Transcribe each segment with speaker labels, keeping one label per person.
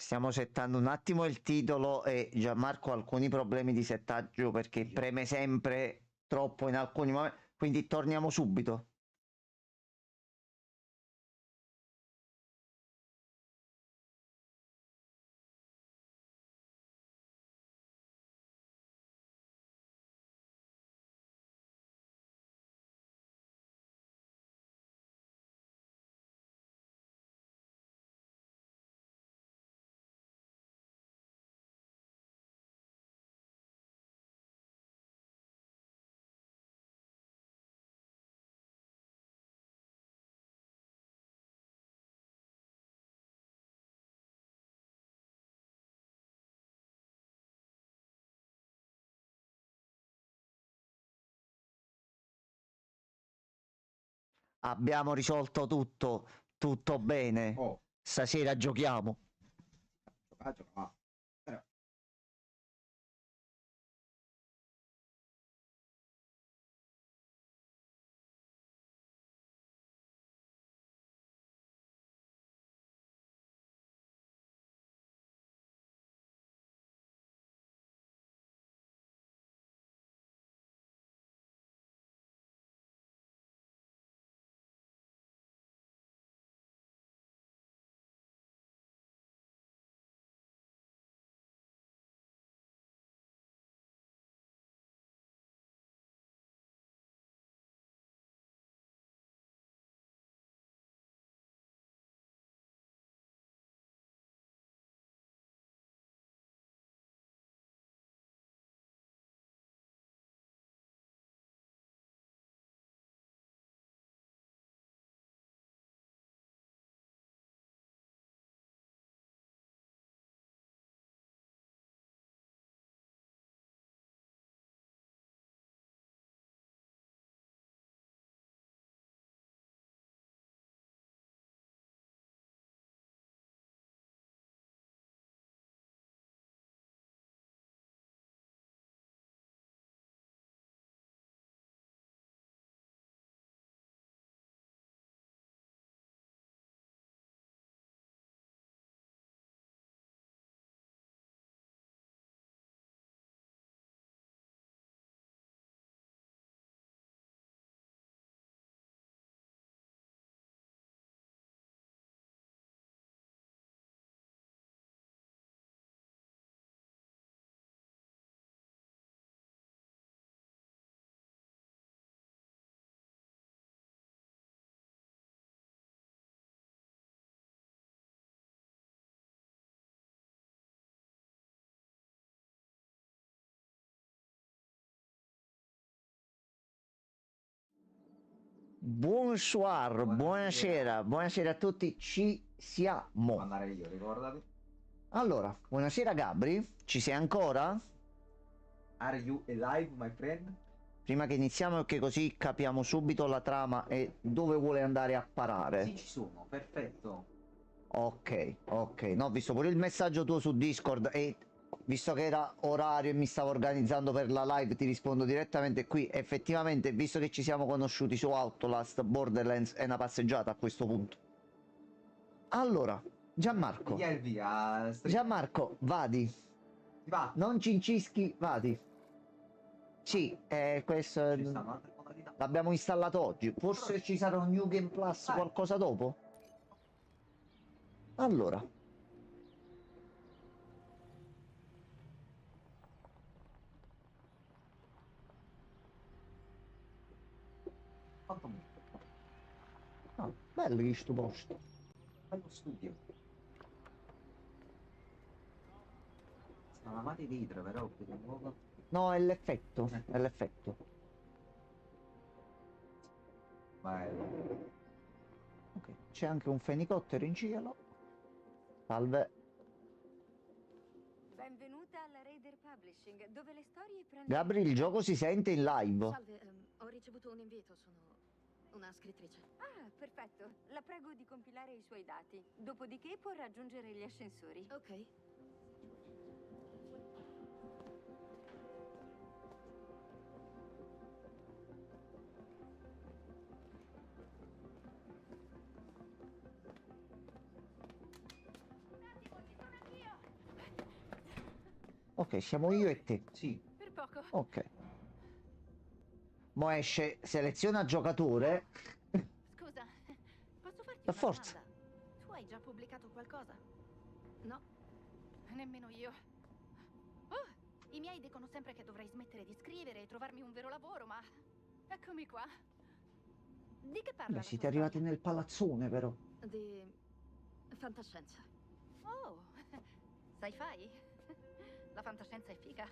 Speaker 1: Stiamo settando un attimo il titolo e Gianmarco ha alcuni problemi di settaggio perché preme sempre troppo in alcuni momenti, quindi torniamo subito. Abbiamo risolto tutto, tutto bene.
Speaker 2: Oh,
Speaker 1: Stasera giochiamo.
Speaker 2: giocava.
Speaker 1: Bonsoir, buonasera, buonasera a tutti, ci siamo.
Speaker 2: Andare io, ricordati.
Speaker 1: Allora, buonasera Gabri, ci sei ancora?
Speaker 2: Are you alive, my friend?
Speaker 1: Prima che iniziamo, che così capiamo subito la trama e dove vuole andare a parare.
Speaker 2: Sì, ci sono, perfetto.
Speaker 1: Ok, ok, no, ho visto pure il messaggio tuo su Discord e visto che era orario e mi stavo organizzando per la live, ti rispondo direttamente qui. Effettivamente, visto che ci siamo conosciuti su Outlast, Borderlands è una passeggiata a questo punto. Allora,
Speaker 2: Di
Speaker 1: Gianmarco,
Speaker 2: chi è il via?
Speaker 1: Gianmarco, vadi,
Speaker 2: Si va?
Speaker 1: non cincischi, vadi. Sì, questo
Speaker 2: Ci stanno altre modalità.
Speaker 1: l'abbiamo installato oggi. Forse ci sarà un New Game Plus
Speaker 2: Vai.
Speaker 1: qualcosa dopo? Allora,
Speaker 2: Quanto molto.
Speaker 1: ah, bello che sto posto.
Speaker 2: Bello studio. Stanno lavati di vetro, però, qui di nuovo.
Speaker 1: No, è l'effetto, è l'effetto.
Speaker 2: Bello.
Speaker 1: Ok, c'è anche un fenicottero in cielo. Salve.
Speaker 3: Benvenuta alla Raider Publishing, dove le storie prendono...
Speaker 1: Gabri, il gioco si sente in live.
Speaker 4: Salve, ho ricevuto un invito, sono una scrittrice.
Speaker 3: Ah, perfetto. La prego di compilare i suoi dati. Dopodiché può raggiungere gli ascensori.
Speaker 4: Ok.
Speaker 1: Ok, siamo io e te.
Speaker 2: Sì.
Speaker 4: Per poco.
Speaker 1: Ok. Mo esce, seleziona giocatore.
Speaker 4: Scusa, posso farti
Speaker 1: Per
Speaker 4: una
Speaker 1: forza.
Speaker 4: domanda? Tu hai già pubblicato qualcosa? No, nemmeno io. Oh, i miei dicono sempre che dovrei smettere di scrivere e trovarmi un vero lavoro, ma eccomi qua. Di che parla
Speaker 1: Beh,
Speaker 4: la
Speaker 1: siete
Speaker 4: tua
Speaker 1: arrivati
Speaker 4: storia?
Speaker 1: nel palazzone, però.
Speaker 4: Di fantascienza. Oh, sci-fi? La fantascienza è figa.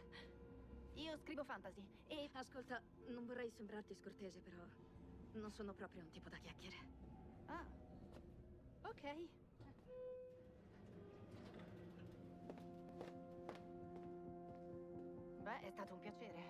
Speaker 4: Io scrivo fantasy e... Ascolta, non vorrei sembrarti scortese, però non sono proprio un tipo da chiacchiere. Ah, ok. Beh, è stato un piacere.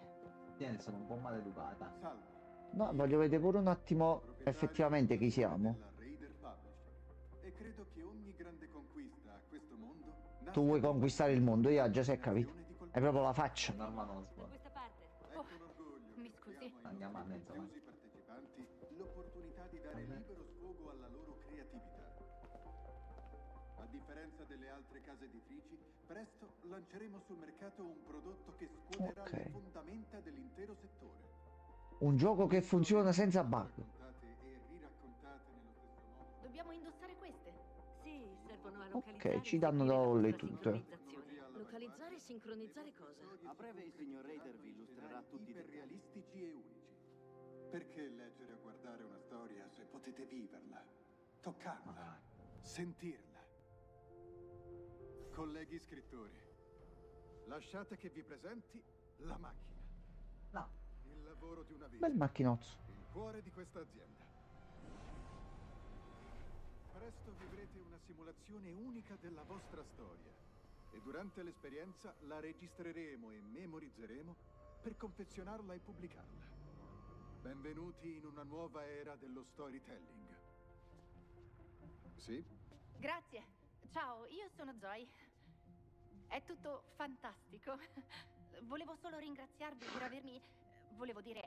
Speaker 2: Tieni, sono un po' maleducata.
Speaker 5: Salve.
Speaker 1: No, voglio vedere pure un attimo
Speaker 5: Proprietario
Speaker 1: effettivamente chi siamo.
Speaker 5: della Raider Publishing. E credo che ogni grande conquista a questo mondo
Speaker 1: Tu vuoi conquistare il mondo, io già si è capito. È proprio la faccia.
Speaker 2: Norma non si
Speaker 3: Da
Speaker 2: può.
Speaker 3: questa parte.
Speaker 5: Ecco l'orgoglio.
Speaker 4: mi
Speaker 5: che
Speaker 4: scusi.
Speaker 5: offriamo ai
Speaker 2: Andiamo a
Speaker 5: nostri
Speaker 2: mezzo,
Speaker 5: preziosi partecipanti l'opportunità di dare libero sfogo alla loro creatività. A differenza delle altre case editrici, presto lanceremo sul mercato un prodotto che scuoterà
Speaker 1: Ok.
Speaker 5: le fondamenta dell'intero settore.
Speaker 1: Un gioco che funziona senza bug.
Speaker 5: Raccontate e riraccontate nello stesso modo.
Speaker 4: Dobbiamo indossare queste.
Speaker 3: Sì, servono a
Speaker 1: Ok,
Speaker 3: localizzare
Speaker 1: ci
Speaker 3: e
Speaker 1: danno
Speaker 3: seguire la
Speaker 1: le
Speaker 3: nostra
Speaker 1: tute.
Speaker 3: sincronizzazione.
Speaker 4: Localizzare e sincronizzare cosa?
Speaker 6: A breve il signor Raider vi illustrerà tutti i dettagli.
Speaker 5: Iperrealistici e unici. Perché leggere o guardare una storia se potete viverla, toccarla, sentirla? Colleghi scrittori, lasciate che vi presenti la macchina.
Speaker 2: No.
Speaker 5: Il lavoro di una vita.
Speaker 1: Bel macchinozzo.
Speaker 5: Il cuore di questa azienda. Presto vivrete una simulazione unica della vostra storia e durante l'esperienza la registreremo e memorizzeremo per confezionarla e pubblicarla. Benvenuti in una nuova era dello storytelling. Sì?
Speaker 4: Grazie. Ciao, io sono Zoe. È tutto fantastico. Volevo solo ringraziarvi per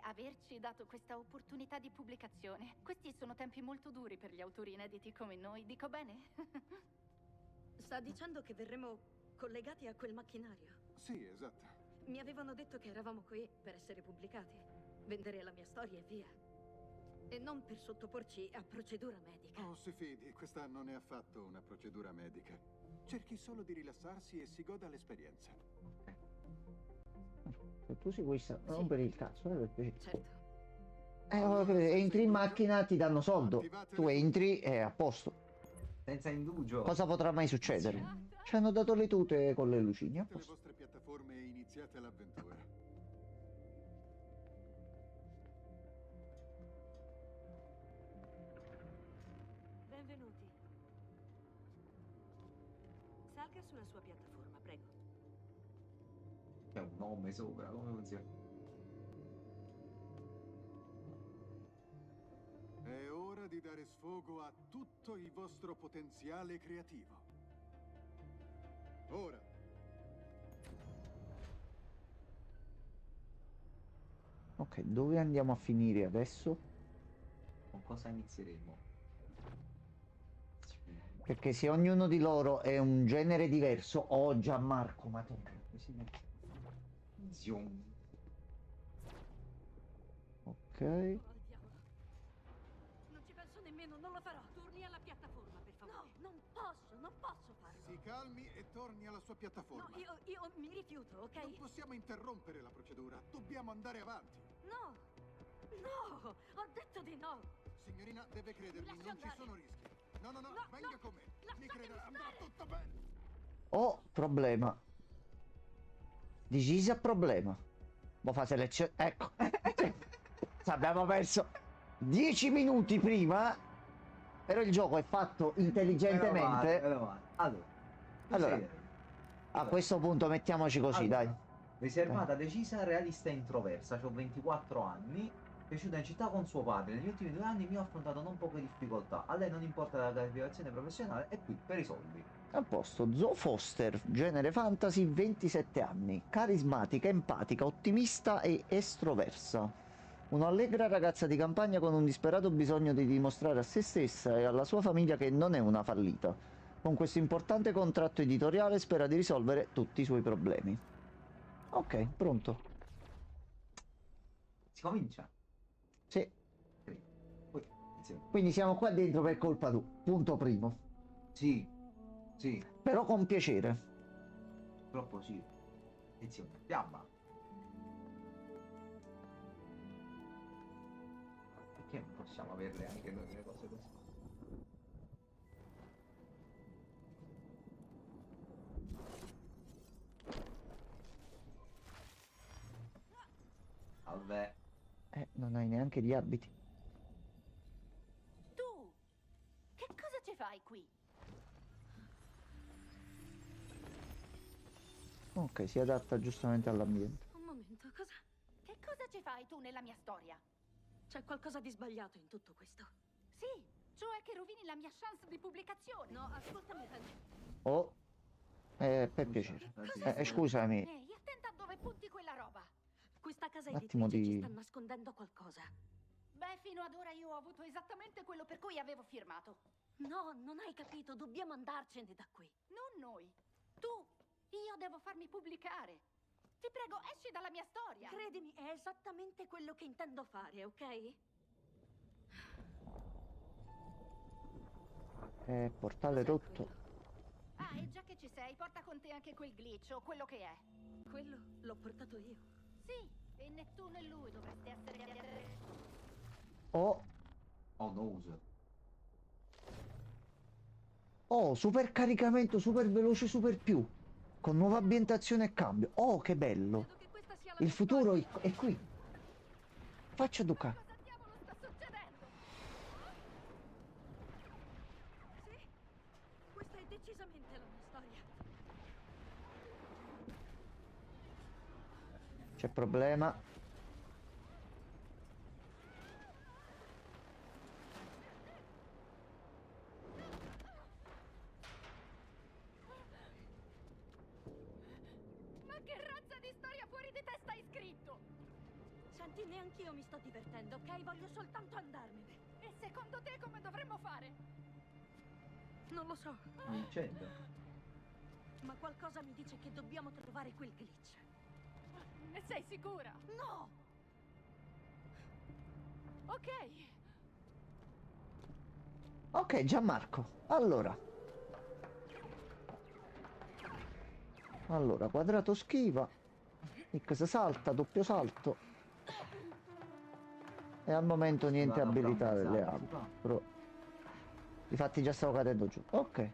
Speaker 4: averci dato questa opportunità di pubblicazione. Questi sono tempi molto duri per gli autori inediti come noi, dico bene? Sta dicendo che verremo collegati a quel macchinario.
Speaker 5: Sì, esatto.
Speaker 4: Mi avevano detto che eravamo qui per essere pubblicati, vendere la mia storia e via. E non per sottoporci a procedura medica.
Speaker 5: Oh, si fidi, questa non è affatto una procedura medica. Cerchi solo di rilassarsi e si goda l'esperienza.
Speaker 1: Se tu sei questa, non per il cazzo, perché...
Speaker 4: Certo.
Speaker 1: Entri in macchina, ti danno soldo. Tu entri e è a posto.
Speaker 2: Senza indugio.
Speaker 1: Cosa potrà mai succedere? Ci hanno dato le tute con le lucine, a
Speaker 5: Tutte le
Speaker 1: posto.
Speaker 5: vostre piattaforme e iniziate l'avventura.
Speaker 3: Benvenuti. Salga sulla sua piattaforma, prego.
Speaker 2: C'è un nome sopra, come funziona?
Speaker 5: È ora di dare sfogo a tutto il vostro potenziale creativo. Ora.
Speaker 1: Ok, dove andiamo a finire adesso?
Speaker 2: Con cosa inizieremo?
Speaker 1: Perché se ognuno di loro è un genere diverso, oh Gianmarco, ma tu...
Speaker 2: Zium.
Speaker 1: Ok,
Speaker 4: Oh, diavolo. Non ci penso nemmeno, non lo farò.
Speaker 3: Torni alla piattaforma, per
Speaker 4: No,
Speaker 3: favore.
Speaker 4: non posso farlo.
Speaker 5: Si calmi e torni alla sua piattaforma.
Speaker 4: No, io mi rifiuto, ok?
Speaker 5: Non possiamo interrompere la procedura, dobbiamo andare avanti.
Speaker 4: No, no, ho detto di no.
Speaker 5: Signorina, deve credermi,
Speaker 4: Mi lasci
Speaker 5: non ci
Speaker 4: andare.
Speaker 5: sono rischi. No,
Speaker 4: No,
Speaker 5: venga
Speaker 4: no,
Speaker 5: con me. Mi
Speaker 4: lasciatemi
Speaker 5: crederà, andrà
Speaker 4: stare.
Speaker 5: tutto bene.
Speaker 1: oh, problema. Decisa problema. Mo fa selezione, ecco. Abbiamo perso 10 minuti prima, però il gioco è fatto intelligentemente.
Speaker 2: Meno male.
Speaker 1: Allora,
Speaker 2: sei-
Speaker 1: a questo punto mettiamoci così,
Speaker 2: Allora,
Speaker 1: dai.
Speaker 2: riservata, decisa, realista e introversa. Ho 24 anni. Cresciuta in città con suo padre. Negli ultimi 2 anni mi ho affrontato non poche difficoltà. A lei non importa la gratificazione professionale, è qui per i soldi.
Speaker 1: A posto, Zoe Foster, genere fantasy, 27 anni, carismatica, empatica, ottimista e estroversa. Un'allegra ragazza di campagna con un disperato bisogno di dimostrare a se stessa e alla sua famiglia che non è una fallita. Con questo importante contratto editoriale spera di risolvere tutti i suoi problemi. Ok, pronto.
Speaker 2: Si comincia.
Speaker 1: Sì.
Speaker 2: Poi, insieme.
Speaker 1: Quindi siamo qua dentro per colpa tua. Punto primo.
Speaker 2: Sì, sì,
Speaker 1: Però con piacere.
Speaker 2: troppo sì. Insieme. Fiamma. Perché non possiamo averle anche noi le cose così? Vabbè.
Speaker 1: Non hai neanche gli abiti.
Speaker 4: Tu! Che cosa ci fai qui?
Speaker 1: Ok, si adatta giustamente all'ambiente.
Speaker 3: Un momento, cosa?
Speaker 4: Che cosa ci fai tu nella mia storia?
Speaker 3: C'è qualcosa di sbagliato in tutto questo.
Speaker 4: Sì, cioè che rovini la mia chance di pubblicazione.
Speaker 3: No, ascoltami, Penny.
Speaker 1: Oh, per piacere.
Speaker 2: Scusami.
Speaker 1: Scusami.
Speaker 4: Ehi, attenta a dove punti quella roba.
Speaker 3: Questa casa
Speaker 1: Un attimo
Speaker 3: editrice
Speaker 1: di-
Speaker 3: ci sta nascondendo qualcosa.
Speaker 4: Beh, fino ad ora io ho avuto esattamente quello per cui avevo firmato.
Speaker 3: No, non hai capito, dobbiamo andarcene da qui.
Speaker 4: Non noi. Tu. Io devo farmi pubblicare. Ti prego, esci dalla mia storia.
Speaker 3: Credimi, è esattamente quello che intendo fare, ok?
Speaker 1: Portale
Speaker 3: Cos'è
Speaker 1: rotto.
Speaker 3: quello?
Speaker 4: Ah, e già che ci sei, porta con te anche quel glitch o quello che è.
Speaker 3: Quello l'ho portato io.
Speaker 4: Sì, e né tu né lui dovreste essere...
Speaker 1: Oh,
Speaker 2: Oh, no uso.
Speaker 1: super caricamento, super veloce, super più. Con nuova ambientazione e cambio. Oh, che bello.
Speaker 3: Credo che questa sia la
Speaker 1: Il
Speaker 3: mia
Speaker 1: futuro
Speaker 3: storia.
Speaker 1: è qui. Faccia Duca.
Speaker 4: Cosa diavolo sta succedendo?
Speaker 3: Sì, questa è decisamente la mia storia.
Speaker 1: C'è problema.
Speaker 4: Ma che razza di storia fuori di testa hai scritto?
Speaker 3: Senti, neanch'io mi sto divertendo, ok? Voglio soltanto andarmene.
Speaker 4: E secondo te come dovremmo fare?
Speaker 3: Non lo so,
Speaker 2: Vincendo.
Speaker 3: ma qualcosa mi dice che dobbiamo trovare quel glitch.
Speaker 4: Ne sei sicura?
Speaker 3: No!
Speaker 4: Ok.
Speaker 1: Ok, Gianmarco. Allora, quadrato schiva. X salta, doppio salto. E al momento niente
Speaker 2: Vado a
Speaker 1: abilità
Speaker 2: fare un
Speaker 1: delle
Speaker 2: messaggio,
Speaker 1: armi.
Speaker 2: si fa?
Speaker 1: Però... Difatti già stavo cadendo giù. Ok.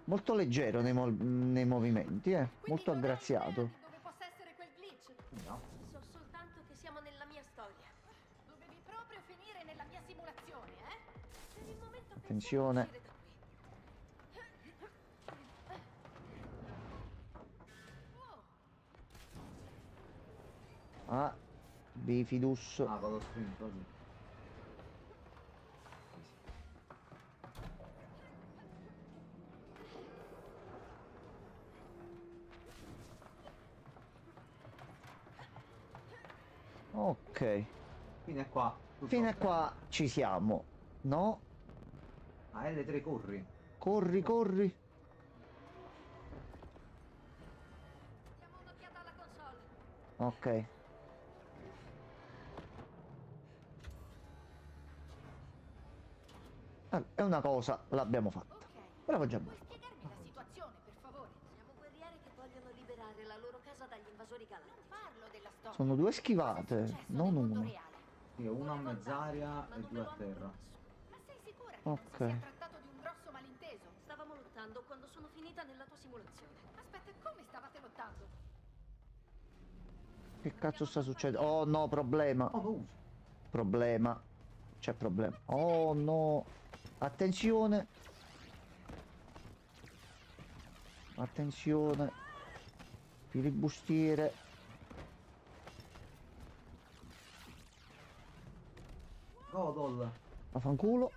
Speaker 1: Molto leggero nei movimenti,
Speaker 4: Quindi
Speaker 1: Molto
Speaker 4: non hai idea
Speaker 1: aggraziato.
Speaker 4: di dove possa essere quel glitch?
Speaker 2: No.
Speaker 3: So soltanto che siamo nella mia storia.
Speaker 4: Dovevi proprio finire nella mia simulazione, eh?
Speaker 3: Per il momento pensiamo
Speaker 1: Attenzione.
Speaker 3: di uscire da qui.
Speaker 4: Oh,
Speaker 1: Ah, Bifidus.
Speaker 2: Ah, con lo sprint così.
Speaker 1: Ok.
Speaker 2: Fino a qua. tutto
Speaker 1: Fino a
Speaker 2: ok.
Speaker 1: qua ci siamo. No?
Speaker 2: Ah, L3 corri.
Speaker 1: Corri, corri.
Speaker 3: Diamo un'occhiata alla console.
Speaker 1: Ok. È una cosa, l'abbiamo fatta.
Speaker 4: ok.
Speaker 1: Bravo
Speaker 4: Puoi
Speaker 1: Gianmarco.
Speaker 4: spiegarmi la situazione, per favore?
Speaker 3: Siamo guerrieri che vogliono liberare la loro casa dagli invasori
Speaker 4: Non
Speaker 3: galattici.
Speaker 4: parlo della storia.
Speaker 1: Sono due schivate,
Speaker 4: Cosa è successo
Speaker 1: non
Speaker 4: nel mondo
Speaker 1: una.
Speaker 4: reale?
Speaker 2: Io una a
Speaker 3: Volevo
Speaker 2: mezz'aria
Speaker 3: andarmene, ma
Speaker 2: e
Speaker 3: non me
Speaker 2: due
Speaker 3: lo
Speaker 2: a
Speaker 3: ha
Speaker 2: terra.
Speaker 3: detto nessuno.
Speaker 4: Ma sei sicura che
Speaker 1: Ok.
Speaker 4: non si sia trattato di un grosso malinteso?
Speaker 3: Stavamo lottando quando sono finita nella tua simulazione.
Speaker 4: Aspetta, come stavate lottando?
Speaker 1: Che cazzo sta succedendo? Oh no, problema.
Speaker 2: Oh, no uso.
Speaker 1: Problema. C'è problema. Oh no. Attenzione. Attenzione. Filibustiere.
Speaker 2: Godol.
Speaker 1: Vaffanculo.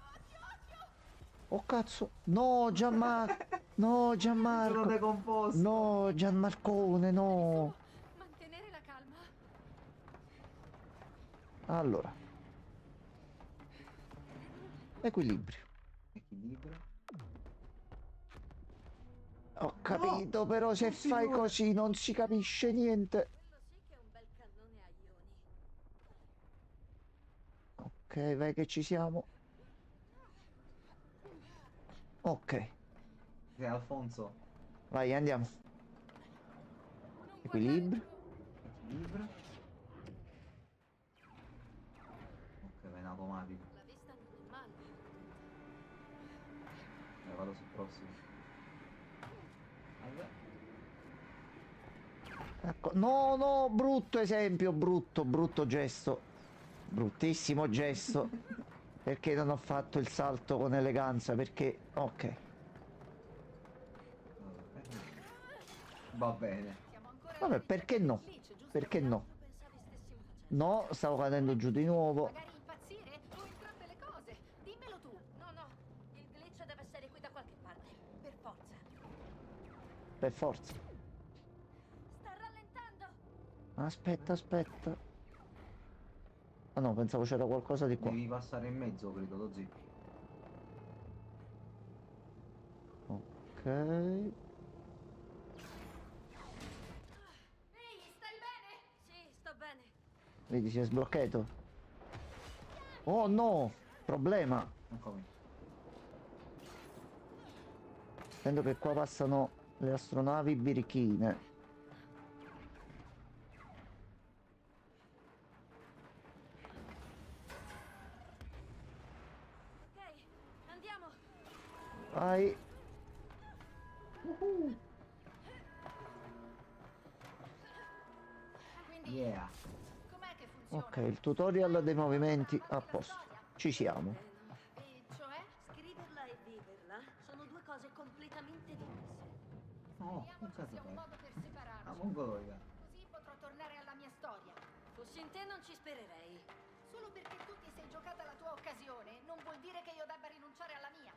Speaker 1: Oh cazzo. No, Gianmarco. No,
Speaker 2: Sono
Speaker 1: Gianmarco.
Speaker 2: decomposto.
Speaker 1: No, Gianmarcone, no.
Speaker 4: Mantenere la calma.
Speaker 1: Allora. Equilibrio.
Speaker 2: Equilibrio.
Speaker 1: Ho capito, però se
Speaker 2: non si
Speaker 1: fai
Speaker 2: muove.
Speaker 1: così non si capisce niente.
Speaker 3: Quello sì
Speaker 1: Ok, vai che ci siamo. Ok,
Speaker 2: Che Alfonso.
Speaker 1: vai, andiamo. Equilibrio.
Speaker 2: Equilibrio. Ok, vai in automatico.
Speaker 4: La vista non è male.
Speaker 2: Vado sul prossimo. Vabbè.
Speaker 1: Ecco. No, no, brutto esempio, brutto gesto. Bruttissimo gesto. Perché non ho fatto il salto con eleganza? Perché... Ok.
Speaker 2: Va bene.
Speaker 4: Siamo ancora
Speaker 1: Vabbè,
Speaker 4: alla
Speaker 1: perché
Speaker 4: ricerca
Speaker 1: no?
Speaker 4: di Glitch, giusto?
Speaker 1: Perché no?
Speaker 4: Cosa pensavi stessimo facendo?
Speaker 1: No, stavo cadendo giù di nuovo.
Speaker 4: Magari impazzire o entrambe le cose. Dimmelo tu. No, no. Il glitch deve essere qui da qualche parte. Per forza.
Speaker 1: Per forza.
Speaker 4: Sta rallentando.
Speaker 1: Aspetta. Ah no, pensavo c'era qualcosa di qua.
Speaker 2: Devi passare in mezzo, credo, lo zio.
Speaker 1: Ok.
Speaker 4: Ehi, stai bene? Sì, sto bene.
Speaker 1: Vedi, si è sbloccato. Oh no! Problema.
Speaker 2: Eccomi.
Speaker 1: Sento che qua passano le astronavi birichine.
Speaker 4: Ok, andiamo.
Speaker 1: Vai.
Speaker 4: Quindi,
Speaker 2: Yeah.
Speaker 4: com'è che funziona?
Speaker 1: Ok, il tutorial dei movimenti a posto. Ci siamo.
Speaker 4: E cioè?
Speaker 7: Scriverla e viverla sono due cose completamente diverse.
Speaker 2: No,
Speaker 4: Speriamo
Speaker 2: non
Speaker 4: ci
Speaker 2: c'è
Speaker 4: sia un
Speaker 2: da
Speaker 4: modo per
Speaker 2: fare.
Speaker 4: separarci.
Speaker 2: Ah, mongoloida.
Speaker 4: Così potrò tornare alla mia storia.
Speaker 7: Fossi in te non ci spererei.
Speaker 4: Solo perché tu ti sei giocata la tua occasione, non vuol dire che io debba rinunciare alla mia.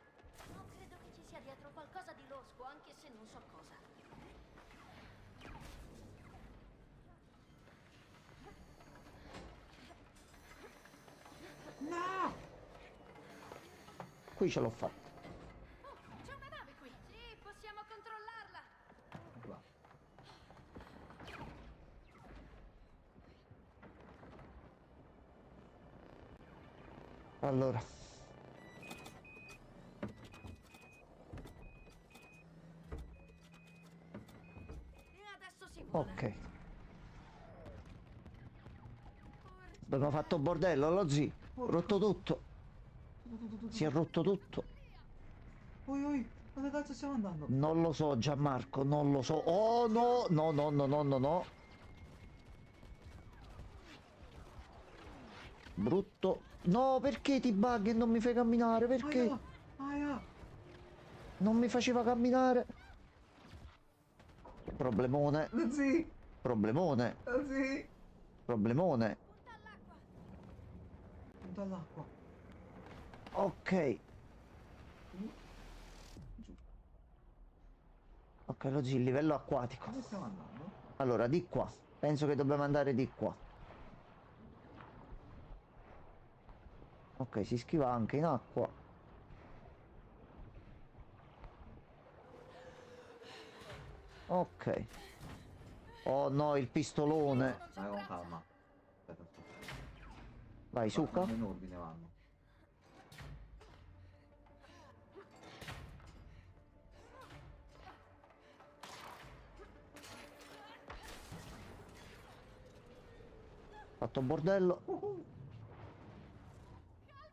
Speaker 7: No, credo che ci sia dietro qualcosa di losco, anche se non so cosa.
Speaker 1: Qui ce l'ho fatta.
Speaker 4: Oh, c'è una nave qui. Sì, possiamo controllarla.
Speaker 2: Qua.
Speaker 1: Allora.
Speaker 7: E adesso si vola.
Speaker 1: Ok. Abbiamo fatto bordello, lo zii. Rotto tutto. Si è rotto tutto.
Speaker 2: Oi, dove cazzo stiamo andando?
Speaker 1: Non lo so, Gianmarco, non lo so. Oh no, no. Brutto. No, perché ti buggi e non mi fai camminare? Perché?
Speaker 2: Aia, aia.
Speaker 1: Non mi faceva camminare. Problemone.
Speaker 2: Lo zii,
Speaker 1: Problemone.
Speaker 2: lo zii.
Speaker 1: Problemone.
Speaker 4: Punta all'acqua.
Speaker 2: Punta all'acqua.
Speaker 1: Ok.
Speaker 2: Giù.
Speaker 1: Ok, lo zii, livello acquatico.
Speaker 2: Dove stiamo andando?
Speaker 1: Allora, di qua. Penso che dobbiamo andare di qua. Ok, si schiva anche in acqua. Ok. Oh no, il pistolone.
Speaker 2: Vai con calma. Aspetta.
Speaker 1: Vai, succa.
Speaker 2: Vanno in ordine vanno.
Speaker 1: Fatto bordello.
Speaker 4: Calma,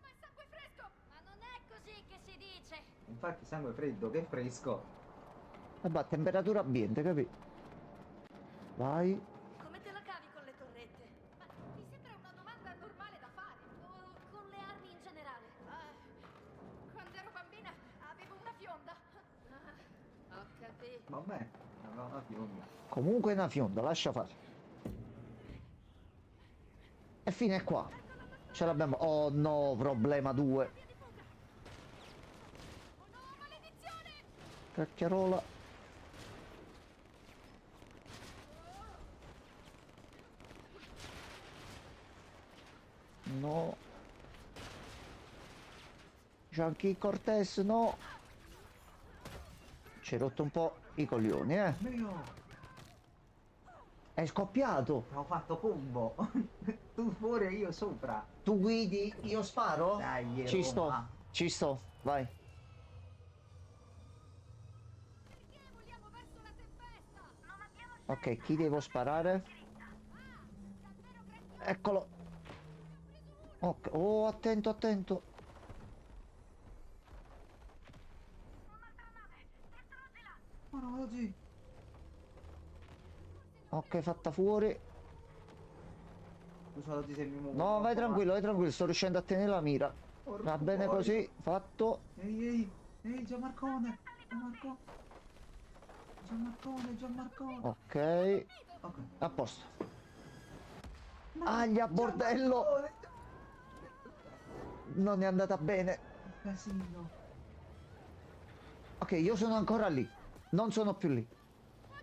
Speaker 4: è sangue fresco.
Speaker 7: Ma non è così che si dice.
Speaker 2: Infatti sangue freddo, che fresco.
Speaker 1: Vabbè, a temperatura ambiente, capi? Vai.
Speaker 7: Come te la cavi con le torrette?
Speaker 4: Ma mi sembra una domanda normale da fare.
Speaker 7: O con le armi in generale?
Speaker 4: Quando ero bambina avevo una fionda.
Speaker 7: Ho capito.
Speaker 2: Vabbè, aveva una fionda.
Speaker 1: Comunque è una fionda, lascia fare. E fine è qua. Ce l'abbiamo. Oh no, problema 2.
Speaker 4: Oh no, maledizione!
Speaker 1: Cacchiarola. No. Gianchi Cortez, no. Ci hai rotto un po' i coglioni, eh.
Speaker 2: Mio!
Speaker 1: È scoppiato.
Speaker 2: Ho fatto combo. Tu fuori e io sopra.
Speaker 1: Tu guidi, io sparo?
Speaker 2: Dai,
Speaker 1: Ci sto,
Speaker 2: Roma.
Speaker 1: ci sto, vai. Ok, chi devo sparare? Eccolo. Ok, oh, attento, attento.
Speaker 2: Ma no, oggi.
Speaker 1: Ok, fatta fuori.
Speaker 2: Scusa, oggi se mi muovo.
Speaker 1: No, vai tranquillo, sto riuscendo a tenere la mira. Va bene così, fatto.
Speaker 2: Ehi, Gianmarcone. Gianmarcone.
Speaker 1: Ok,
Speaker 2: Ok.
Speaker 1: a posto. Aglia, bordello! Non è andata bene.
Speaker 2: Casino.
Speaker 1: Ok, io sono ancora lì. Non sono più lì.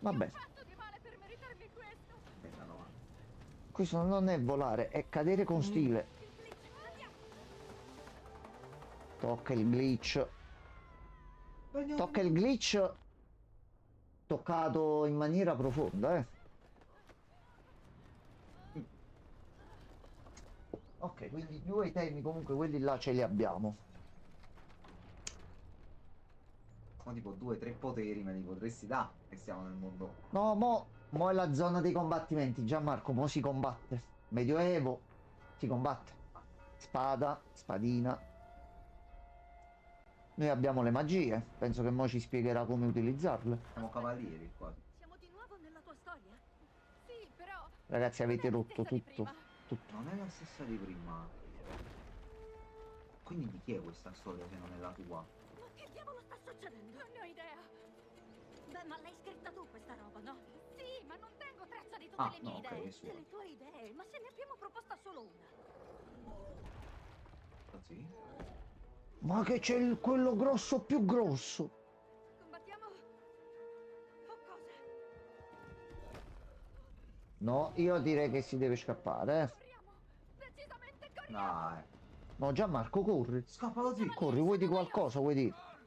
Speaker 1: Vabbè,
Speaker 2: Aspetta, no.
Speaker 1: questo non è volare, è cadere con stile. Tocca il glitch. Tocca il glitch. Toccato in maniera profonda, eh. Ok, quindi due temi comunque quelli là ce li abbiamo.
Speaker 2: Ma tipo 2-3 poteri me li potresti dare e siamo nel mondo.
Speaker 1: No, mo è la zona dei combattimenti, Gianmarco, mo si combatte. Medioevo, si combatte. Spada, spadina. Noi abbiamo le magie, penso che mo ci spiegherà come utilizzarle.
Speaker 2: Siamo cavalieri qua.
Speaker 7: Siamo di nuovo nella tua storia?
Speaker 4: Sì, però...
Speaker 1: Ragazzi, avete
Speaker 4: non è la
Speaker 1: rotto
Speaker 4: stessa di
Speaker 1: tutto.
Speaker 4: prima.
Speaker 1: Tutto.
Speaker 2: Non è la stessa di prima. Quindi di chi è questa storia se non è la tua?
Speaker 7: Ma che diavolo sta succedendo?
Speaker 4: Non ne ho idea.
Speaker 7: Beh, ma l'hai scritta tu questa roba, no?
Speaker 4: Sì, ma non tengo traccia di tutte
Speaker 2: Ah,
Speaker 4: le
Speaker 2: no,
Speaker 4: mie
Speaker 2: ok,
Speaker 4: idee.
Speaker 2: è sua.
Speaker 7: Delle tue idee, ma se ne abbiamo proposta solo una.
Speaker 2: Così?
Speaker 1: Ma che c'è quello grosso più grosso.
Speaker 4: Combattiamo...
Speaker 7: O cosa?
Speaker 1: No, io direi che si deve scappare,
Speaker 4: Corriamo! Decisamente corriamo!
Speaker 2: Dai.
Speaker 1: No, Gianmarco, corri.
Speaker 2: Scappa così.
Speaker 1: Corri, vuoi di qualcosa, vuoi dire?
Speaker 4: Ah,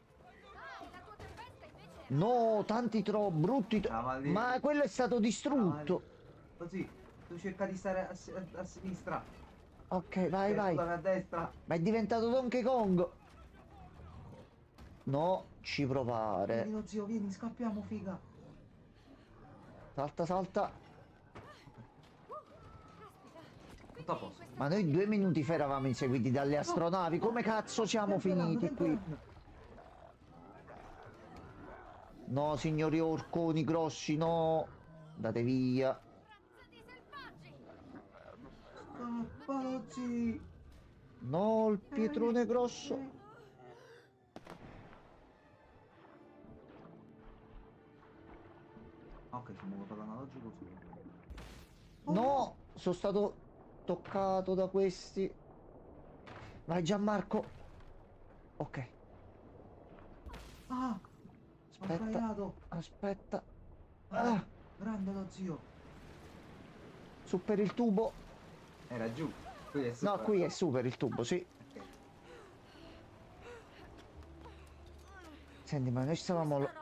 Speaker 4: la tua tempesta invece...
Speaker 1: No, tanti brutti.
Speaker 2: Cavalieri.
Speaker 1: Ma quello è stato distrutto.
Speaker 2: Così. Tu cerca di stare a sinistra.
Speaker 1: Ok, vai,
Speaker 2: E
Speaker 1: vai.
Speaker 2: tu a destra.
Speaker 1: Ma è diventato Donkey Kong. No, ci provare.
Speaker 2: Vieni, lo zio, vieni, scappiamo, figa.
Speaker 1: Salta, salta.
Speaker 2: Tutto a posto.
Speaker 1: Ma noi 2 minuti fa eravamo inseguiti dalle astronavi. Come cazzo siamo finiti qui? No, signori orconi grossi, no. Andate via.
Speaker 4: Razza di selvaggi!
Speaker 2: Scappa, zio.
Speaker 1: No, il pietrone grosso.
Speaker 2: Ok, ci muovo per l'analogico su.
Speaker 1: No, sono stato toccato da questi. Vai Gianmarco. Ok,
Speaker 2: Ah! Ho
Speaker 1: aspetta,
Speaker 2: sbagliato.
Speaker 1: aspetta.
Speaker 2: Ah,
Speaker 1: Ah,
Speaker 2: grande lo zio.
Speaker 1: su per il tubo.
Speaker 2: Era giù. Qui è
Speaker 1: No,
Speaker 2: sopra.
Speaker 1: qui è su per il tubo, sì.
Speaker 2: Ok.
Speaker 1: Senti, ma noi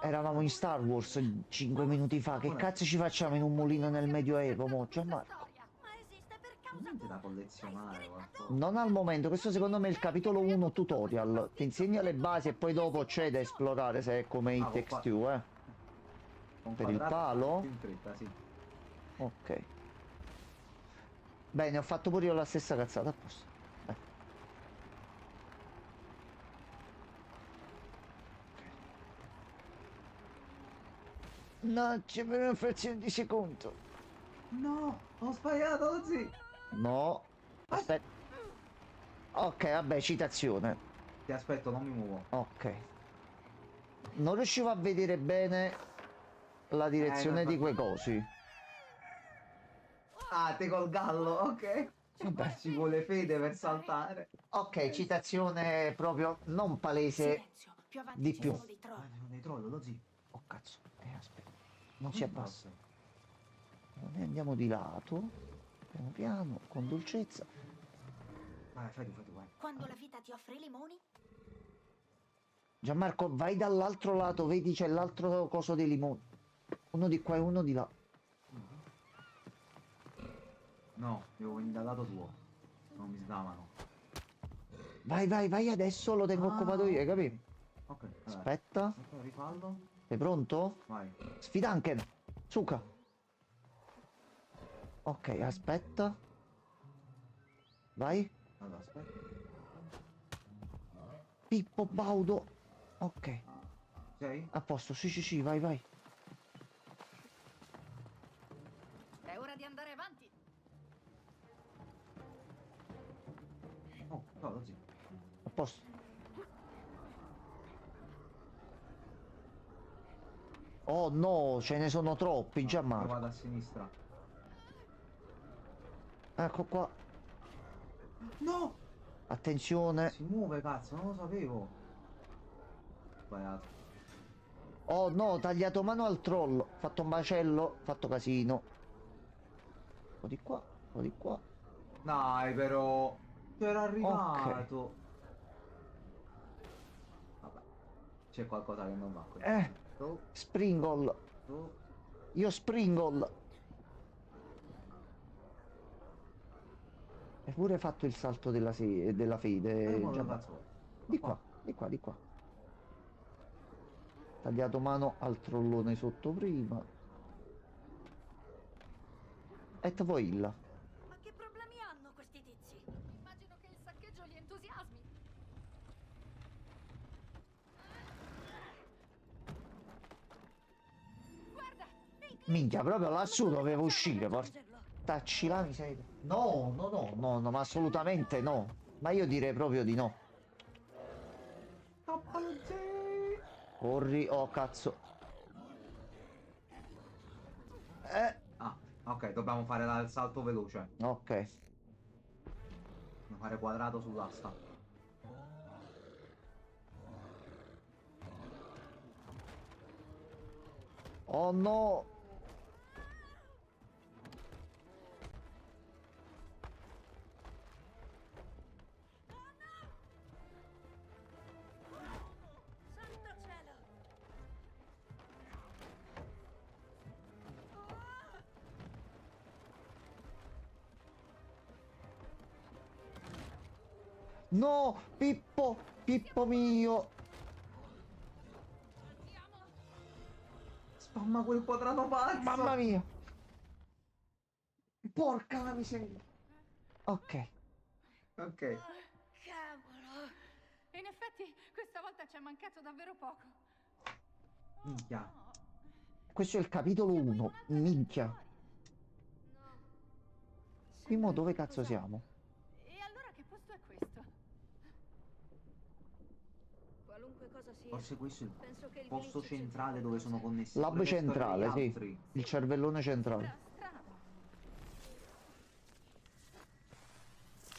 Speaker 1: eravamo in Star Wars 5 minuti fa. Che cazzo ci facciamo in un mulino nel Medioevo, mo, Gianmarco?
Speaker 7: Ma esiste per causa
Speaker 2: Niente da
Speaker 7: tua.
Speaker 2: collezionare qualcosa.
Speaker 1: Non al momento, questo secondo me è il capitolo 1 tutorial. Ti insegna le basi e poi dopo c'è da esplorare se è come i
Speaker 2: Ah,
Speaker 1: Takes
Speaker 2: qua-
Speaker 1: Two,
Speaker 2: Con
Speaker 1: Per il
Speaker 2: quadrato
Speaker 1: palo?
Speaker 2: più in fretta, sì.
Speaker 1: Ok. Bene, ho fatto pure io la stessa cazzata, a posto. Dai. No, c'è per una frazione di secondo.
Speaker 2: No, ho sbagliato così.
Speaker 1: No. Aspetta. Ok, vabbè, citazione.
Speaker 2: Ti aspetto, non mi muovo.
Speaker 1: Ok. Non riuscivo a vedere bene la direzione di quei cosi.
Speaker 2: Ah, te col gallo, ok.
Speaker 1: Vabbè.
Speaker 2: Ci vuole fede per saltare.
Speaker 1: Ok, citazione proprio non palese.
Speaker 7: Silenzio, più avanti
Speaker 1: Di
Speaker 7: ci
Speaker 1: più.
Speaker 7: sono dei troll.
Speaker 2: Ah, sono dei troll, lo zio.
Speaker 1: Oh cazzo. Aspetta. Non si abbassa. Noi andiamo di lato. Piano piano, con dolcezza.
Speaker 2: Vai, fai tu, vai.
Speaker 7: Quando la vita ti offre i limoni,
Speaker 1: Gianmarco, vai dall'altro lato, vedi c'è l'altro coso dei limoni. Uno di qua e uno di là.
Speaker 2: No, devo venire dal lato tuo. Non mi sgamano.
Speaker 1: Vai, vai, vai adesso, lo tengo occupato io, hai capito?
Speaker 2: Ok, vabbè.
Speaker 1: Aspetta,
Speaker 2: Ok, rifallo.
Speaker 1: sei pronto?
Speaker 2: Vai.
Speaker 1: Sfidanken, Suka. Ok, aspetta. Vai.
Speaker 2: Allora, aspetta.
Speaker 1: Pippo Baudo. Ok,
Speaker 2: Sei?
Speaker 1: a posto, sì, sì, sì, vai, vai.
Speaker 4: È ora di andare avanti.
Speaker 2: Oh, vado sì.
Speaker 1: A posto. Oh no, ce ne sono troppi, già
Speaker 2: Io
Speaker 1: Marco.
Speaker 2: vado a sinistra.
Speaker 1: Ecco qua.
Speaker 2: No!
Speaker 1: Attenzione.
Speaker 2: Si muove, cazzo, non lo sapevo. Sbagliato.
Speaker 1: Oh no, tagliato mano al troll. Fatto un macello, fatto casino. Un po' di qua, un po' di qua.
Speaker 2: Dai, però. C'era arrivato. Vabbè. C'è qualcosa che non va qui. Tu,
Speaker 1: Springle.
Speaker 2: tu.
Speaker 1: Io Springle. Hai pure fatto il salto della, della fede,
Speaker 2: Ma
Speaker 1: già.
Speaker 2: dove cazzo vuoi?
Speaker 1: Di qua, di qua, di qua. Tagliato mano al trollone sotto prima. Et voilla.
Speaker 7: Ma che problemi hanno questi tizi?
Speaker 4: Immagino che il saccheggio li entusiasmi. Guarda,
Speaker 1: Minchia, proprio lassù dovevo uscire,
Speaker 7: Raggiungerlo.
Speaker 1: portacci la miseria. No, no, no, no, no, ma assolutamente no. Ma io direi proprio di no. Corri, oh cazzo.
Speaker 2: Ah, ok, dobbiamo fare il salto veloce.
Speaker 1: Ok.
Speaker 2: Dobbiamo fare quadrato sull'asta.
Speaker 1: Oh no.
Speaker 7: Santo cielo!
Speaker 1: No, Pippo, Pippo mio.
Speaker 2: Spamma quel quadrato pazzo!
Speaker 1: Mamma mia. Porca la miseria. Ok.
Speaker 2: Ok.
Speaker 7: Cavolo!
Speaker 4: in effetti questa volta ci è mancato davvero poco.
Speaker 2: Minchia.
Speaker 1: Questo è il capitolo 1. Minchia.
Speaker 7: No.
Speaker 1: Qui mo
Speaker 7: Sembra
Speaker 1: dove
Speaker 7: qualcosa-
Speaker 1: cazzo siamo?
Speaker 4: E allora che posto è questo?
Speaker 7: Qualunque cosa sia.
Speaker 2: Forse questo è il
Speaker 7: Penso che il
Speaker 2: posto
Speaker 7: glitch
Speaker 2: centrale
Speaker 7: c'entri
Speaker 2: dove sono
Speaker 7: qualcosa.
Speaker 2: connessi
Speaker 1: Lab
Speaker 2: pure le storie
Speaker 1: centrale,
Speaker 2: degli
Speaker 1: sì.
Speaker 2: altri.
Speaker 1: Il cervellone centrale.
Speaker 4: Sembra strano.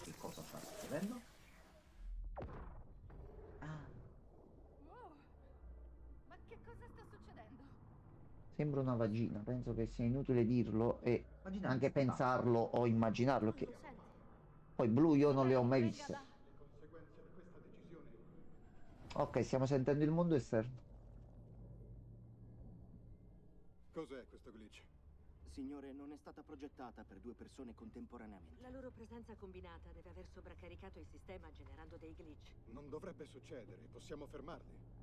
Speaker 2: Che cosa sta succedendo? Ah,
Speaker 4: Wow. Ma che cosa sta succedendo?
Speaker 1: Sembra una vagina. Penso che sia inutile dirlo e
Speaker 2: immaginate
Speaker 1: anche
Speaker 2: sta-
Speaker 1: pensarlo o immaginarlo.
Speaker 7: Tu
Speaker 1: Che
Speaker 7: lo senti?
Speaker 1: poi blu io non le ho mai
Speaker 4: Venga
Speaker 1: viste.
Speaker 4: da-
Speaker 5: Le conseguenze di questa decisione
Speaker 1: Ok, stiamo sentendo il mondo esterno.
Speaker 5: Cos'è questo glitch?
Speaker 6: Signore, non è stata progettata per due persone contemporaneamente.
Speaker 7: La loro presenza combinata deve aver sovraccaricato il sistema generando dei glitch.
Speaker 5: Non dovrebbe succedere, possiamo fermarli.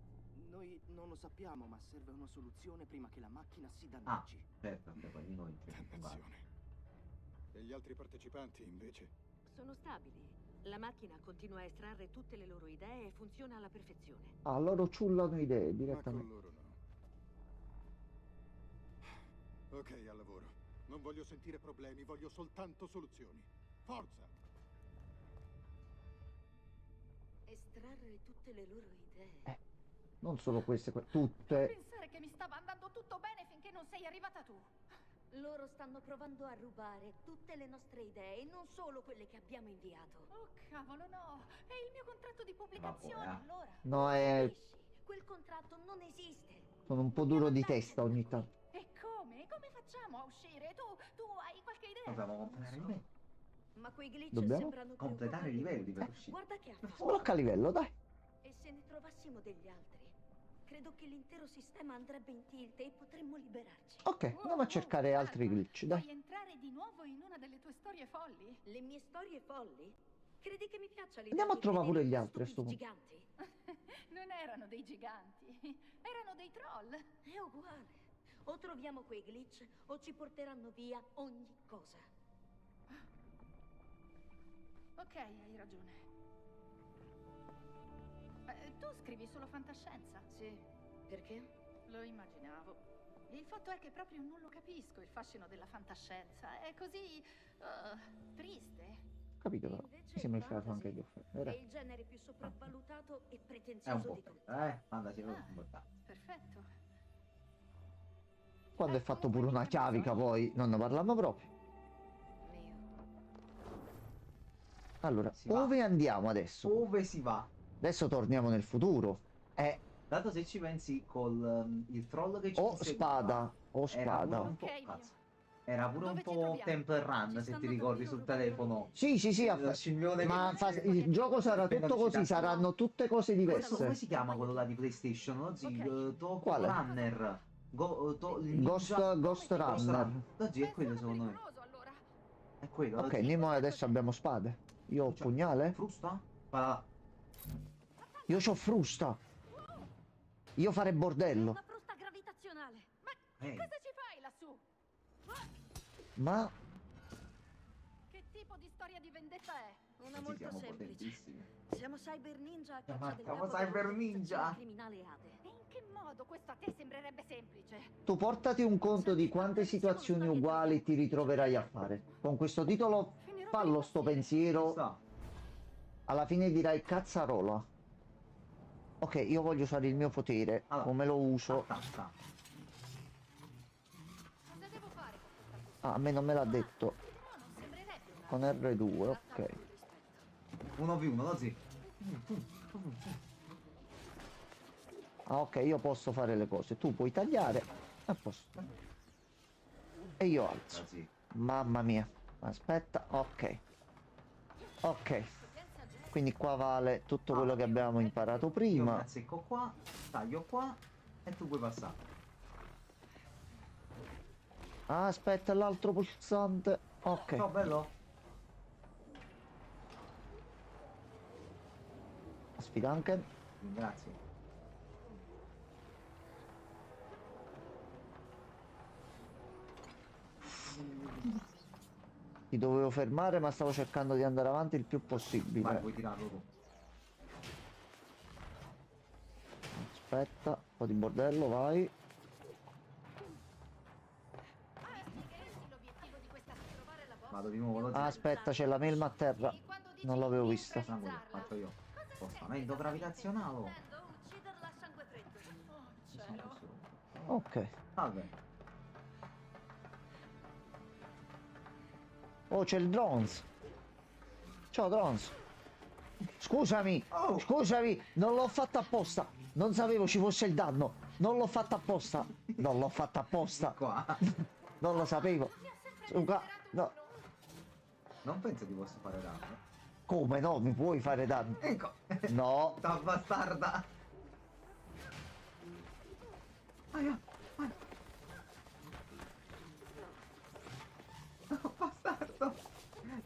Speaker 6: Noi non lo sappiamo, ma serve una soluzione prima che la macchina si
Speaker 2: Ah,
Speaker 6: danneggi.
Speaker 2: certo, anche poi di noi.
Speaker 5: Dannazione. E gli altri partecipanti, invece?
Speaker 7: Sono stabili. La macchina continua a estrarre tutte le loro idee e funziona alla perfezione.
Speaker 1: Ah, loro ciullano idee
Speaker 5: Ma con
Speaker 1: direttamente.
Speaker 5: loro no. Ok, al lavoro. Non voglio sentire problemi, voglio soltanto soluzioni. Forza!
Speaker 7: Estrarre tutte le loro idee.
Speaker 1: Non solo queste, tutte.
Speaker 4: Pensare che mi stava andando tutto bene finché non sei arrivata tu.
Speaker 7: Loro stanno provando a rubare tutte le nostre idee, non solo quelle che abbiamo inviato.
Speaker 4: Oh cavolo, no! È il mio contratto di pubblicazione,
Speaker 2: Vabbè.
Speaker 4: allora.
Speaker 1: No,
Speaker 7: Capisci? Quel contratto non esiste.
Speaker 1: sono un po' duro di testa ogni tanto.
Speaker 4: E come? Come facciamo a uscire? Tu hai qualche idea?
Speaker 2: Dobbiamo completare i livelli.
Speaker 7: Ma quei glitch
Speaker 1: Dobbiamo
Speaker 7: sembrano
Speaker 2: Completare i
Speaker 7: preoccupanti.
Speaker 2: livelli per uscire.
Speaker 7: Guarda che affatto.
Speaker 1: Sblocca livello, dai.
Speaker 7: E se ne trovassimo degli altri? Credo che l'intero sistema andrebbe in tilt e potremmo liberarci.
Speaker 1: Ok, andiamo a cercare altri glitch, dai.
Speaker 4: Vuoi entrare di nuovo in una delle tue storie storie folli.
Speaker 7: Le mie storie folli? Credi che mi piaccia l'idea
Speaker 1: Andiamo a
Speaker 7: di
Speaker 1: trovare pure
Speaker 7: vedere
Speaker 1: gli altri a sto
Speaker 7: stupidi
Speaker 1: punto.
Speaker 7: giganti?
Speaker 4: Non erano dei giganti, erano dei troll.
Speaker 7: È uguale. O troviamo quei glitch o ci porteranno via ogni cosa.
Speaker 4: Ok, hai ragione. Tu scrivi solo fantascienza?
Speaker 7: Sì. Perché?
Speaker 4: Lo immaginavo. Il fatto è che proprio non lo capisco, il fascino della fantascienza. È così triste.
Speaker 1: Capito però?
Speaker 7: Invece
Speaker 1: Mi sembra il
Speaker 7: il
Speaker 1: caso anche
Speaker 7: fantasy
Speaker 1: che
Speaker 7: è
Speaker 1: offre.
Speaker 7: il genere più sopravvalutato e
Speaker 2: È un
Speaker 7: pretenzioso
Speaker 2: po'
Speaker 7: di tutti.
Speaker 2: fantasia
Speaker 4: Ah.
Speaker 2: importante.
Speaker 4: Perfetto.
Speaker 1: Quando è fatto pure una chiavica poi non ne parliamo proprio.
Speaker 7: Mio.
Speaker 1: Allora,
Speaker 2: Si va.
Speaker 1: dove andiamo adesso?
Speaker 2: Dove si va?
Speaker 1: Adesso torniamo nel futuro.
Speaker 2: Dato se ci pensi col il troll che ci
Speaker 1: O
Speaker 2: inseguiva,
Speaker 1: spada, o
Speaker 2: era pure
Speaker 1: spada.
Speaker 2: un po',
Speaker 4: Ok,
Speaker 2: cazzo, era pure
Speaker 4: Dove
Speaker 2: un
Speaker 4: ci
Speaker 2: po'
Speaker 4: troviamo?
Speaker 2: Temple Run,
Speaker 7: Ci
Speaker 2: se ti
Speaker 7: stanno
Speaker 2: ricordi
Speaker 7: davvero
Speaker 2: sul
Speaker 7: rubando
Speaker 2: telefono.
Speaker 1: Sì, sì, sì,
Speaker 2: Il scimmione
Speaker 1: ma
Speaker 2: che-
Speaker 1: il gioco sarà
Speaker 2: Appena
Speaker 1: tutto così,
Speaker 2: uscita-
Speaker 1: saranno tutte cose
Speaker 2: Come
Speaker 1: diverse.
Speaker 2: si chiama quello là di PlayStation? No? Sì,
Speaker 4: Ok.
Speaker 2: Top
Speaker 1: Quale?
Speaker 2: Runner. il
Speaker 1: Ghost,
Speaker 2: ninja-
Speaker 1: Ghost
Speaker 2: Ghost
Speaker 1: Runner.
Speaker 2: Oggi è quello secondo me.
Speaker 4: pericoloso, allora.
Speaker 2: È quello.
Speaker 1: Ok,
Speaker 2: oggi.
Speaker 1: noi adesso abbiamo spade. Io ho
Speaker 2: Cioè,
Speaker 1: pugnale.
Speaker 2: Frusta? Va.
Speaker 1: Io c'ho frusta. Io fare bordello.
Speaker 7: Una frusta gravitazionale.
Speaker 4: Ma
Speaker 2: Ehi.
Speaker 4: cosa ci fai lassù?
Speaker 1: Ma
Speaker 4: Che tipo di storia di vendetta è?
Speaker 7: Una
Speaker 2: Sì,
Speaker 7: molto
Speaker 2: siamo
Speaker 7: semplice.
Speaker 2: potentissimi.
Speaker 7: Siamo cyber ninja a
Speaker 2: Chiama-
Speaker 7: caccia del
Speaker 2: chiama
Speaker 7: capo
Speaker 2: Cyber
Speaker 7: dell'organizzazione
Speaker 2: Ninja.
Speaker 7: criminale Ade.
Speaker 4: E in che modo questo a te sembrerebbe semplice?
Speaker 1: tu portati un conto di quante situazioni uguali ti ritroverai a fare. Con questo titolo fallo sto pensiero.
Speaker 2: Sta.
Speaker 1: Alla fine dirai cazzarola. Ok, io voglio usare il mio potere.
Speaker 2: Allora,
Speaker 1: Come lo uso?
Speaker 2: Attacca.
Speaker 4: Cosa devo fare con questa frusta?
Speaker 1: Ah, a me non me l'ha detto.
Speaker 4: Però non sembrerebbe una
Speaker 1: Con R2, ok.
Speaker 2: 1v1, no zi?
Speaker 1: Ah, ok, io posso fare le cose. Tu puoi tagliare. A posto. E io alzo.
Speaker 2: Zi.
Speaker 1: Mamma mia. Aspetta, ok. Ok. Quindi qua vale tutto quello che abbiamo imparato
Speaker 2: Io mi
Speaker 1: prima.
Speaker 2: azzecco qua, taglio qua e tu puoi passare.
Speaker 1: Ah, aspetta, l'altro pulsante. Ok.
Speaker 2: Ciao bello?
Speaker 1: Sfida anche.
Speaker 2: Grazie.
Speaker 1: Ti dovevo fermare, ma stavo cercando di andare avanti il più
Speaker 2: Vai,
Speaker 1: possibile.
Speaker 2: puoi tirarlo tu.
Speaker 1: Aspetta, un po' di bordello, vai.
Speaker 4: l'obiettivo di questa trovare la boss.
Speaker 2: Vado di nuovo, lo zi.
Speaker 1: Ah, aspetta, c'è la melma a terra. Non l'avevo vista.
Speaker 2: Tranquillo, faccio io. Spostamento gravitazionale.
Speaker 7: Ucciderla a sangue freddo.
Speaker 4: Cielo.
Speaker 1: Ok.
Speaker 2: Salve.
Speaker 1: Oh, c'è il drones. Ciao, drones. Scusami,
Speaker 2: Oh.
Speaker 1: scusami, non l'ho fatta apposta. Non sapevo ci fosse il danno. Non l'ho fatta apposta. Non l'ho fatta apposta.
Speaker 2: Qua.
Speaker 1: Non lo sapevo. No,
Speaker 2: Non penso ti possa fare danno.
Speaker 1: come no, mi puoi fare danno?
Speaker 2: Ecco.
Speaker 1: No.
Speaker 2: Sta bastarda. Aia, aia. Oh, bastardo.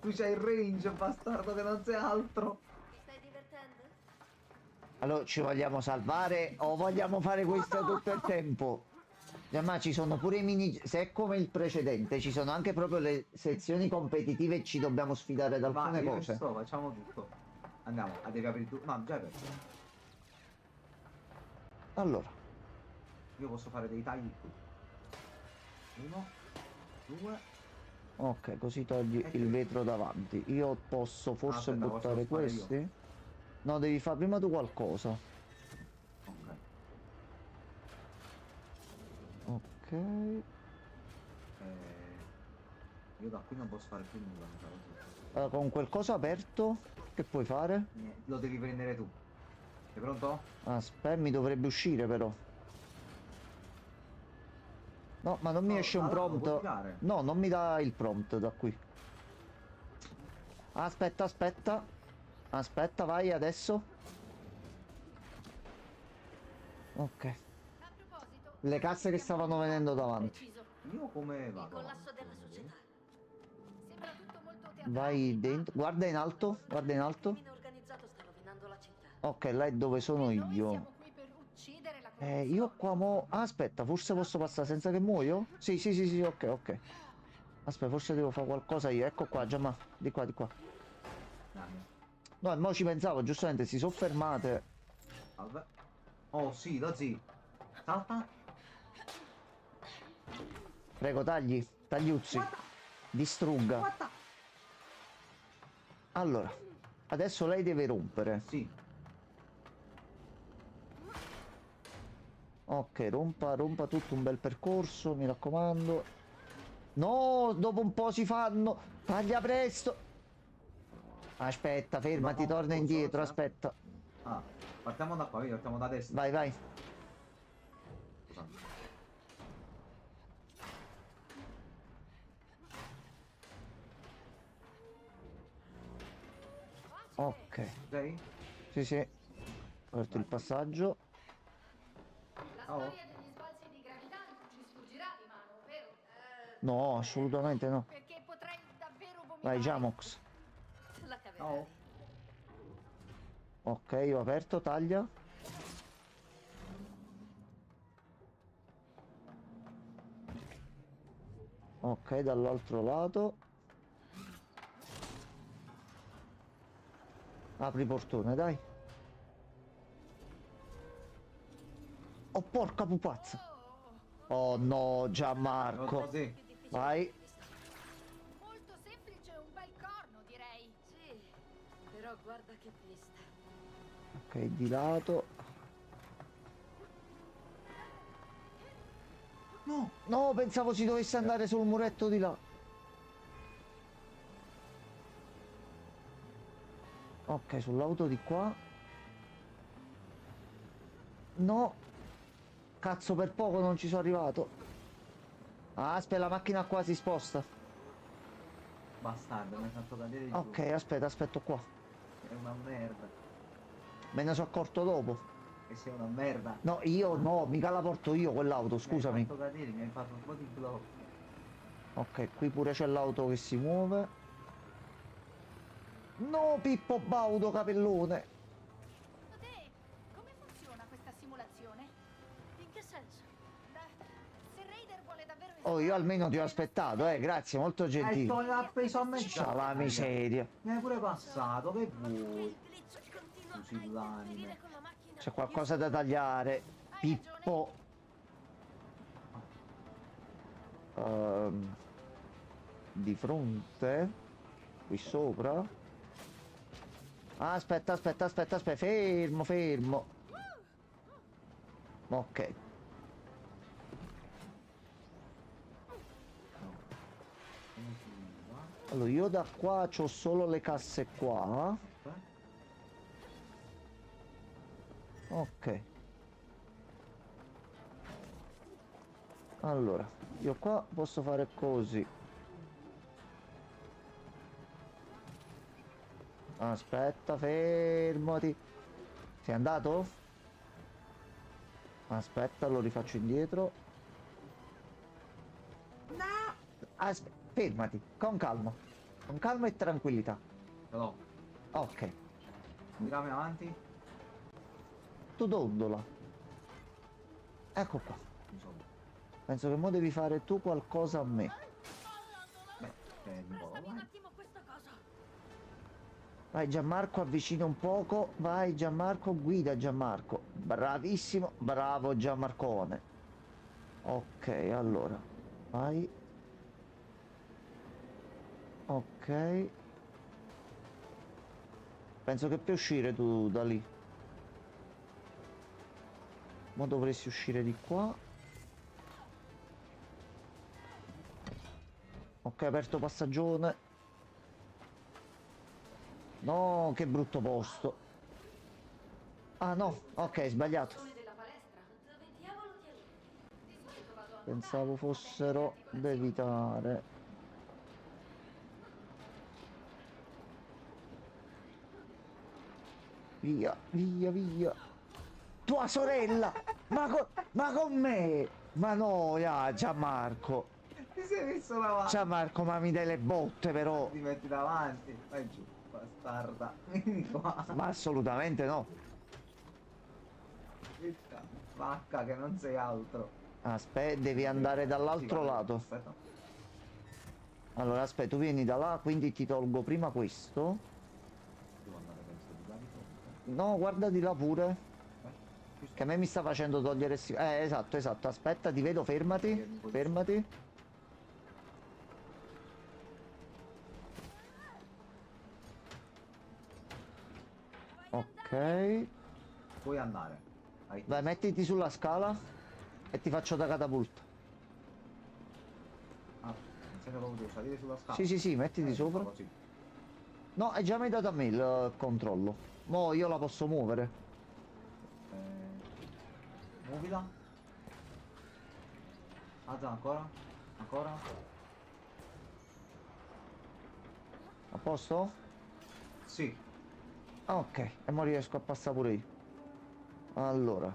Speaker 2: Tu c'hai il range, bastardo, che non sei altro.
Speaker 7: Ti stai divertendo?
Speaker 1: Allora, ci vogliamo salvare o vogliamo fare questo tutto il tempo? Ma ci sono pure i mini... Se è come il precedente, ci sono anche proprio le sezioni competitive e ci dobbiamo sfidare da alcune
Speaker 2: Vai,
Speaker 1: cose.
Speaker 2: facciamo tutto. Andiamo, devi aprire tu. No, già hai perso.
Speaker 1: Allora,
Speaker 2: Io posso fare dei tagli qui. 1, 2.
Speaker 1: ok, così togli il vetro davanti. Io posso forse
Speaker 2: Aspetta,
Speaker 1: buttare
Speaker 2: posso fare io?
Speaker 1: questi? No, devi fare prima tu qualcosa.
Speaker 2: Ok.
Speaker 1: Ok.
Speaker 2: Io da qui non posso fare più nulla, mi sa così.
Speaker 1: Allora, con quel coso aperto, che puoi fare?
Speaker 2: Niente, lo devi prendere tu. Sei pronto?
Speaker 1: Aspetta, mi dovrebbe uscire però. No, ma non mi
Speaker 2: No,
Speaker 1: esce un
Speaker 2: allora lo puoi
Speaker 1: prompt.
Speaker 2: tirare.
Speaker 1: No, non mi dà il prompt da qui. Aspetta, aspetta. Aspetta, vai adesso. Ok.
Speaker 4: A proposito,
Speaker 1: Le casse che stavano venendo davanti.
Speaker 4: preciso.
Speaker 2: Io come
Speaker 7: Il
Speaker 2: vado?
Speaker 7: collasso
Speaker 2: avanti?
Speaker 7: della società.
Speaker 4: Sembra tutto molto
Speaker 1: vai dentro. Guarda in alto, guarda in alto.
Speaker 7: Il crimine organizzato sta rovinando la città.
Speaker 1: Ok, là è dove sono
Speaker 4: Noi
Speaker 1: io.
Speaker 4: siamo qui per uccidere la
Speaker 1: Io qua mo... ah, aspetta, forse posso passare senza che muoio? Sì, sì, sì, sì, ok, ok. Aspetta, forse devo fare qualcosa io. Ecco qua, Giamma, di qua, di qua.
Speaker 2: Dai,
Speaker 1: No, mo ci pensavo, giustamente, si sono fermate.
Speaker 2: salve. Oh sì, lo sì. Salta.
Speaker 1: Prego, tagli, tagliuzzi. Distrugga. Allora, adesso lei deve rompere.
Speaker 2: Sì.
Speaker 1: Ok, rompa tutto un bel percorso, mi raccomando. No, dopo un po' si fanno. Taglia presto. Aspetta, fermati,
Speaker 2: No,
Speaker 1: torna
Speaker 2: forza,
Speaker 1: indietro,
Speaker 2: forza.
Speaker 1: aspetta.
Speaker 2: Ah, partiamo da qua, quindi partiamo da destra.
Speaker 1: Vai, vai.
Speaker 2: Scusami.
Speaker 1: Ok,
Speaker 2: Sei?
Speaker 1: sì, sì. Ho aperto il passaggio.
Speaker 2: Oh.
Speaker 4: degli sbalzi di gravità non ci sfuggirà di mano, vero?
Speaker 1: No, assolutamente no.
Speaker 4: Perché potrei davvero vomitare.
Speaker 1: Vai, Jamox.
Speaker 7: La caverai.
Speaker 2: Oh.
Speaker 1: Ok, ho aperto, taglia. Ok, dall'altro lato. Apri il portone, dai. Oh, porca pupazza. Oh no, Gianmarco.
Speaker 2: Così.
Speaker 1: Vai.
Speaker 4: Molto semplice, un bel corno, direi.
Speaker 7: Sì, però guarda che vista.
Speaker 1: Ok, di lato.
Speaker 2: No.
Speaker 1: No, pensavo si dovesse andare sul muretto di là. Ok, sull'auto di qua. No. Cazzo, per poco non ci sono arrivato. Ah, aspetta, la macchina qua si sposta.
Speaker 2: Bastardo, mi hai fatto cadere giù.
Speaker 1: Ok, aspetta, aspetto qua.
Speaker 2: È una merda.
Speaker 1: Me ne sono accorto dopo.
Speaker 2: E sei una merda.
Speaker 1: No, io no, mica la porto io quell'auto, scusami.
Speaker 2: Mi hai fatto cadere, mi hai fatto un po' di blocco.
Speaker 1: Ok, qui pure c'è l'auto che si muove. No, Pippo Baudo, capellone.
Speaker 4: Secondo te, come funziona questa simulazione?
Speaker 7: In che senso?
Speaker 4: Beh, se Raider vuole davvero...
Speaker 1: Oh, io almeno ti ho aspettato, grazie, molto
Speaker 2: Sto
Speaker 1: gentile.
Speaker 2: appeso a me.
Speaker 1: C'ha la miseria.
Speaker 2: Mi hai pure passato, che vuoi?
Speaker 7: Il glitch continua a
Speaker 2: Fusillanime.
Speaker 7: interferire con la macchina.
Speaker 1: C'è qualcosa da tagliare. Pippo. Di fronte. Qui sopra. Ah, aspetta, aspetta, aspetta, aspetta. Fermo, fermo. Ok. Allora, io da qua c'ho solo le casse qua. Ok. Allora, io qua posso fare così. Aspetta, fermati. Sei andato? Aspetta, lo rifaccio indietro. No! Fermati, con calma. Con calma e tranquillità.
Speaker 2: Ce l'ho.
Speaker 1: Ok.
Speaker 2: Tirami avanti.
Speaker 1: Tu dondola. Ecco qua.
Speaker 2: Insomma.
Speaker 1: Penso che mo devi fare tu qualcosa a me.
Speaker 2: Beh, un po',
Speaker 7: Prestami un
Speaker 2: vai.
Speaker 7: attimo questa cosa.
Speaker 1: Vai Gianmarco, avvicina un poco. Vai Gianmarco, guida Gianmarco. Bravissimo, bravo Gianmarcone. Ok, allora. Vai. Ok. Penso che puoi uscire tu da lì. Mo dovresti uscire di qua. Ok, aperto passaggione. No, che brutto posto. Ah no, ok, sbagliato.
Speaker 7: Dove diavolo ti alleni?
Speaker 1: Pensavo fossero da evitare. Via, via, via. Tua sorella! Ma con me! Ma no, Gianmarco!
Speaker 2: sei messo davanti?
Speaker 1: Ciao Marco, ma mi dai le botte però.
Speaker 2: Ti metti davanti. Vai giù, bastarda. Vieni qua.
Speaker 1: Ma assolutamente no.
Speaker 2: Zitta, vacca che non sei altro.
Speaker 1: Aspetta, devi andare dall'altro
Speaker 2: Sì,
Speaker 1: lato.
Speaker 2: aspetta.
Speaker 1: Allora aspetta, tu vieni da là, quindi ti tolgo prima questo.
Speaker 2: Devo andare penso di là di fronte.
Speaker 1: No, guarda di là pure.
Speaker 2: Ci sto.
Speaker 1: Che a me mi sta facendo togliere... esatto, esatto. Aspetta, ti vedo, fermati. Fermati. Ok.
Speaker 2: Puoi andare. Hai
Speaker 1: Vai, mettiti sulla scala e ti faccio da catapulta.
Speaker 2: Ah, insieme proprio devo salire sulla scala.
Speaker 1: Sì, sì, sì, mettiti sopra.
Speaker 2: Così.
Speaker 1: No, è già mi hai dato a me il controllo. Mo' io la posso muovere.
Speaker 2: Muovila. Alza ancora. Ancora.
Speaker 1: A posto?
Speaker 2: Sì.
Speaker 1: Ah, ok, e mo riesco a passare pure io. Allora.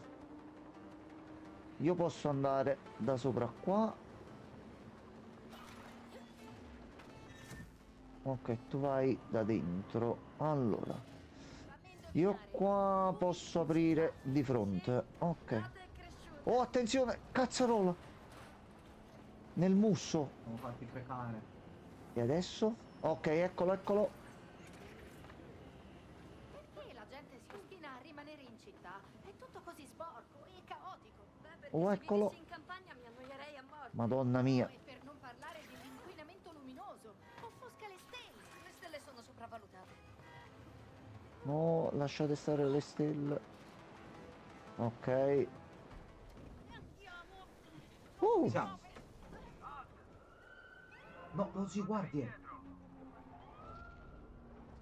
Speaker 1: Io posso andare da sopra qua. Ok, tu vai da dentro. Allora. Io qua posso aprire di fronte. Ok. Oh, attenzione, cazzarola. Nel musso.
Speaker 2: Siamo fatti precare.
Speaker 1: E adesso? Ok, eccolo, eccolo.
Speaker 4: Perché la gente si ostina a rimanere in città? È tutto così sporco e caotico.
Speaker 1: Oh, eccolo.
Speaker 3: in campagna mi annoierei a morte.
Speaker 1: Madonna mia.
Speaker 4: E per non parlare dell'inquinamento luminoso. Offusca le stelle.
Speaker 3: Le stelle sono sopravvalutate.
Speaker 1: No, lasciate stare le stelle. Ok.
Speaker 2: Ci siamo. No, così guardie.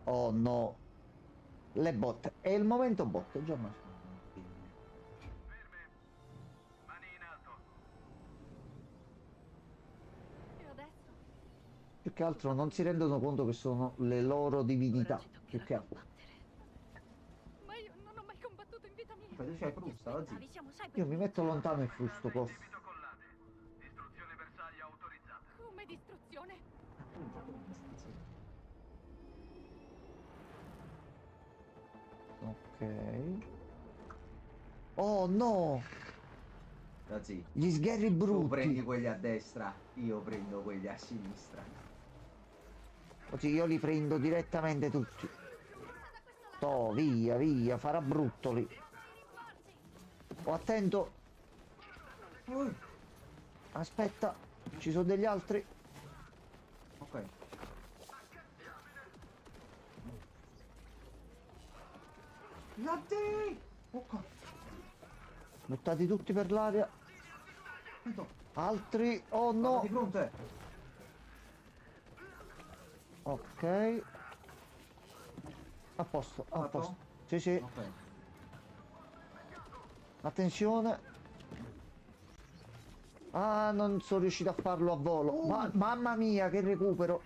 Speaker 1: Oh no. Le botte. È il momento botte, già ma.
Speaker 4: E adesso?
Speaker 1: Più che altro non si rendono conto che sono le loro divinità. Più che altro.
Speaker 4: Ma io non ho mai combattuto in vita mia.
Speaker 2: Aspetta, c'hai frusta, la
Speaker 3: Bravi,
Speaker 2: zia.
Speaker 3: siamo sai
Speaker 1: Io mi metto lontano e frusto qua.
Speaker 4: Come distruzione?
Speaker 1: Ok. Oh no!
Speaker 2: La zia.
Speaker 1: Gli sgherri
Speaker 2: Tu prendi
Speaker 1: brutti.
Speaker 2: quelli a destra, io prendo quelli a sinistra.
Speaker 1: Così io li prendo direttamente tutti. Toh, via, via, farà brutto lì. Oh, attento. Aspetta, ci sono degli altri.
Speaker 2: Ok. La zia! Ok.
Speaker 1: Buttati tutti per l'aria.
Speaker 2: Attento.
Speaker 1: Altri. Oh
Speaker 2: Guarda
Speaker 1: no.
Speaker 2: di fronte.
Speaker 1: Ok. A posto, a
Speaker 2: Fatto?
Speaker 1: posto. Sì, sì.
Speaker 2: Ok.
Speaker 1: Attenzione. Ah, non sono riuscito a farlo a volo. Mamma mia, che recupero.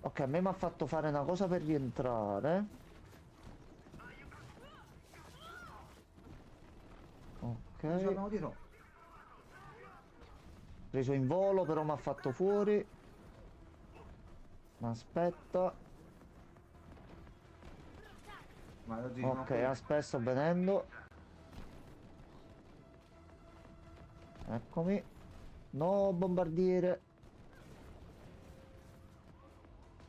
Speaker 1: Ok, a me mi ha fatto fare una cosa per rientrare.
Speaker 2: Ci
Speaker 1: Ok.
Speaker 2: abbiamo dietro.
Speaker 1: Preso in volo, però mi ha fatto fuori. Ma aspetta.
Speaker 2: Ma la zia,
Speaker 1: Ok,
Speaker 2: no,
Speaker 1: aspetta, sto venendo. Eccomi. No, bombardiere.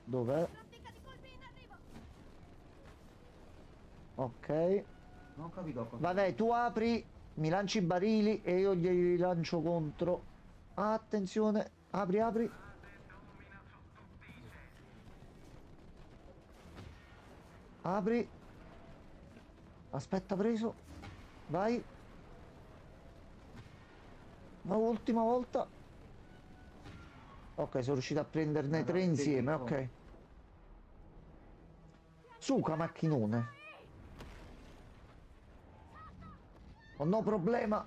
Speaker 1: Dov'è? Ok.
Speaker 2: non ho capito cosa.
Speaker 1: Vabbè, tu apri, mi lanci i barili e io glieli lancio contro. Attenzione, apri, apri. Apri. Aspetta, preso. Vai. Ma ultima volta. Ok, sono riuscito a prenderne tre insieme, ok. Suca, macchinone. Oh no, problema.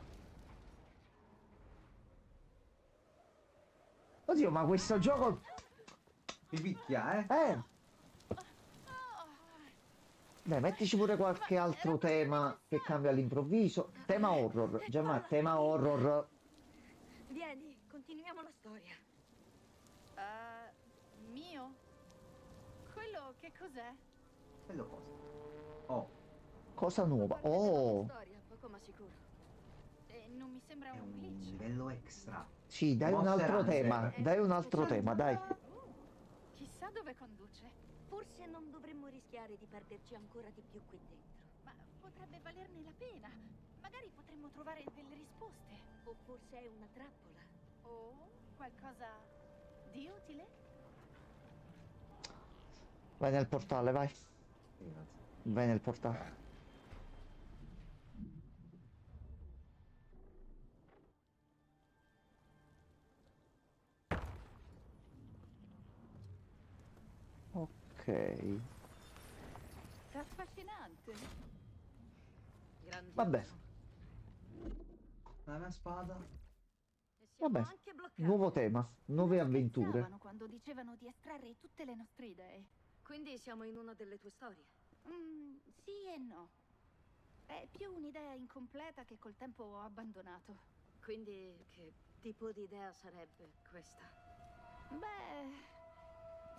Speaker 1: Oddio, ma questo gioco...
Speaker 2: Ti picchia,
Speaker 1: Dai, mettici pure qualche altro tema che cambia all'improvviso. Tema horror. Già, ma tema horror
Speaker 7: Vieni, continuiamo la storia.
Speaker 4: Mio? Quello che cos'è?
Speaker 2: Quello cosa? Oh,
Speaker 1: Cosa nuova?
Speaker 7: Fa parte della
Speaker 1: Oh,
Speaker 7: tua storia, poco ma sicuro.
Speaker 4: Non mi sembra
Speaker 2: è
Speaker 4: un
Speaker 2: un
Speaker 4: glitch.
Speaker 2: livello extra.
Speaker 1: sì, dai un
Speaker 2: Monster
Speaker 1: altro
Speaker 2: Hunter.
Speaker 1: tema. Dai un altro tema, dai.
Speaker 4: Chissà dove conduce.
Speaker 7: Forse non dovremmo rischiare di perderci ancora di più qui dentro.
Speaker 4: Ma potrebbe valerne la pena. Magari potremmo trovare delle risposte.
Speaker 7: O forse è una trappola.
Speaker 4: O qualcosa di utile?
Speaker 1: Vai nel portale, vai.
Speaker 2: Sì, grazie.
Speaker 1: Vai nel portale. Ok.
Speaker 4: Affascinante.
Speaker 7: Grandioso.
Speaker 1: Vabbè.
Speaker 2: La mia spada.
Speaker 7: E siamo
Speaker 1: Vabbè.
Speaker 7: anche bloccati.
Speaker 1: Nuovo tema, nuove
Speaker 4: Non
Speaker 1: avventure.
Speaker 4: scherzavano quando dicevano di estrarre tutte le nostre idee.
Speaker 7: Quindi siamo in una delle tue storie.
Speaker 4: Sì e no. È più un'idea incompleta che col tempo ho abbandonato.
Speaker 7: Quindi che tipo di idea sarebbe questa?
Speaker 4: Beh,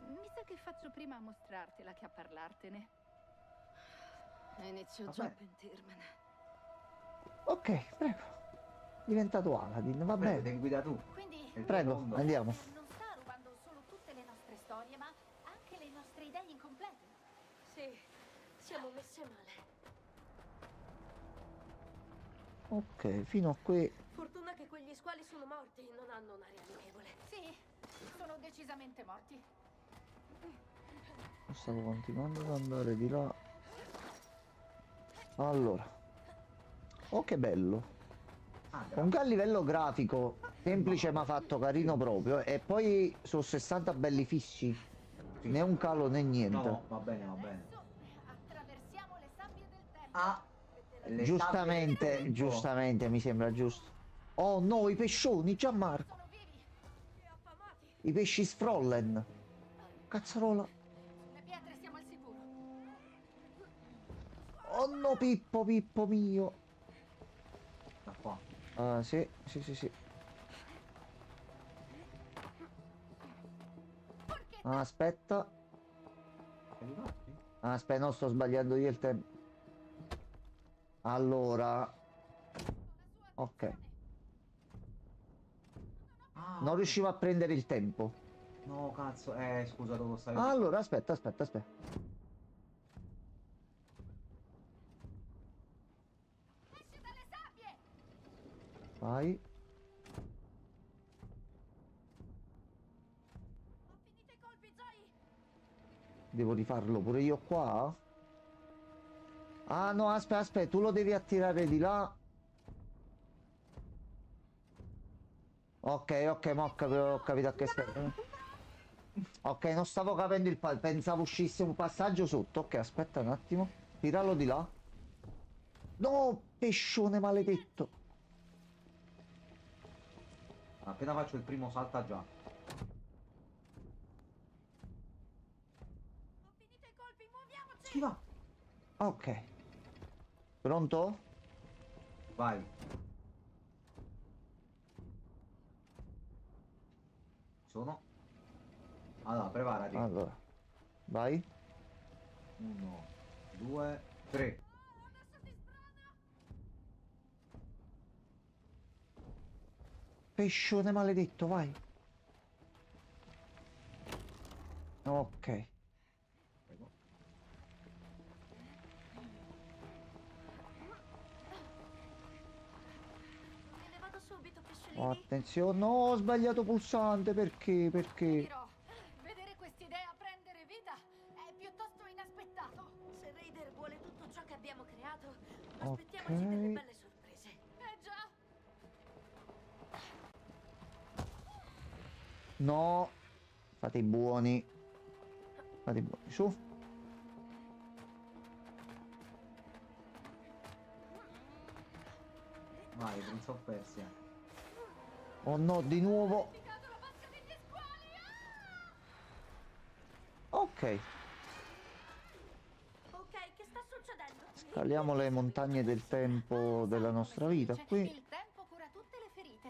Speaker 4: mi sa che faccio prima a mostrartela che a parlartene.
Speaker 7: Inizio già a
Speaker 2: Vabbè.
Speaker 7: pentirmene.
Speaker 1: Ok, prego. Diventato Aladdin, va
Speaker 2: Prego,
Speaker 1: bene.
Speaker 2: te guida tu.
Speaker 4: Quindi
Speaker 2: È il
Speaker 1: Prego,
Speaker 2: mondo.
Speaker 1: andiamo.
Speaker 4: non sta rubando solo tutte le nostre storie, ma anche le nostre idee incomplete.
Speaker 7: Sì, siamo messe male.
Speaker 1: Ok, fino a qui.
Speaker 7: Fortuna che quegli squali sono morti, non hanno un'aria amichevole.
Speaker 4: Sì, sono decisamente morti.
Speaker 1: Stavo continuando ad andare di là. Allora. Oh, che bello.
Speaker 2: Ah,
Speaker 1: Comunque a livello grafico, semplice ma fatto carino proprio. E poi sono 60 belli fissi. Né un calo né niente.
Speaker 2: no, va bene, va bene.
Speaker 4: Adesso attraversiamo le sabbie del tempo.
Speaker 2: Ah, le
Speaker 1: Giustamente,
Speaker 2: sabbie del tempo.
Speaker 1: giustamente, mi sembra giusto. Oh no, i pescioni, Gianmarco.
Speaker 4: Sono vivi.
Speaker 7: Che affamati!
Speaker 1: I pesci sfrollen. Cazzarola.
Speaker 4: Sulle pietre siamo al sicuro.
Speaker 1: Oh no, Pippo, Pippo mio.
Speaker 2: Da qua.
Speaker 1: Ah, sì, sì, sì, sì. Ah, aspetta.
Speaker 2: Arrivati?
Speaker 1: Ah, aspetta, no, sto sbagliando io il tempo. Allora. Ok.
Speaker 2: Ah,
Speaker 1: Non riuscivo a prendere il tempo.
Speaker 2: no, cazzo. Scusa, devo stare.
Speaker 1: Allora, aspetta, aspetta, aspetta.
Speaker 4: Esci dalle sabbie!
Speaker 1: Vai.
Speaker 4: Ho finito i colpi, Zoe!
Speaker 1: Devo rifarlo pure io qua? Ah, no, aspetta, aspetta, tu lo devi attirare di là. Ok, ok, ma ho capito a che serve. Ok, non stavo capendo il pensavo uscisse un passaggio sotto. Ok, aspetta un attimo. Tiralo di là. No, pescione maledetto.
Speaker 2: Appena faccio il primo salta già.
Speaker 4: Ho finito i colpi, muoviamoci!
Speaker 2: Schiva.
Speaker 1: Ok. Pronto?
Speaker 2: Vai. Sono. Allora, preparati.
Speaker 1: Allora. Vai.
Speaker 2: 1, 2, 3.
Speaker 1: Pescione maledetto, vai. Ok.
Speaker 2: Prego.
Speaker 7: Me ne vado subito,
Speaker 1: Oh,
Speaker 7: pesciolini.
Speaker 1: attenzione. No, ho sbagliato pulsante. Perché? Perché?
Speaker 4: Dirò, vedere quest'idea prendere vita è piuttosto inaspettato.
Speaker 7: Se Raider vuole tutto ciò che abbiamo creato,
Speaker 1: Ok.
Speaker 7: aspettiamoci delle belle sorprese.
Speaker 4: Già!
Speaker 1: No. Fate i buoni. Fate i buoni. Su.
Speaker 2: Vai, Prince of Persia.
Speaker 1: Oh no, di nuovo.
Speaker 4: Piccato la vasca degli squali!
Speaker 1: Ok.
Speaker 7: Ok, che sta succedendo?
Speaker 1: Scaliamo le montagne del tempo della nostra vita. Qui.
Speaker 4: Il tempo cura tutte le ferite.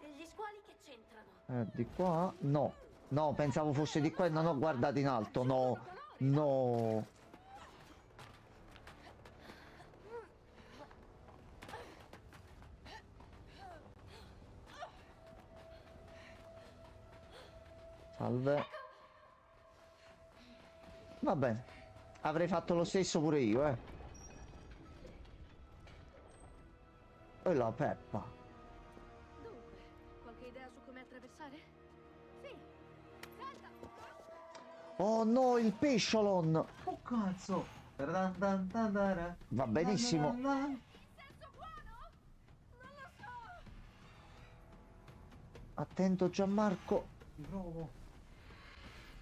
Speaker 7: E gli squali c'entrano?
Speaker 1: Di qua? No. No, pensavo fosse di qua e non ho guardato in alto. No. No. Salve. Va bene. Avrei fatto lo stesso pure io, eh. E la peppa.
Speaker 7: Dunque, qualche idea su come attraversare?
Speaker 4: Sì. Salta.
Speaker 1: Oh no, il pesciolon.
Speaker 2: Oh cazzo! Tarantantanara.
Speaker 1: Va benissimo.
Speaker 2: La, la, la.
Speaker 4: Senso buono? Non lo so.
Speaker 1: Attento Gianmarco.
Speaker 2: Ti provo.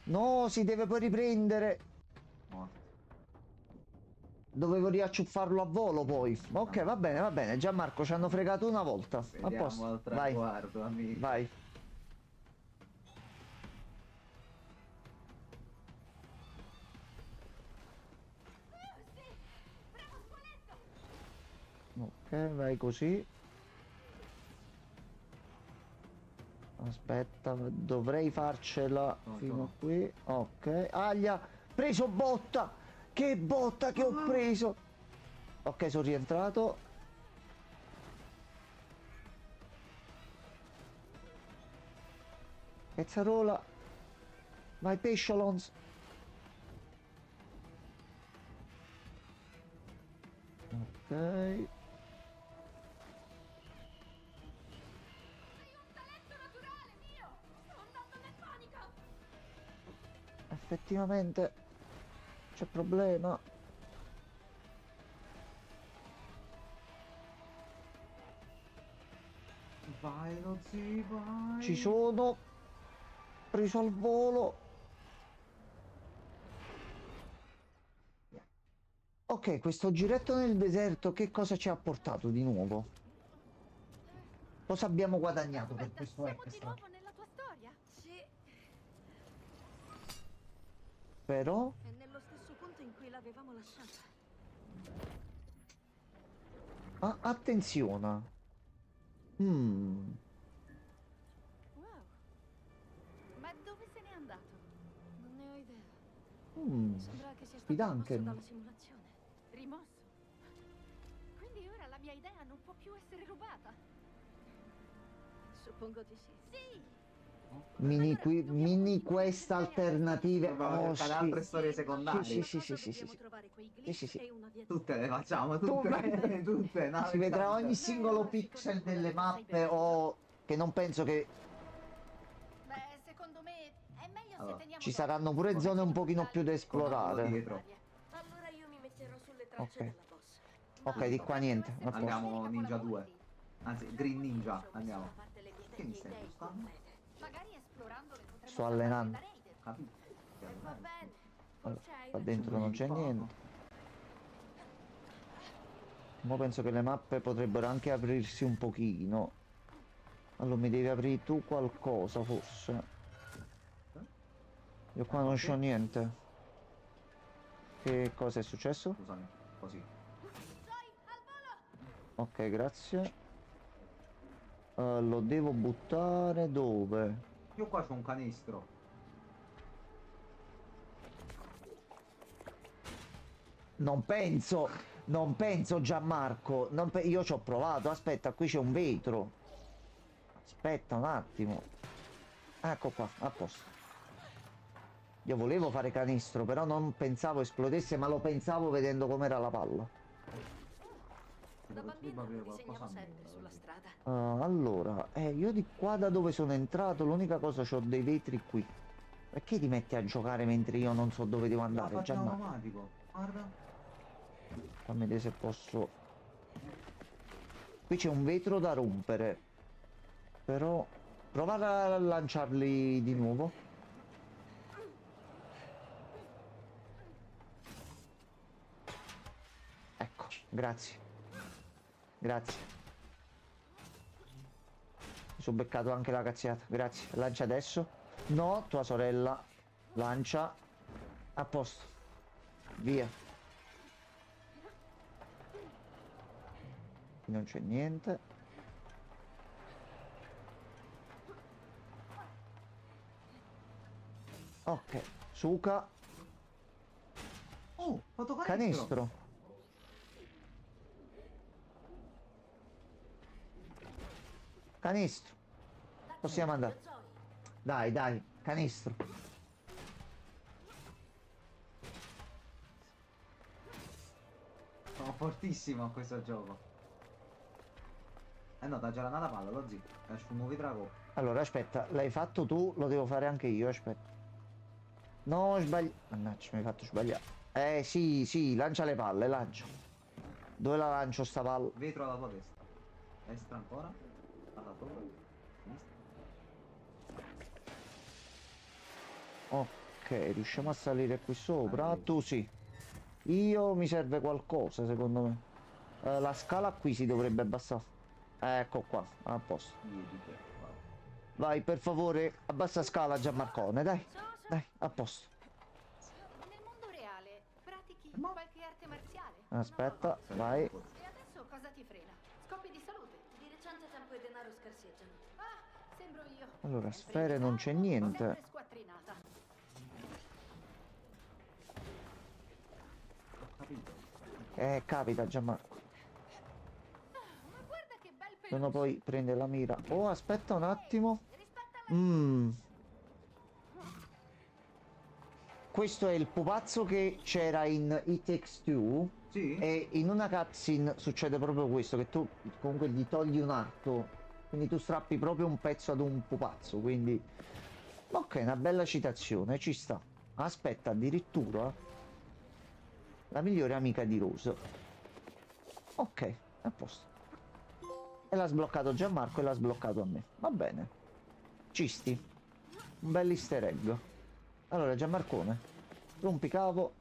Speaker 1: No, si deve poi riprendere.
Speaker 2: Morto.
Speaker 1: Dovevo riacciuffarlo a volo poi. Ok, va bene. Gianmarco, ci hanno fregato una volta. A
Speaker 2: Vediamo
Speaker 1: posto.
Speaker 2: al
Speaker 1: Vai,
Speaker 2: traguardo, amico.
Speaker 1: vai. Ok, vai così. Aspetta, dovrei farcela
Speaker 2: No,
Speaker 1: fino
Speaker 2: no.
Speaker 1: a qui. Ok, aglia, preso botta. Che botta che ho preso. Ok, sono rientrato. Pezzarola. Vai pesciolons. Ok. Effettivamente c'è problema.
Speaker 2: Vai, Rozzi, vai.
Speaker 1: Ci sono. Preso al volo. Ok, questo giretto nel deserto che cosa ci ha portato di nuovo? Cosa abbiamo guadagnato per
Speaker 4: Aspetta,
Speaker 1: questo
Speaker 4: siamo di
Speaker 1: extra?
Speaker 4: nuovo nella tua storia?
Speaker 7: Sì,
Speaker 1: Però
Speaker 7: è nello stesso punto in cui l'avevamo lasciata.
Speaker 1: attenzione.
Speaker 4: Wow. Ma dove se n'è andato?
Speaker 7: Non ne ho idea. Sembra che sia stato
Speaker 1: Sfidante.
Speaker 7: rimosso dalla simulazione.
Speaker 4: Rimosso. Quindi ora la mia idea non può più essere rubata.
Speaker 7: Suppongo di sì.
Speaker 4: Sì!
Speaker 1: Mini quest alternative.
Speaker 2: Dobbiamo
Speaker 1: Oh,
Speaker 2: fare
Speaker 1: sì.
Speaker 2: altre storie secondarie.
Speaker 1: Sì,
Speaker 7: Prima
Speaker 1: sì,
Speaker 7: cosa
Speaker 1: sì,
Speaker 7: dobbiamo
Speaker 1: sì.
Speaker 7: trovare quei
Speaker 1: Sì,
Speaker 7: glitch
Speaker 1: sì, sì.
Speaker 7: e una via.
Speaker 2: Tutte le facciamo,
Speaker 1: Tutte.
Speaker 2: tutte. No,
Speaker 1: Si vedrà
Speaker 2: esatto.
Speaker 1: ogni singolo pixel delle mappe o che non penso che
Speaker 4: Beh, secondo me è meglio
Speaker 2: Allora,
Speaker 4: se teniamo
Speaker 1: ci
Speaker 4: d'occhio
Speaker 1: saranno
Speaker 4: le
Speaker 1: pure
Speaker 4: zone
Speaker 1: zone un pochino più da esplorare.
Speaker 2: dietro.
Speaker 7: Allora io mi metterò sulle tracce
Speaker 1: Ok.
Speaker 7: della boss.
Speaker 1: Ok, di qua niente. A posto.
Speaker 2: Andiamo Ninja 2. Anzi, Green Ninja, andiamo.
Speaker 7: Parte le mie
Speaker 2: Che mi
Speaker 7: vecchie
Speaker 2: stai
Speaker 7: idee
Speaker 2: buscando?
Speaker 7: complete.
Speaker 4: Magari esplorandole potremmo
Speaker 1: Sto allenando.
Speaker 4: salvare Raider.
Speaker 2: Capito?
Speaker 7: E va bene.
Speaker 1: Allora,
Speaker 7: Forse hai
Speaker 1: qua
Speaker 7: ragione.
Speaker 1: dentro non c'è niente. Mo penso che le mappe potrebbero anche aprirsi un pochino. Allora mi devi aprire tu qualcosa forse. Io qua non c'ho niente. Che cosa è successo?
Speaker 2: Scusami, così.
Speaker 1: Ok, grazie. Lo devo buttare dove?
Speaker 2: Io qua c'ho un canestro.
Speaker 1: Non penso Gianmarco. Io ci ho provato. Aspetta, qui c'è un vetro. Aspetta un attimo. Ecco qua, a posto. Io volevo fare canestro, però non pensavo esplodesse, ma lo pensavo vedendo com'era la palla.
Speaker 7: Da bambina
Speaker 2: Potrebbe avere
Speaker 7: lo disegnavo
Speaker 2: qualcosa a
Speaker 7: sempre
Speaker 2: me,
Speaker 7: sulla strada.
Speaker 1: Allora, io di qua da dove sono entrato, l'unica cosa c'ho dei vetri qui. Perché ti metti a giocare mentre io non so dove devo
Speaker 2: La
Speaker 1: andare,
Speaker 2: faccio in
Speaker 1: Gianmarco?
Speaker 2: automatico. Guarda.
Speaker 1: Fammi vedere se posso. Qui c'è un vetro da rompere. Però provare a lanciarli di nuovo. Ecco, grazie. Grazie. Mi sono beccato anche la cazziata. Grazie. Lancia adesso. No, tua sorella. Lancia. A posto. Via. Qui non c'è niente. Ok, suca,
Speaker 2: Oh, fatto
Speaker 1: canestro. Canestro. Possiamo andare. Dai, dai, canestro.
Speaker 2: Sono fortissimo a questo gioco. Eh no, da già la palla, lo zio. Muovi drago.
Speaker 1: Allora, aspetta, l'hai fatto tu, lo devo fare anche io, aspetta. No, sbaglio. Mannaggia, mi hai fatto sbagliare. Sì, sì, lancia le palle, lancio. Dove la lancio sta palla?
Speaker 2: Vetro alla tua destra. Destra ancora. Alla sopra. Sinistra.
Speaker 1: Ok, riusciamo a salire qui sopra.
Speaker 2: Dai.
Speaker 1: Tu sì. Io mi serve qualcosa, secondo me. La scala qui si dovrebbe abbassare. Ecco qua, a posto.
Speaker 2: Piedi, wow.
Speaker 1: Vai, per favore, abbassa scala Gianmarcone, dai. Dai, a posto.
Speaker 4: Nel mondo reale pratichi
Speaker 2: Ma-
Speaker 4: qualche arte marziale?
Speaker 1: Aspetta, vai.
Speaker 4: E adesso cosa ti frena? Scopi di salute?
Speaker 7: Di recente tempo e denaro scarseggiano.
Speaker 4: Ah, sembro io.
Speaker 1: Allora,
Speaker 4: Sempre
Speaker 1: sfere
Speaker 4: in
Speaker 1: non c'è
Speaker 4: ritardo,
Speaker 1: niente.
Speaker 4: sempre squattrinata.
Speaker 2: Ho capito.
Speaker 1: Capita Gianmarco.
Speaker 4: Ma guarda che bel
Speaker 1: Se no
Speaker 4: peluche.
Speaker 1: poi prende la mira. Oh, aspetta un attimo.
Speaker 4: Rispetta la...
Speaker 1: Questo è il pupazzo che c'era in It Takes Two.
Speaker 2: Sì?
Speaker 1: E in una cutscene succede proprio questo, che tu comunque gli togli un arto, quindi tu strappi proprio un pezzo ad un pupazzo, quindi... Ok, una bella citazione, ci sta. Aspetta, addirittura... La migliore amica di Rose. Ok, a posto. E l'ha sbloccato Gianmarco e l'ha sbloccato a me. Va bene. Cisti. Un bel easter egg. Allora, Gianmarcone, rompicavo.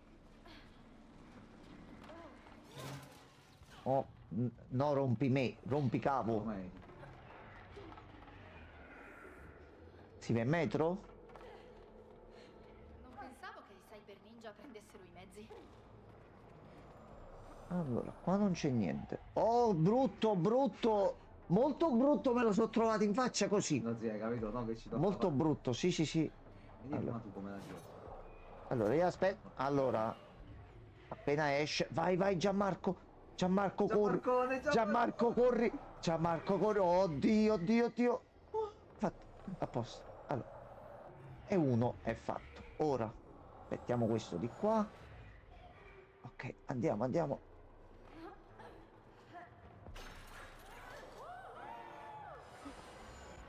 Speaker 1: Oh, no, rompi me, rompicavo.
Speaker 2: Com'è?
Speaker 1: Si vede metro?
Speaker 4: Non pensavo che i cyber ninja prendessero i mezzi.
Speaker 1: Allora, qua non c'è niente. Oh, brutto, brutto. Molto brutto, me lo sono trovato in faccia così.
Speaker 2: No, zio, hai capito? No, che ci tocca
Speaker 1: Molto
Speaker 2: fare.
Speaker 1: brutto, sì, sì, sì.
Speaker 2: Vedi
Speaker 1: Allora.
Speaker 2: prima tu come la giochi.
Speaker 1: Allora, io aspetto. Allora, appena esce. Vai, vai, Gianmarco. Gianmarco, corri.
Speaker 2: Gianmarcone,
Speaker 1: Gianmarco, corri. Gianmarco, corri. Oddio, oddio, oddio. Fatto. A posto. Allora. E uno è fatto. Ora, mettiamo questo di qua. Ok, andiamo, andiamo.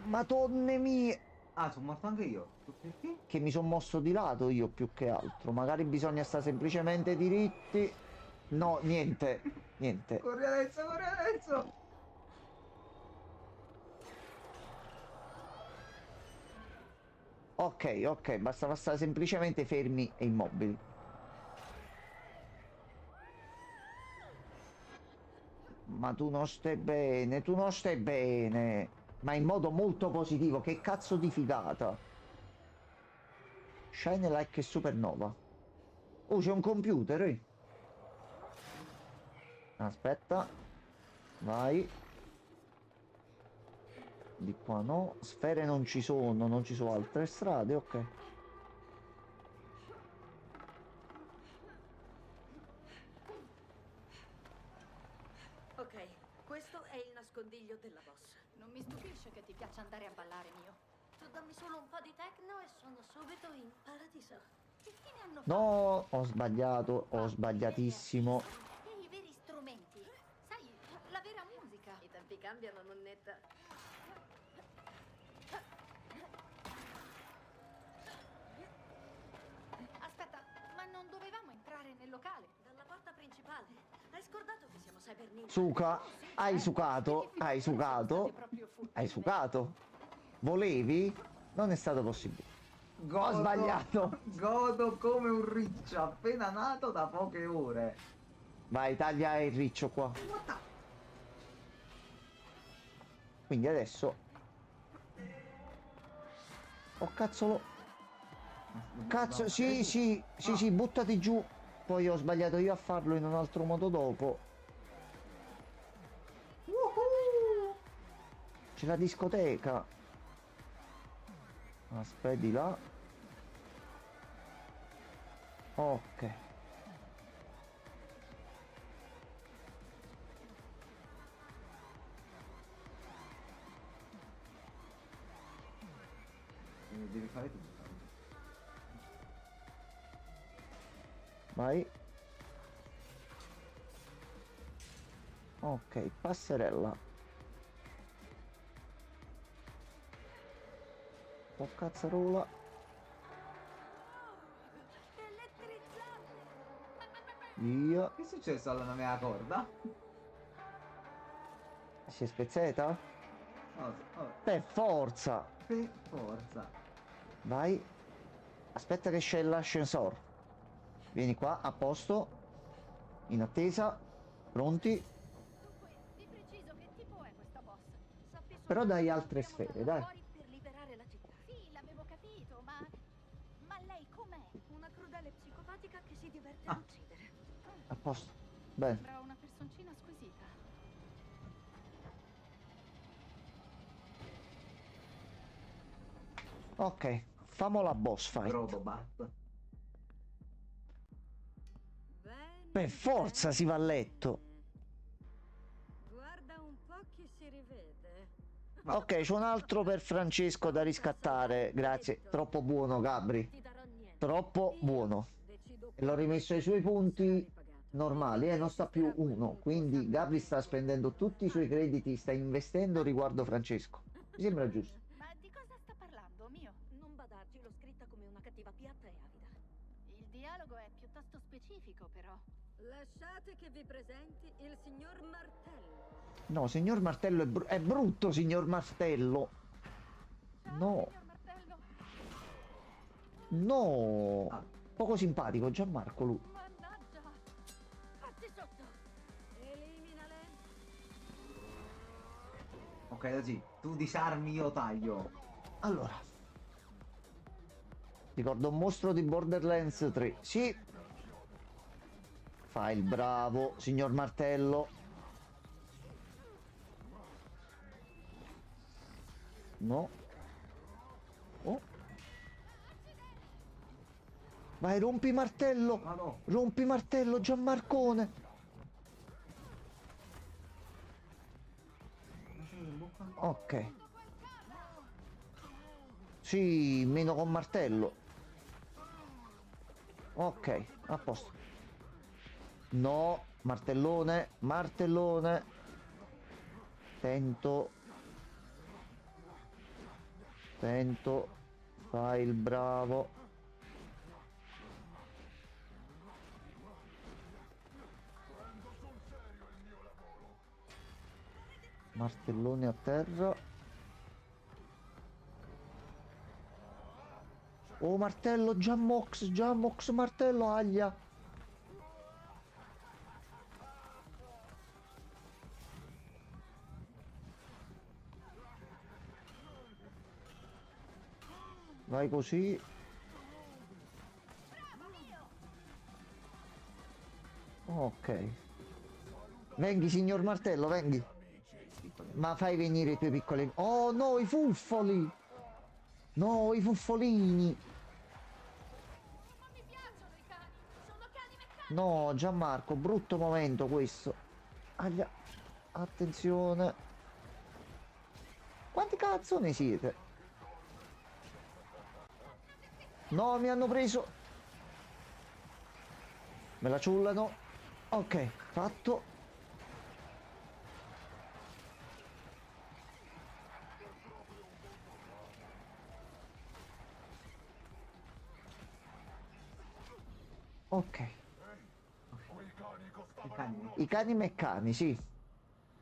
Speaker 1: Madonne mie.
Speaker 2: Ah, sono morto anche io. Perché?
Speaker 1: Che mi sono mosso di lato io più che altro. Magari bisogna stare semplicemente diritti. No, niente. Niente.
Speaker 2: Corri adesso, corri adesso!
Speaker 1: Ok, ok, bastava stare semplicemente fermi e immobili. Ma tu non stai bene, tu non stai bene. Ma in modo molto positivo, che cazzo di figata. Shine like supernova. Oh, c'è un computer, Aspetta. Vai. Di qua no. Sfere non ci sono, non ci sono altre strade, ok.
Speaker 7: Ok, questo è il nascondiglio della boss.
Speaker 4: Non mi stupisce che ti piaccia andare a ballare, mio.
Speaker 7: Tu dammi solo un po' di techno e sono subito in paradiso.
Speaker 4: Che fine hanno fatto?
Speaker 1: No, ho sbagliato, ho sbagliatissimo.
Speaker 4: E i veri strumenti? Sai, la vera musica.
Speaker 7: I tempi cambiano, nonnetta.
Speaker 4: Aspetta, ma non dovevamo entrare nel locale?
Speaker 7: Dalla porta principale. Hai scordato che siamo cyber ninja?
Speaker 1: Suca, hai sucato, hai sucato, hai sucato. Volevi? Non è stato possibile. Ho sbagliato.
Speaker 2: Godo come un riccio appena nato da poche ore.
Speaker 1: Vai, taglia il riccio qua. Quindi adesso... Oh, cazzolo. Cazzo, sì, sì, sì, sì, buttati giù. Poi ho sbagliato io a farlo in un altro modo dopo. C'è la discoteca. Aspetti là. Ok.
Speaker 2: Devi fare tutto.
Speaker 1: Vai. Ok, passerella. Oh cazzarola. Via.
Speaker 2: Che è successo alla mia corda?
Speaker 1: Si è spezzata?
Speaker 2: No, vabbè.
Speaker 1: Per forza.
Speaker 2: Per forza.
Speaker 1: Vai. Aspetta che c'è l'ascensore. Vieni qua, a posto. In attesa. Pronti?
Speaker 4: Dunque, di preciso che tipo è questa boss?
Speaker 7: Sappi
Speaker 1: Però
Speaker 7: soltanto
Speaker 1: dai
Speaker 7: che
Speaker 1: altre
Speaker 7: dobbiamo
Speaker 1: sfere,
Speaker 7: andare
Speaker 1: dai.
Speaker 7: fuori per liberare la città.
Speaker 4: Sì, l'avevo capito, ma lei com'è?
Speaker 7: Una crudele psicopatica che si diverte
Speaker 2: Ah.
Speaker 7: ad uccidere.
Speaker 1: A posto. Bene.
Speaker 4: Sembra una personcina squisita.
Speaker 1: Ok. Famo la boss fight.
Speaker 2: Robobat.
Speaker 1: Per forza si va a letto.
Speaker 3: Guarda un po' chi si rivede.
Speaker 1: Ok, c'è un altro per Francesco da riscattare. Grazie. Troppo buono, Gabri.
Speaker 7: Ti darò niente.
Speaker 1: Troppo buono.
Speaker 3: Decido
Speaker 1: E l'ho rimesso ai suoi punti normali, non sta più 1. Quindi Gabri sta spendendo tutti i suoi crediti, sta investendo riguardo Francesco. Mi sembra giusto.
Speaker 4: Ma di cosa sta parlando, mio?
Speaker 7: Non badarci, l'ho scritta come una cattiva piatta e avida.
Speaker 4: Il dialogo è piuttosto specifico, però.
Speaker 3: Lasciate che vi presenti il signor Martello.
Speaker 1: No, signor Martello è brutto, signor Martello.
Speaker 4: Ciao,
Speaker 1: No.
Speaker 4: signor Martello.
Speaker 1: No.
Speaker 2: Ah.
Speaker 1: Poco simpatico, Gianmarco lui.
Speaker 4: Mannaggia.
Speaker 7: Fatti sotto!
Speaker 3: Eliminale.
Speaker 2: Ok, così. Tu disarmi, io taglio.
Speaker 1: Allora. Ricordo un mostro di Borderlands 3. Sì. Fai il bravo, signor Martello. No. Oh. Vai, rompi martello.
Speaker 2: Ma no.
Speaker 1: Rompi martello, Gianmarcone. Ok. Sì, meno con martello. Ok, a posto. No, martellone, martellone. Tento. Tento. Fai il bravo. Martellone a terra. Oh, martello, Jammox, martello, aglia. Vai così. Ok. Venghi, signor martello, venghi. Ma fai venire i tuoi piccoli... Oh no, i fuffoli! No, i fuffolini!
Speaker 4: Non mi piacciono i cani. Sono cani meccanici.
Speaker 1: No, Gianmarco, brutto momento questo. Aglia. Attenzione. Quanti cazzo ne siete? No, mi hanno preso. Me la ciullano. Ok, fatto. Ok.
Speaker 2: I cani.
Speaker 1: I cani meccani, sì.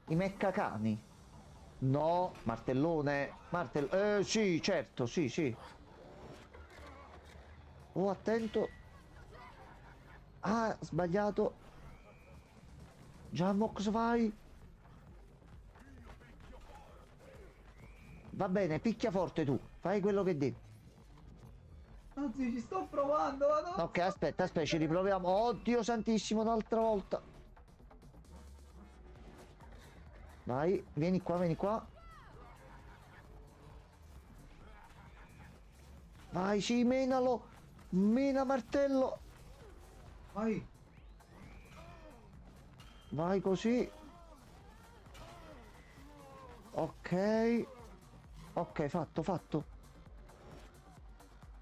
Speaker 1: I meccacani. No, martellone. Sì, certo, sì, sì. Oh, attento. Ah, sbagliato. Jammox, vai. Va bene, picchia forte tu. Fai quello che devi.
Speaker 2: Anzi, ci sto provando, vado.
Speaker 1: Ok, aspetta, ci riproviamo. Oddio santissimo, un'altra volta. Vai, vieni qua, vieni qua. Vai, sì, menalo. Mena martello.
Speaker 2: Vai.
Speaker 1: Vai così. Ok. Ok, fatto, fatto.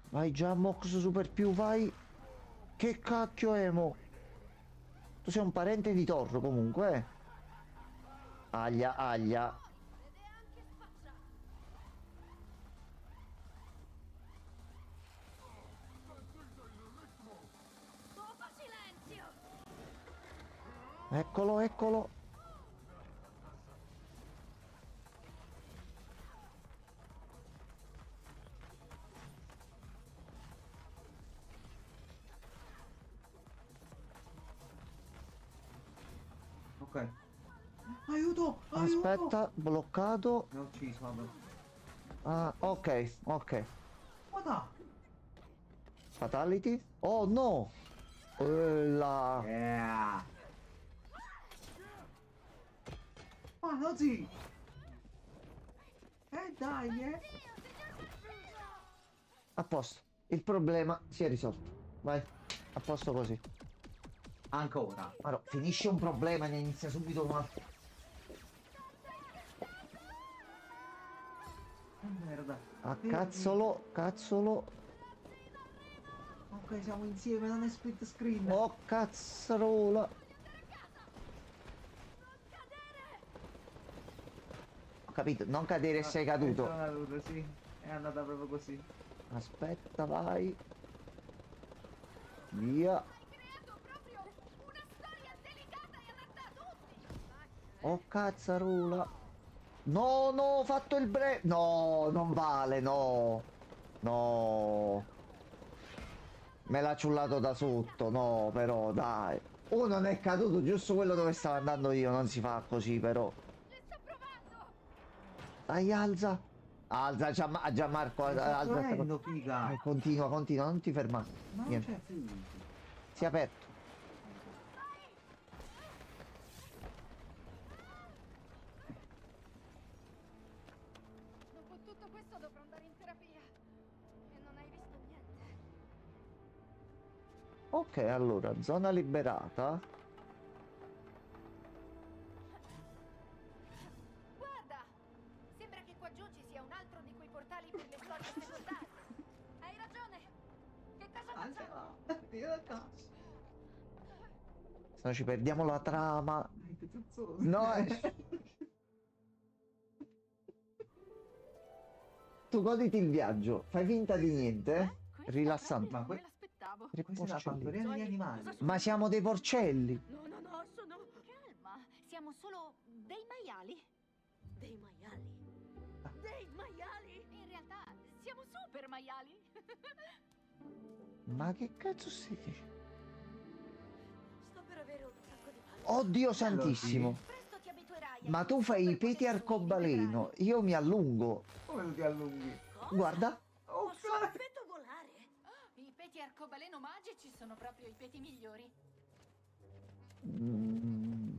Speaker 1: Vai già, Mox Super più, vai. Che cacchio è, mo? Tu sei un parente di Thor comunque, eh. Aglia, aglia. Eccolo, eccolo.
Speaker 2: Ok. Aiuto! Aiuto!
Speaker 1: Aspetta, bloccato.
Speaker 2: Mi ha ucciso, vabbè.
Speaker 1: Ah, ok, ok.
Speaker 2: Guarda!
Speaker 1: Fatality? Oh no! La...
Speaker 2: Yeah! Ma no, sì! Dai, eh!
Speaker 1: A posto. Il problema si è risolto. Vai. A posto così.
Speaker 2: Ancora!
Speaker 1: Allora, finisce un problema e ne inizia subito un altro.
Speaker 2: Merda!
Speaker 1: Ah, cazzolo, cazzolo.
Speaker 2: Ok, siamo insieme, non è split screen!
Speaker 1: Oh, cazzarola. Ho capito, non cadere e sei caduto.
Speaker 2: Sono caduto, sì. È andata proprio così.
Speaker 1: Aspetta, vai. Via. Oh, cazzarola. No, no, ho fatto il no, non vale, no. No. Me l'ha ciullato da sotto, no, però, dai. Uno non è caduto, giusto quello dove stavo andando io, non si fa così, però. Dai, alza. Alza, Gianmarco,
Speaker 2: Sto
Speaker 1: alza.
Speaker 2: correndo, figa!
Speaker 1: Continua, continua, non ti fermare.
Speaker 2: Ma non
Speaker 1: Niente,
Speaker 2: c'è più!
Speaker 1: si è aperto.
Speaker 4: Dopo tutto questo dovrò andare in terapia. E non hai visto niente.
Speaker 1: Ok, allora, zona liberata.
Speaker 4: Guarda! Sembra che qua giù ci sia un altro di quei portali per le storie secondarie. Hai ragione! Che cosa facciamo?
Speaker 2: Io da casa!
Speaker 1: Se no ci perdiamo la trama.
Speaker 2: Dai, che zozzoso!
Speaker 1: No, tu goditi il viaggio, fai finta di niente, eh?
Speaker 4: Questa
Speaker 1: Rilassante.
Speaker 4: proprio
Speaker 2: Ma
Speaker 4: non me l'aspettavo.
Speaker 1: Tre
Speaker 2: Questa è la
Speaker 1: porcellini.
Speaker 2: fattoria degli animali!
Speaker 1: Ma siamo dei porcelli.
Speaker 7: No, no, no, sono
Speaker 4: Calma, siamo solo dei maiali.
Speaker 7: dei maiali. Dei maiali!
Speaker 4: In realtà siamo super maiali.
Speaker 1: Ma che cazzo stai dicendo?
Speaker 7: Sto per avere un sacco di palle.
Speaker 1: Oddio santissimo.
Speaker 4: Presto ti abituerai.
Speaker 1: Ma tu fai i peti arcobaleno, io mi allungo.
Speaker 2: Come tu ti allunghi?
Speaker 7: Cosa?
Speaker 1: Guarda.
Speaker 2: Oh,
Speaker 7: Posso
Speaker 2: cazzo!
Speaker 7: perfetto volare?
Speaker 4: I peti arcobaleno magici sono proprio i peti migliori.
Speaker 1: Mm,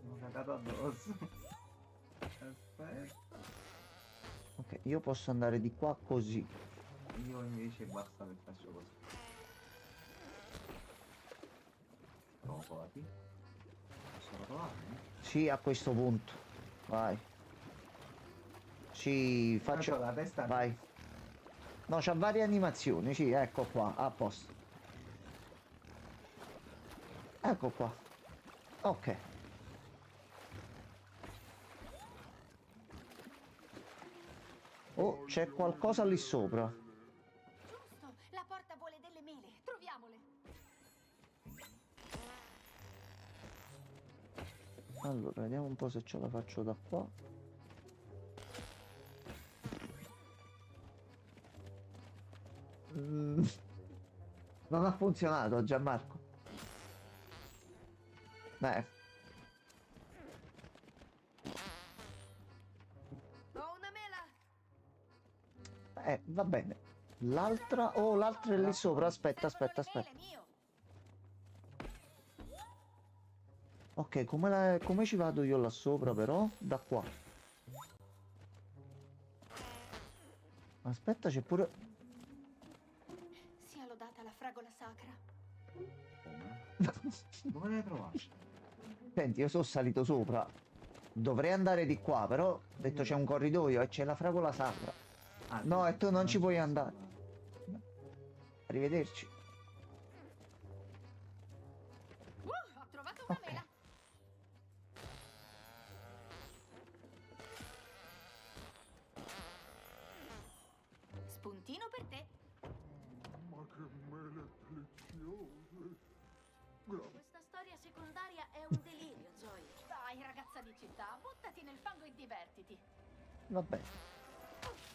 Speaker 2: Mi ho cagato addosso. Aspetta.
Speaker 1: ok, io posso andare di qua così.
Speaker 2: Io invece basta che faccio così. Rotolati. Posso rotolarmi?
Speaker 1: Sì, a questo punto. Vai. Sì, faccio...
Speaker 2: Faccio la testa.
Speaker 1: Vai. No, c'ha varie animazioni, sì, ecco qua, a posto. Ecco qua. Ok. Oh, c'è qualcosa lì sopra.
Speaker 4: Giusto, la porta vuole delle mele. Troviamole.
Speaker 1: Allora, vediamo un po' se ce la faccio da qua. Mm, non ha funzionato, Gianmarco. Beh,
Speaker 7: Ho una mela!
Speaker 1: va bene. L'altra... Oh, l'altra è lì sopra. Aspetta, aspetta,
Speaker 4: Servono le
Speaker 1: aspetta.
Speaker 4: mele, mio.
Speaker 1: Ok, come ci vado io là sopra però? Da qua. Aspetta, c'è pure...
Speaker 4: Sia lodata la fragola sacra.
Speaker 2: Come? Dove l'hai trovato?
Speaker 1: Senti, io sono salito sopra. Dovrei andare di qua, però ho detto c'è un corridoio e c'è la fragola sacra.
Speaker 2: Ah,
Speaker 1: No,
Speaker 2: sì,
Speaker 1: e tu non ci puoi
Speaker 2: posso
Speaker 1: andare. Arrivederci.
Speaker 4: Ho trovato una
Speaker 1: Ok.
Speaker 4: mela. Spuntino per te.
Speaker 5: Ma che mele deliziose!
Speaker 7: Questa storia secondaria è un delirio, Zoe.
Speaker 4: Dai, ragazza di città, buttati nel fango e divertiti.
Speaker 1: Va bene.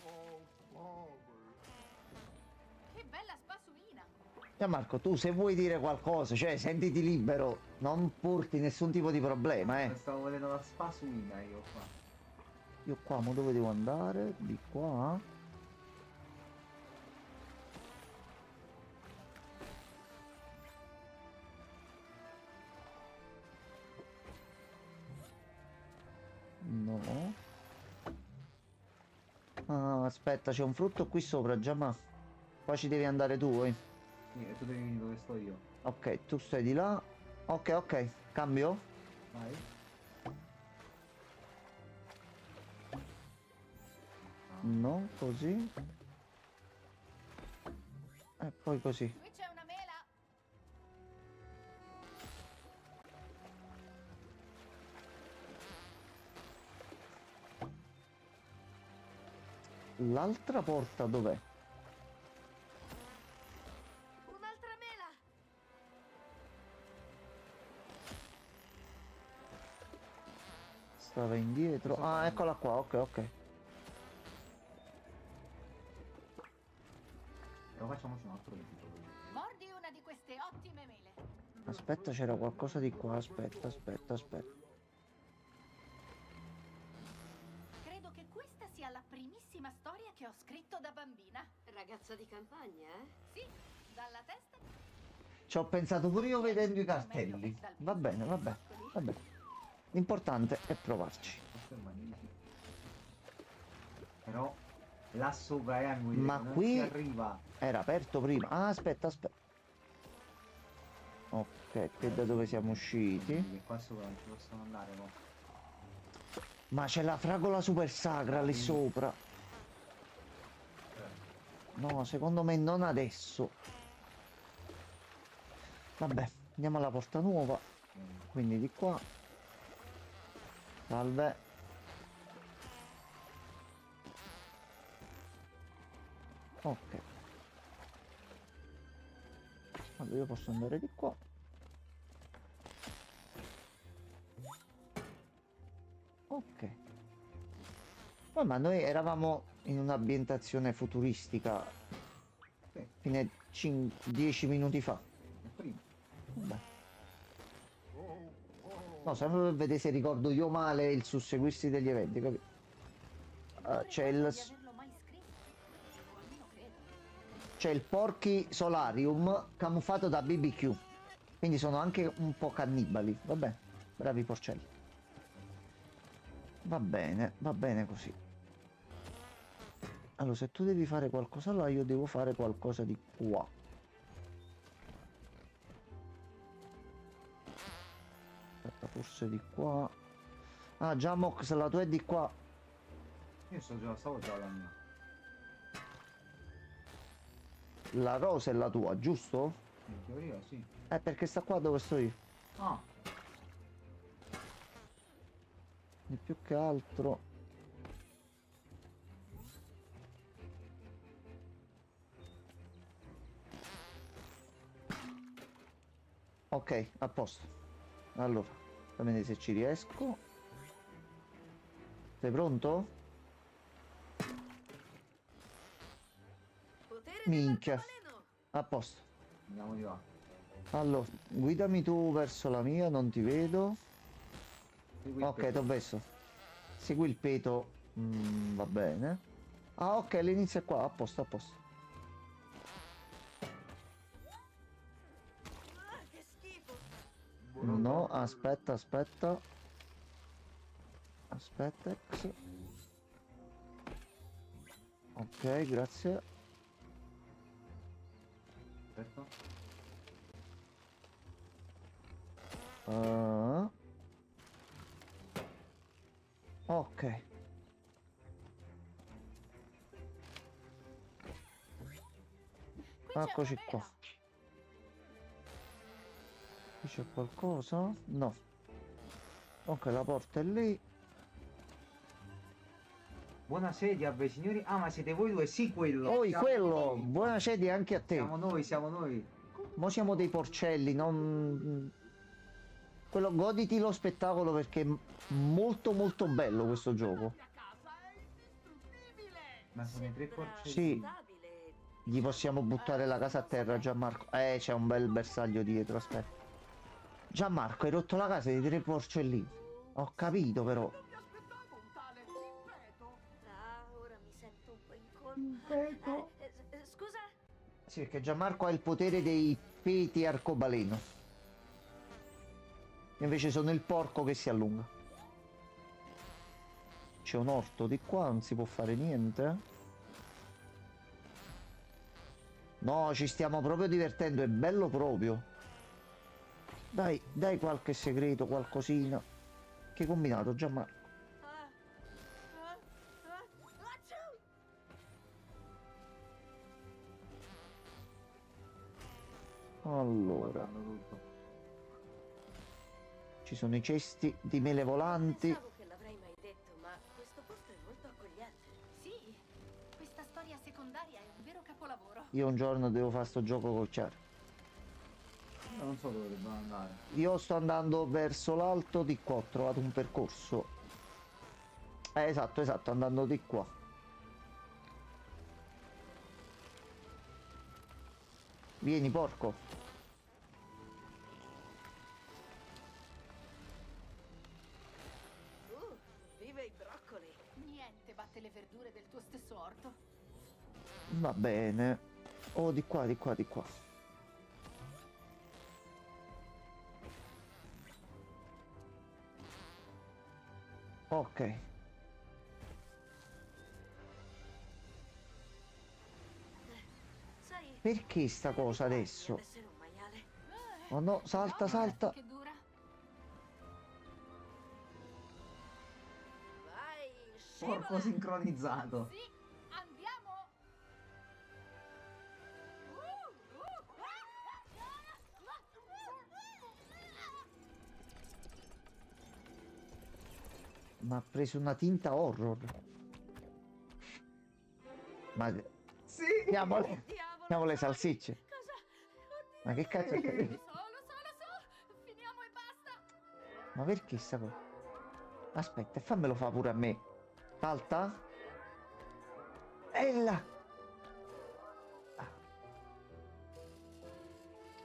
Speaker 5: Ho fame!
Speaker 4: Che bella spasuina.
Speaker 1: Gianmarco, tu se vuoi dire qualcosa, cioè sentiti libero, non porti nessun tipo di problema,
Speaker 2: Stavo vedendo la spasuina io qua.
Speaker 1: Io qua, ma dove devo andare? Di qua? No. Ah, aspetta, c'è un frutto qui sopra, Giamma. Qua ci devi andare tu, eh.
Speaker 2: Sì, e tu devi venire dove sto io.
Speaker 1: Ok, tu stai di là. Ok, ok, cambio.
Speaker 2: Vai.
Speaker 1: No, così. E poi così.
Speaker 4: Qui c'è una mela.
Speaker 1: L'altra porta dov'è?
Speaker 7: Un'altra mela!
Speaker 1: Stava indietro. Ah, eccola qua, ok, ok.
Speaker 2: Però facciamoci un altro evento.
Speaker 4: Mordi una di queste ottime mele.
Speaker 1: Aspetta, c'era qualcosa di qua. Aspetta, aspetta, aspetta.
Speaker 4: Credo che questa sia la primissima storia che ho scritto da bambina.
Speaker 7: Ragazza di campagna, eh?
Speaker 4: Sì, dalla testa.
Speaker 1: Ci ho pensato pure io vedendo i cartelli. Va bene, va bene, va bene. L'importante è provarci.
Speaker 2: Questo è magnifico. Però là sopra è
Speaker 1: Ma
Speaker 2: non
Speaker 1: qui
Speaker 2: si arriva.
Speaker 1: era aperto prima. Ah, aspetta, aspetta. Ok, che da dove siamo usciti?
Speaker 2: Che qua sopra non ci possono andare, no?
Speaker 1: Ma c'è la fragola super sacra lì sopra. No, secondo me non adesso. Vabbè, andiamo alla porta nuova. Quindi di qua. Salve. Ok. Allora io posso andare di qua. Ok. Ma noi eravamo in un'ambientazione futuristica
Speaker 2: Sì,
Speaker 1: fine 10 minuti fa.
Speaker 2: è prima.
Speaker 1: Vabbè. No, sempre per vedere se ricordo io male il susseguirsi degli eventi, capito? C'è
Speaker 4: Non
Speaker 1: il,
Speaker 4: ricordo di averlo mai scritto. O almeno credo.
Speaker 1: c'è il Porky Solarium camuffato da BBQ. Quindi sono anche un po' cannibali. Vabbè, bravi porcelli. Va bene così. Allora, se tu devi fare qualcosa là, io devo fare qualcosa di qua. Aspetta, forse di qua. Ah, già Mox, la tua è di qua.
Speaker 2: Io stavo già la mia.
Speaker 1: La rosa è la tua, giusto?
Speaker 2: In teoria sì.
Speaker 1: Perché sta qua dove sto io.
Speaker 2: Ah,
Speaker 1: Né più che altro. Ok, a posto. Allora, fammi vedere se ci riesco. Sei pronto?
Speaker 7: Potere
Speaker 1: Minchia.
Speaker 7: dell'arcobaleno!
Speaker 1: A posto.
Speaker 2: andiamo di là.
Speaker 1: Allora, guidami tu verso la mia, non ti vedo.
Speaker 2: Segui il
Speaker 1: Ok,
Speaker 2: peto.
Speaker 1: t'ho visto. Segui il peto. Va bene. Ah, ok, l'inizio è qua, a posto, a posto.
Speaker 7: Ah, che schifo!
Speaker 1: No, aspetta, aspetta. Aspetta, X. Ok, grazie.
Speaker 2: Perfetto.
Speaker 1: Ok.
Speaker 4: Qui c'è
Speaker 1: Eccoci
Speaker 4: una
Speaker 1: qua.
Speaker 4: mela.
Speaker 1: Qui c'è qualcosa? No. Ok, la porta è lì.
Speaker 2: Buona sedia, bei signori. Ah, ma siete voi due? Sì, quello.
Speaker 1: Poi
Speaker 2: Siamo
Speaker 1: quello,
Speaker 2: noi.
Speaker 1: buona sedia anche a te.
Speaker 2: Siamo noi, siamo noi.
Speaker 1: Mo siamo dei porcelli, non... Quello, goditi lo spettacolo perché è molto molto bello questo gioco.
Speaker 2: Ma sono i tre
Speaker 7: Sembra
Speaker 2: porcelli.
Speaker 1: Sì.
Speaker 7: stabile.
Speaker 1: Gli possiamo buttare la casa a terra, Gianmarco. C'è un bel bersaglio dietro, aspetta. Gianmarco, hai rotto la casa di 3 porcellini. Ho capito però.
Speaker 7: Ah, ora mi sento un po' in colpa. Scusa?
Speaker 1: Sì, perché Gianmarco ha il potere dei peti arcobaleno. Io invece sono il porco che si allunga. C'è un orto di qua, non si può fare niente. No, ci stiamo proprio divertendo, è bello proprio. Dai, dai qualche segreto, qualcosina. Che hai combinato, Gianmarco?
Speaker 7: Achoo!
Speaker 1: Allora,
Speaker 2: Guardando tutto.
Speaker 1: ci sono i cesti di mele volanti.
Speaker 7: Pensavo che l'avrei mai detto, ma questo posto è molto accogliente.
Speaker 4: Sì, questa storia secondaria è un vero capolavoro.
Speaker 1: Io un giorno devo fare sto gioco col chiaro.
Speaker 2: Io non so dove dobbiamo andare.
Speaker 1: Io sto andando verso l'alto di qua, ho trovato un percorso. Esatto, esatto, andando di qua. Vieni, porco.
Speaker 7: Viva i broccoli!
Speaker 4: Niente batte le verdure del tuo stesso orto.
Speaker 1: Va bene. Oh, di qua, di qua, di qua. Ok.
Speaker 7: Sai,
Speaker 1: Perché sta cosa adesso?
Speaker 7: ad essere un maiale.
Speaker 1: Oh no, salta,
Speaker 4: No,
Speaker 1: salta.
Speaker 4: che dura.
Speaker 7: Vai,
Speaker 2: Porco
Speaker 7: scivola!
Speaker 2: sincronizzato.
Speaker 4: Sì, andiamo.
Speaker 1: Ma ha preso una tinta horror. Ma
Speaker 2: Sì.
Speaker 1: siamo le
Speaker 7: Diavolo!
Speaker 1: salsicce.
Speaker 7: Cosa?
Speaker 1: Ma che cazzo è?
Speaker 4: Lo so, lo so. Finiamo e basta.
Speaker 1: Ma perché sta cosa? Aspetta, fammelo fa pure a me. Salta. E là. Ah.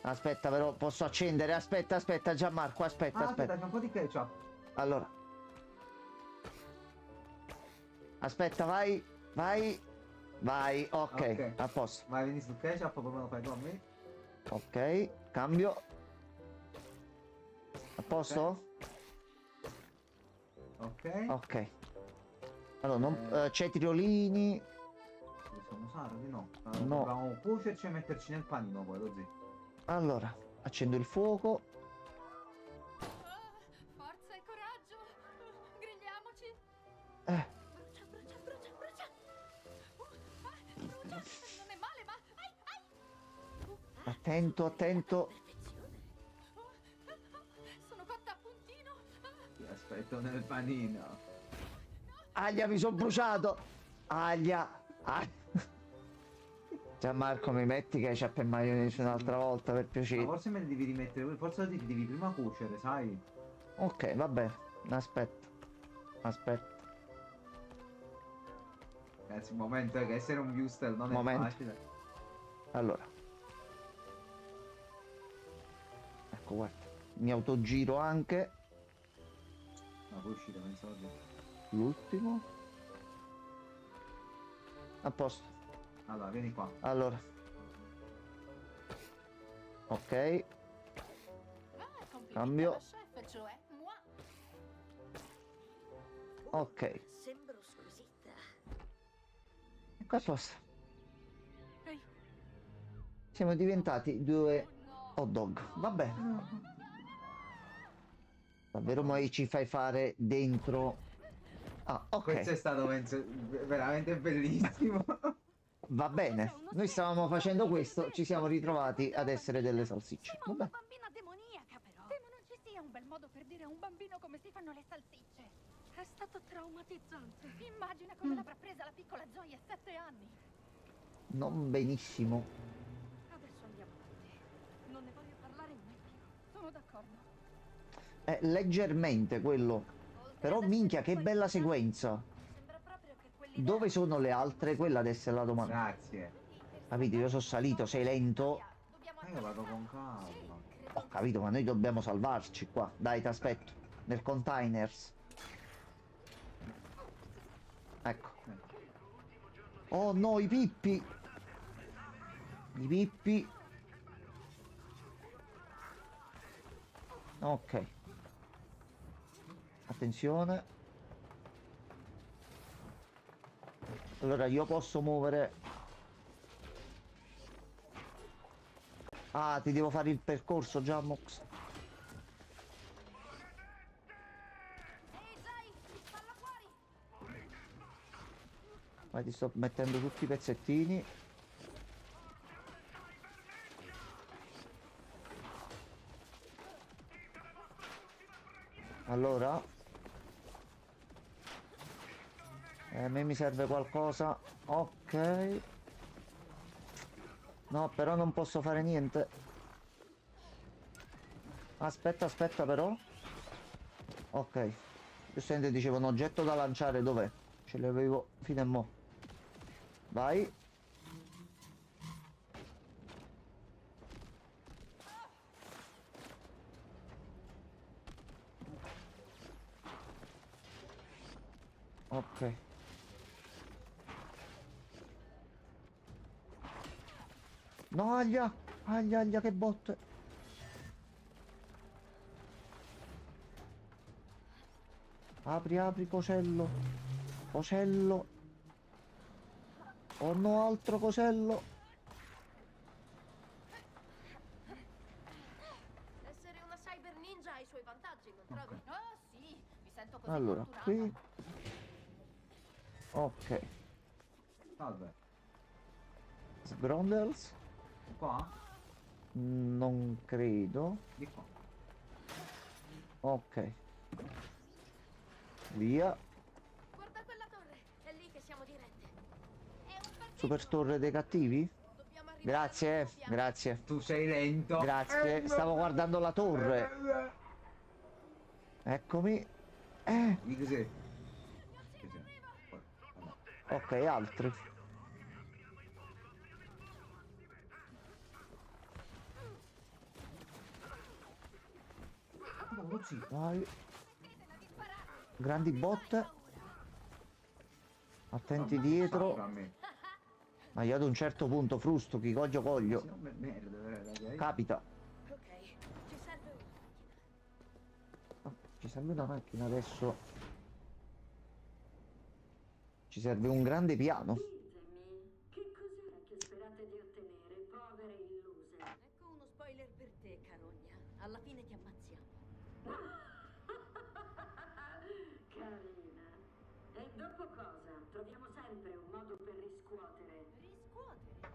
Speaker 1: Aspetta, però posso accendere. Aspetta, aspetta, Gianmarco, aspetta,
Speaker 2: Ah, aspetta,
Speaker 1: aspetta.
Speaker 2: c'è un po' di ketchup.
Speaker 1: Allora. Aspetta, vai, vai, vai. Ok,
Speaker 2: Ok.
Speaker 1: a posto.
Speaker 2: Vai, vieni sul ketchup, poi me lo fai tu a me.
Speaker 1: Ok, cambio. A posto?
Speaker 2: Ok.
Speaker 1: Ok. Allora, cetriolini.
Speaker 2: Possiamo usare di no.
Speaker 1: No.
Speaker 2: Dobbiamo cuocerci e metterci nel panino poi, così.
Speaker 1: Allora, accendo il fuoco.
Speaker 4: Forza e coraggio. Grigliamoci.
Speaker 7: Brucia, brucia, brucia, brucia!
Speaker 4: Brucia. Non è male, ma... Ai, ai.
Speaker 1: Attento, attento.
Speaker 7: Perfezione!
Speaker 4: Sono cotta a puntino.
Speaker 2: Ti aspetto nel panino.
Speaker 1: Aglia, mi sono bruciato. Aglia. Ah. Gianmarco, mi metti ketchup e maionese un'altra volta per
Speaker 2: Ma
Speaker 1: piacere.
Speaker 2: forse me li devi rimettere, forse li devi prima cuocere, sai?
Speaker 1: Ok, va bene. Aspetta. Aspetta.
Speaker 2: Ragazzi, un momento, che essere un viewster non
Speaker 1: Momento.
Speaker 2: è facile.
Speaker 1: Allora. Ecco, guarda. Mi autogiro anche.
Speaker 2: Ma puoi uscire, pensavo di...
Speaker 1: L'ultimo. A posto.
Speaker 2: Allora, vieni qua.
Speaker 1: Allora. Ok.
Speaker 4: Complimenti
Speaker 1: Cambio.
Speaker 4: alla chef, cioè, moi.
Speaker 1: Ok.
Speaker 7: Sembro squisita.
Speaker 1: Ecco a posto.
Speaker 4: Ehi,
Speaker 1: Sì, Siamo diventati due hot dog. Vabbè. Davvero mai ci fai fare dentro... Ah,
Speaker 2: Questo è
Speaker 1: ok.
Speaker 2: stato veramente bellissimo.
Speaker 1: Va bene. Noi stavamo facendo questo, ci siamo ritrovati ad essere delle salsicce.
Speaker 4: Ma una
Speaker 1: Vabbè.
Speaker 4: bambina demoniaca, però. Temo non ci sia un bel modo per dire a un bambino come si fanno le salsicce.
Speaker 7: È stato traumatizzante.
Speaker 4: Immagina come l'avrà presa la piccola Zoe a 7 anni.
Speaker 1: Non benissimo.
Speaker 7: Adesso andiamo avanti. Non ne voglio parlare mai più.
Speaker 4: Sono d'accordo.
Speaker 1: Leggermente quello. Però minchia, che bella sequenza.
Speaker 7: Sembra proprio che quelli
Speaker 1: Dove sono le altre? Quella ad essere la domanda.
Speaker 2: Grazie.
Speaker 1: Capito? Io sono salito, sei lento.
Speaker 2: Io vado con calma.
Speaker 1: Ho capito, ma noi dobbiamo salvarci qua. Dai, ti aspetto. Nel containers. Ecco. Oh no, i pippi. I pippi. Ok. Attenzione. Allora io posso muovere. Ah, ti devo fare il percorso, Jammox.
Speaker 7: Ehi, Zoe, falla fuori!
Speaker 1: Vai, ti sto mettendo tutti i pezzettini. Allora. A me mi serve qualcosa. Ok. No, però non posso fare niente. Aspetta, aspetta però. Ok. Giustamente dicevo un oggetto da lanciare, dov'è? Ce l'avevo fino a mo'. Vai. Ok. No, aglia! Aglia, aglia, che botte! Apri, apri, cosello! Cosello! Oh no, altro cosello!
Speaker 7: Essere una cyber ninja ha i suoi vantaggi, non trovi?
Speaker 4: Oh sì, mi sento così
Speaker 1: Allora,
Speaker 4: fortunata.
Speaker 1: qui... Ok.
Speaker 2: Salve.
Speaker 1: Sgrondels?
Speaker 2: Qua?
Speaker 1: Non credo.
Speaker 2: Di qua.
Speaker 1: Ok. Via.
Speaker 7: Guarda quella torre, è lì che siamo diretti. È un parcheggio.
Speaker 1: Super torre dei cattivi?
Speaker 7: Dobbiamo arrivare
Speaker 1: Grazie,
Speaker 7: al primo piano.
Speaker 1: grazie.
Speaker 2: Tu sei lento.
Speaker 1: Grazie, stavo guardando la torre. Eccomi.
Speaker 2: Di così.
Speaker 1: Ok, altri. Vai. Grandi botte. Attenti dietro. Ma io ad un certo punto frusto, chi coglio coglio. Capita.
Speaker 7: Ok, ci serve una macchina.
Speaker 1: Oh, ci serve una macchina adesso. Ci serve un grande piano.
Speaker 8: Ditemi, che cos'era che sperate di ottenere, povere illuse?
Speaker 7: Ecco uno spoiler per te, carogna. Alla fine ti ammazziamo.
Speaker 8: Carina. E dopo cosa? Troviamo sempre un modo per riscuotere.
Speaker 4: Riscuotere?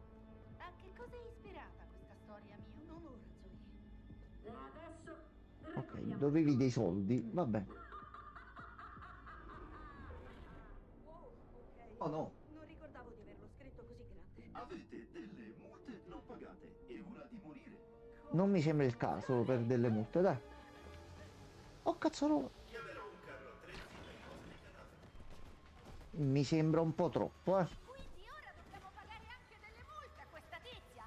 Speaker 4: A che cosa è ispirata questa storia mia?
Speaker 7: Non ora, Zoe.
Speaker 8: E adesso...
Speaker 1: Ok,
Speaker 8: recuperiamo
Speaker 1: dovevi
Speaker 8: tutto.
Speaker 1: dei soldi. Vabbè.
Speaker 7: Wow, ok.
Speaker 2: Oh no.
Speaker 7: Non ricordavo di averlo scritto così grande.
Speaker 9: Avete delle multe non pagate, è ora di morire.
Speaker 1: Non mi sembra il caso per delle multe, dai. Oh cazzolo.
Speaker 9: Chiamerò un carro attrezzi e cose di cadavere.
Speaker 1: Mi sembra un po' troppo, eh.
Speaker 4: Quindi ora dobbiamo pagare anche delle multe a questa tizia?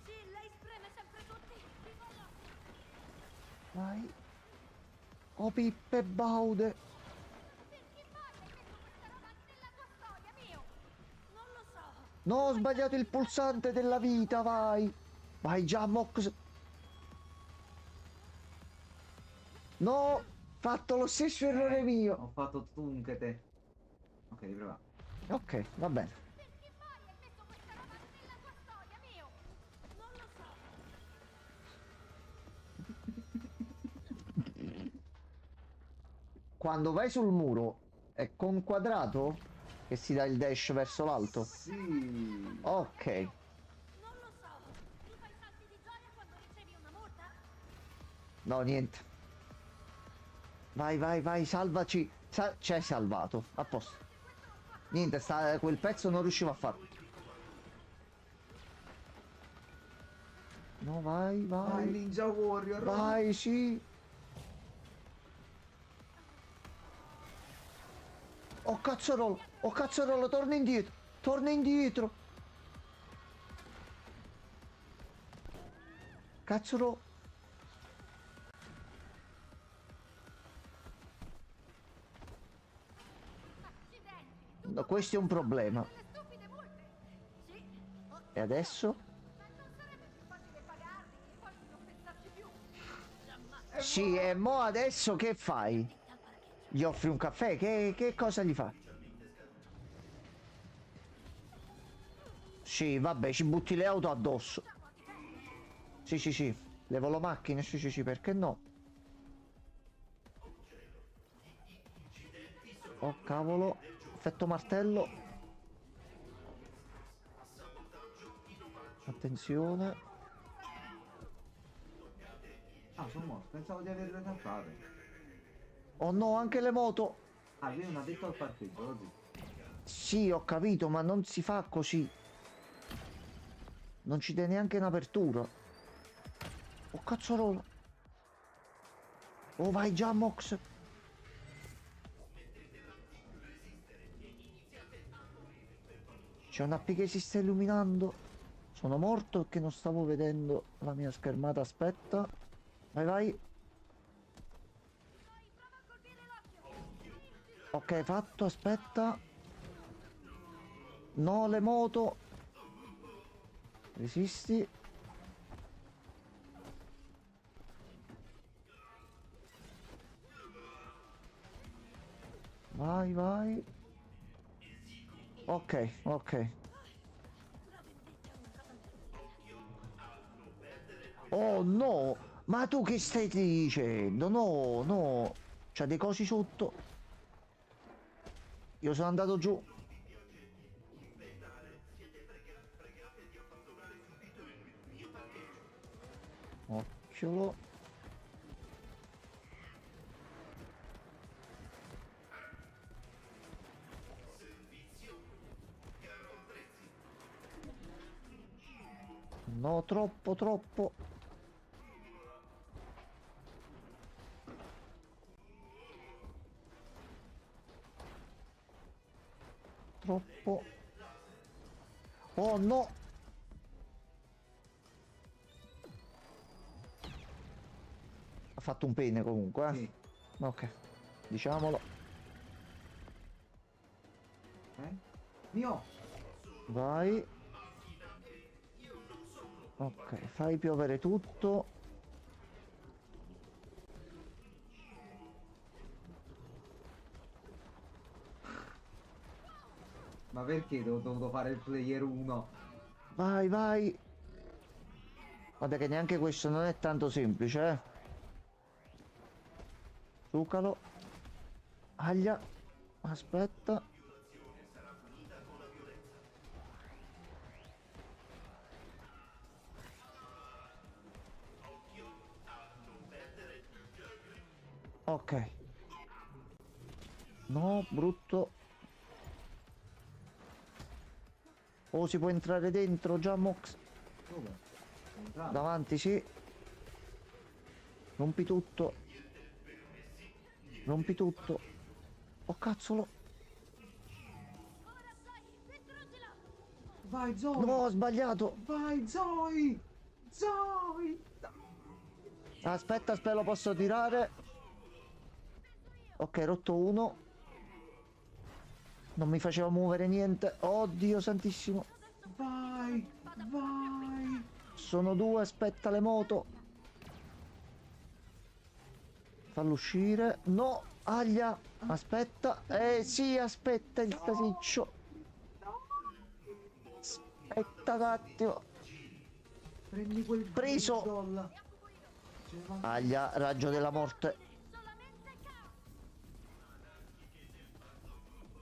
Speaker 7: Sì, lei spreme sempre tutti.
Speaker 1: Vai. Oh Pippe Baude.
Speaker 4: Perché mai hai messo questa roba nella tua storia, mio?
Speaker 7: Non lo so.
Speaker 1: No, ho sbagliato il pulsante della vita, vai. Vai Jammox. No, fatto lo stesso errore mio.
Speaker 2: Ho fatto tutto un che te. Ok, riprova.
Speaker 1: Ok, va bene.
Speaker 4: Perché mai hai messo questa roba nella tua storia, mio?
Speaker 7: Non lo
Speaker 1: quando vai sul muro è con quadrato che si dà il dash verso l'alto?
Speaker 2: Sì.
Speaker 1: Ok.
Speaker 4: Non lo so. Tu fai salti di gioia quando ricevi una multa?
Speaker 1: No, niente. Vai, vai, vai, salvaci. Ci hai salvato. A posto. Niente, quel pezzo non riuscivo a farlo. No, vai,
Speaker 2: Vai,
Speaker 1: vai.
Speaker 2: Ninja Warrior.
Speaker 1: Vai, sì. Oh cazzarolo, torna indietro. Torna indietro. Cazzaro.
Speaker 4: Accidenti.
Speaker 1: No, questo è un problema.
Speaker 4: Le stupide multe. Sì.
Speaker 1: E adesso?
Speaker 4: Ma non sarebbe più facile pagarli e poi non pensarci più.
Speaker 1: Sì, e mo adesso che fai? Gli offri un caffè? Che cosa gli fa? Sì, vabbè, ci butti le auto addosso. Sì, sì, sì. Levo le macchine, sì, sì, sì, perché no? Oh, cavolo. Effetto martello. Attenzione.
Speaker 2: Ah, sono morto. Pensavo di averle saltate.
Speaker 1: Oh no, anche le moto.
Speaker 2: Ah, lui non ha detto al parcheggio, così.
Speaker 1: Sì, ho capito, ma non si fa così. Non ci dai neanche in apertura. Oh, cazzarola. Oh, vai, Jammox. C'è una P che si sta illuminando. Sono morto perché non stavo vedendo la mia schermata. Aspetta. Vai, vai. Ok, fatto, aspetta. No, le moto. Resisti. Vai, vai. Ok, ok. Oh no! Ma tu che stai dicendo? No, no. C'ha dei cosi sotto. Io sono andato giù. Occhiolo. No, troppo, troppo. Troppo. Oh no. Ha fatto un pene comunque, eh?
Speaker 2: Sì.
Speaker 1: Ok, diciamolo.
Speaker 2: Mio!
Speaker 1: Vai. Ok, fai piovere tutto.
Speaker 2: Ma perché ho dovuto fare il player 1?
Speaker 1: Vai, vai. Guarda che neanche questo non è tanto semplice, eh. Sucalo. Aglia. Aspetta. Ok. No, brutto. Oh, si può entrare dentro, Jammox.
Speaker 2: Dove? Entrare?
Speaker 1: Davanti, sì. Rompi tutto. Rompi tutto. Oh, cazzolo.
Speaker 2: Vai, Zoe!
Speaker 1: No, ho sbagliato.
Speaker 2: Vai, Zoe! Zoe!
Speaker 1: Aspetta, aspetta, lo posso tirare. Ok, rotto uno. Non mi faceva muovere niente. Oddio santissimo.
Speaker 2: Vai! Vai!
Speaker 1: Sono due, aspetta le moto. Fallo uscire. No, aglia. Aspetta. Sì, aspetta il casiccio. Aspetta un attimo.
Speaker 2: Prendi quel
Speaker 1: Preso.
Speaker 2: doll.
Speaker 1: Aglia, raggio della morte.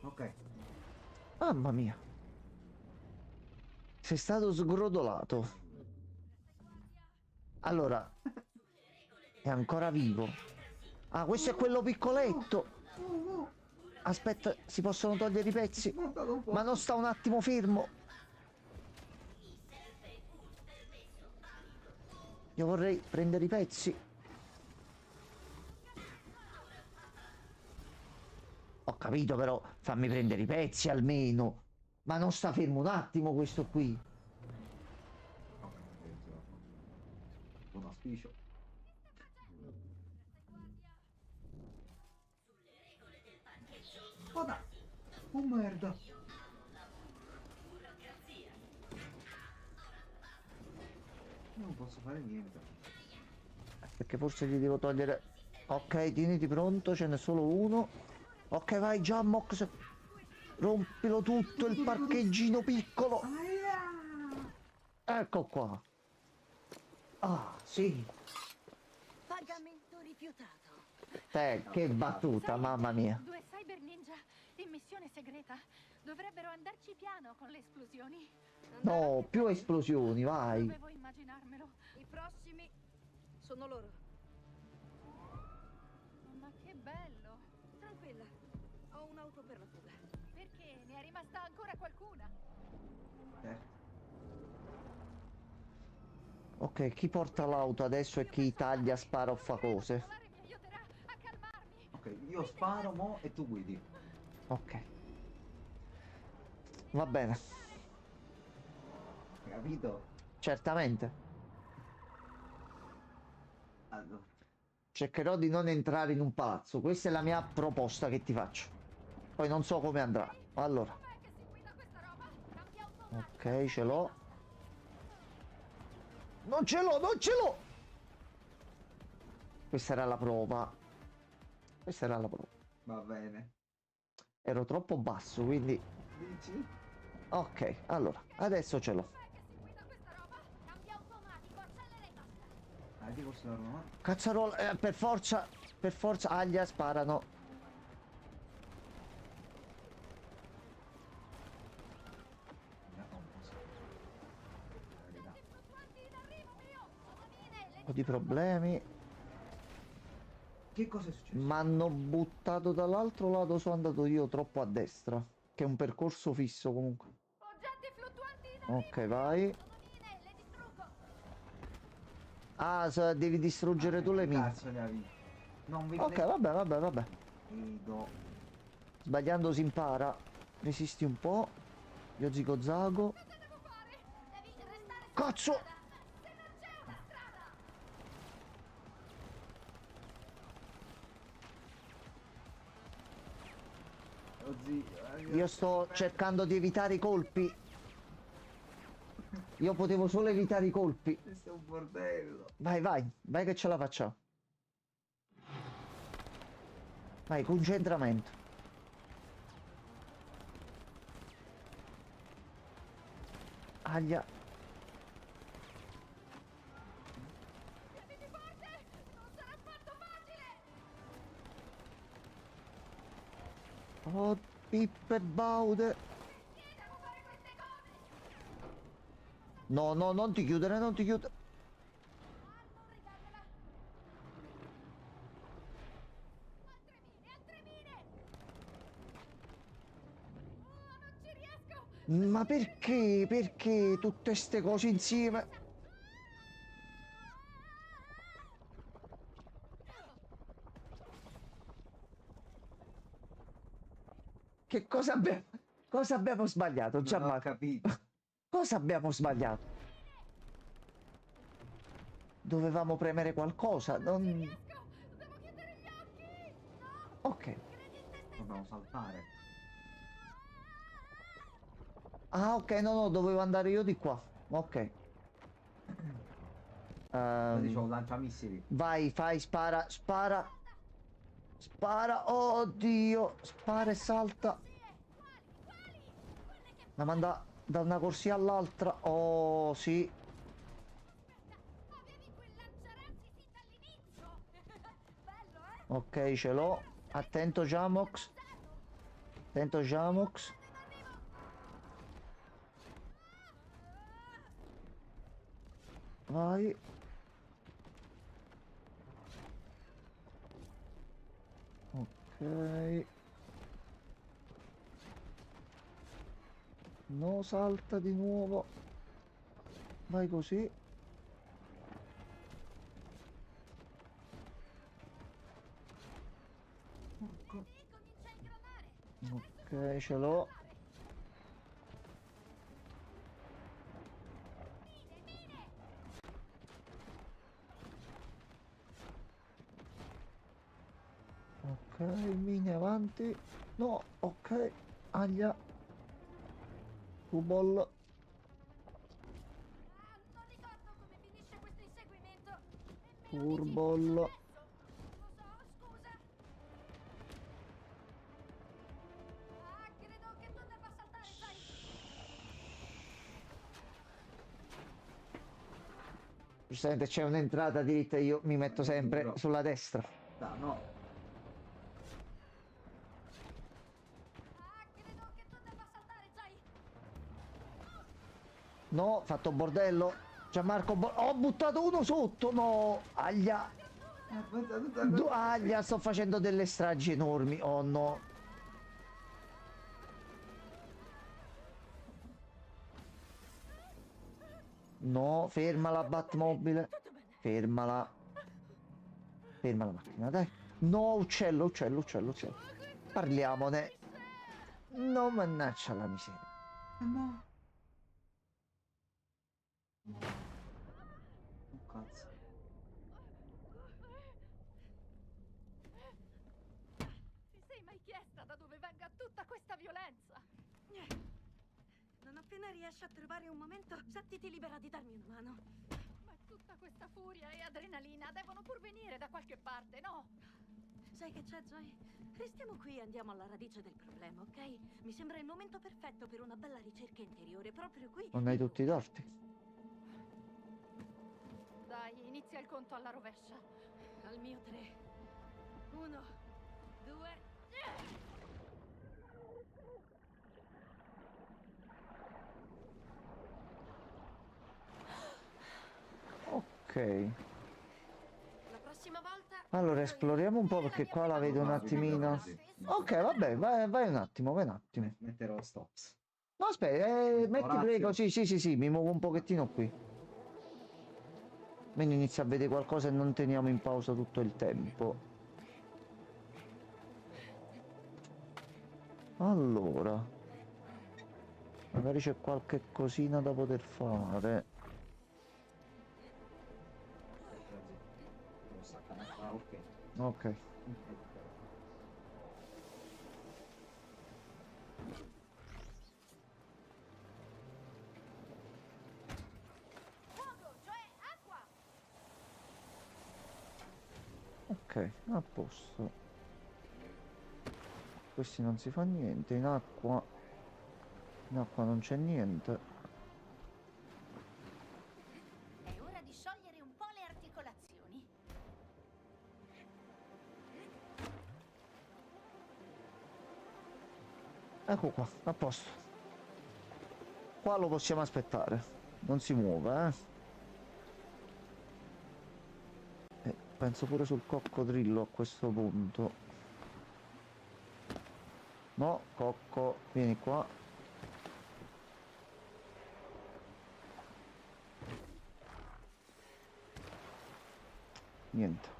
Speaker 2: Ok.
Speaker 1: Mamma mia. Sei stato sgrodolato. Allora. È ancora vivo. Ah, questo è quello piccoletto. Aspetta, si possono togliere i pezzi? Ma non sta un attimo fermo. Io vorrei prendere i pezzi. Ho capito, però fammi prendere i pezzi almeno. Ma non sta fermo un attimo questo qui.
Speaker 2: Buon auspicio. Oh, no. Oh merda. Io non posso fare niente.
Speaker 1: Perché forse gli devo togliere. Ok, tieniti pronto, ce n'è solo uno. Ok, vai, Jammox. Rompilo tutto il parcheggino piccolo. Ecco qua. Ah, sì.
Speaker 7: Pagamento rifiutato.
Speaker 1: Te, che battuta,
Speaker 4: Sai,
Speaker 1: mamma mia.
Speaker 4: 2 cyber ninja in missione segreta. Dovrebbero andarci piano con le esplosioni.
Speaker 1: No, più esplosioni, vai.
Speaker 4: Dovevo immaginarmelo.
Speaker 7: I prossimi sono loro.
Speaker 4: Ma che bello.
Speaker 7: Tranquilla, ho un'auto per la fuga.
Speaker 4: Perché ne è rimasta ancora qualcuna?
Speaker 1: Ok, chi porta l'auto adesso e chi taglia, spara o fa cose?
Speaker 4: Mi aiuterà a calmarmi.
Speaker 2: Ok, io sparo mo e tu guidi.
Speaker 1: Ok. Va bene,
Speaker 2: Hai capito?
Speaker 1: certamente.
Speaker 2: Allora.
Speaker 1: Cercherò di non entrare in un palazzo. Questa è la mia proposta che ti faccio. Poi non so come andrà. Allora. Ok, ce l'ho. Non ce l'ho, non ce l'ho! Questa era la prova. Questa era la prova.
Speaker 2: Va bene.
Speaker 1: Ero troppo basso, quindi...
Speaker 2: Dici?
Speaker 1: Ok, allora, adesso ce l'ho.
Speaker 2: Ti posso dare una mano?
Speaker 1: Cazzarola, per forza, aglia, sparano. Un po' di problemi.
Speaker 2: Che cosa è successo?
Speaker 1: Mi hanno buttato dall'altro lato, sono andato io troppo a destra. Che è un percorso fisso comunque. Ok, vai. Ah, devi distruggere tu le mine.
Speaker 2: Cazzo ne avevi? Non vi
Speaker 1: Ok, vabbè.
Speaker 2: vedo.
Speaker 1: Sbagliando si impara. Resisti un po'. Io zigo zago. Cazzo! Io sto cercando di evitare i colpi. Io potevo solo evitare i colpi.
Speaker 2: Questo è un bordello.
Speaker 1: Vai che ce la facciamo. Vai, concentramento. Aglia. Oh, Pippe Baude. No, non ti chiudere, non ti chiudere. Ma perché? Perché tutte ste cose insieme? Che cosa abbiamo sbagliato,
Speaker 2: Non ho
Speaker 1: Gianmarco?
Speaker 2: capito.
Speaker 1: Cosa abbiamo sbagliato? Dovevamo premere qualcosa, non... Ok.
Speaker 2: Dobbiamo saltare.
Speaker 1: Ah, ok, no, dovevo andare io di qua. Ok.
Speaker 2: Vedi, c'ho un lanciamissili.
Speaker 1: Vai, spara. Spara, oddio. Spara e salta. La manda da una corsia all'altra. Oh, sì. Ok, ce l'ho. Attento, Jamox. Attento Jamox. Vai. Ok. No, salta di nuovo. Vai così. Ok, ce l'ho. Ok, mini avanti. No, ok. Aglia. Ball.
Speaker 4: Non ricordo come finisce questo inseguimento.
Speaker 1: Furball.
Speaker 4: Lo so, scusa. Credo che tu debba saltare, sai.
Speaker 1: Giustamente c'è un'entrata dritta, io mi metto sempre sulla destra.
Speaker 2: No.
Speaker 4: Credo che tu debba saltare, sai.
Speaker 1: No, ho fatto bordello. Gianmarco, ho buttato uno sotto. No, aglia. Aglia, sto facendo delle stragi enormi. Oh no. No, ferma la Batmobile. Fermala. Ferma la macchina, dai. No, uccello. Parliamone. No, mannaggia la miseria.
Speaker 2: No. Oh, cazzo.
Speaker 4: Ti sei mai chiesta da dove venga tutta questa violenza?
Speaker 7: Non appena riesci a trovare un momento, sentiti libera di darmi una mano.
Speaker 4: Ma tutta questa furia e adrenalina devono pur venire da qualche parte, no?
Speaker 7: Sai che c'è, Zoe? Restiamo qui e andiamo alla radice del problema, ok? Mi sembra il momento perfetto per una bella ricerca interiore, proprio qui.
Speaker 1: Non hai tutti i torti.
Speaker 4: Dai, inizia il conto alla rovescia.
Speaker 7: Al mio 3. 1, 2...
Speaker 1: Ok.
Speaker 7: La prossima volta...
Speaker 1: Allora esploriamo un po' perché qua la vedo un attimino. Ok, vabbè, vai un attimo, vai un attimo.
Speaker 2: Metterò stops.
Speaker 1: No, aspetta, metti
Speaker 2: Orazio.
Speaker 1: play così, sì, mi muovo un pochettino qui. Quindi inizia a vedere qualcosa e non teniamo in pausa tutto il tempo. Allora. Magari c'è qualche cosina da poter fare.
Speaker 2: Ok.
Speaker 1: Ok.
Speaker 4: Fuoco, cioè acqua!
Speaker 1: Ok, a posto. Questi non si fa niente, in acqua non c'è niente.
Speaker 4: È ora di sciogliere un po' le articolazioni.
Speaker 1: Ecco qua, a posto. Qua lo possiamo aspettare. Non si muove, penso pure sul coccodrillo a questo punto. No, Cocco, vieni qua. Niente.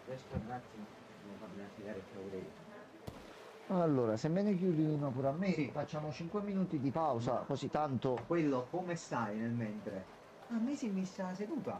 Speaker 2: Adesso un attimo, devo farmi attivare il favorito.
Speaker 1: Allora, se me ne chiudi uno pure a me,
Speaker 2: Sì.
Speaker 1: facciamo 5 minuti di pausa, così tanto
Speaker 2: Quello, come stai nel mentre? A me si è messa seduta.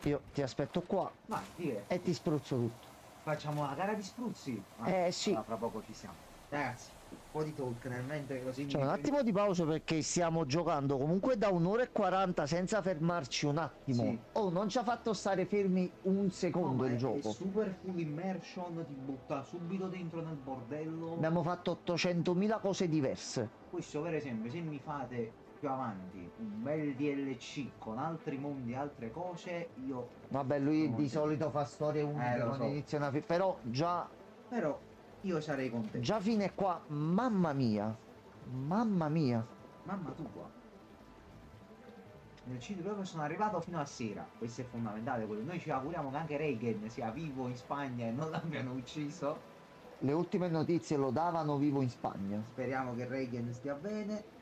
Speaker 1: io ti aspetto qua
Speaker 2: Vai, dire.
Speaker 1: e ti spruzzo tutto.
Speaker 2: Facciamo la gara di spruzzi.
Speaker 1: Sì.
Speaker 2: Allora, fra poco ci siamo. Ragazzi, Un po' di talk nel mentre così
Speaker 1: C'è un attimo di pausa perché stiamo giocando comunque da 1 ora e 40 senza fermarci un attimo.
Speaker 2: Sì.
Speaker 1: Oh, non ci ha fatto stare fermi un
Speaker 2: No,
Speaker 1: secondo
Speaker 2: ma
Speaker 1: il
Speaker 2: è
Speaker 1: gioco.
Speaker 2: super full immersion, ti butta subito dentro nel bordello.
Speaker 1: Abbiamo fatto 800.000 cose diverse.
Speaker 2: Questo per esempio, se mi fate più avanti un bel DLC con altri mondi, altre cose, io...
Speaker 1: Vabbè, lui
Speaker 2: No,
Speaker 1: di
Speaker 2: sì.
Speaker 1: solito fa storie uniche,
Speaker 2: lo
Speaker 1: non
Speaker 2: so.
Speaker 1: inizia una però già
Speaker 2: Però io sarei contento.
Speaker 1: già fine qua, mamma mia. Mamma mia.
Speaker 2: Mamma tua. Nel CD proprio sono arrivato fino a sera. Questo è fondamentale. Noi ci auguriamo che anche Reagan sia vivo in Spagna e non l'abbiano ucciso.
Speaker 1: Le ultime notizie lo davano vivo in Spagna.
Speaker 2: Speriamo che Reagan stia bene.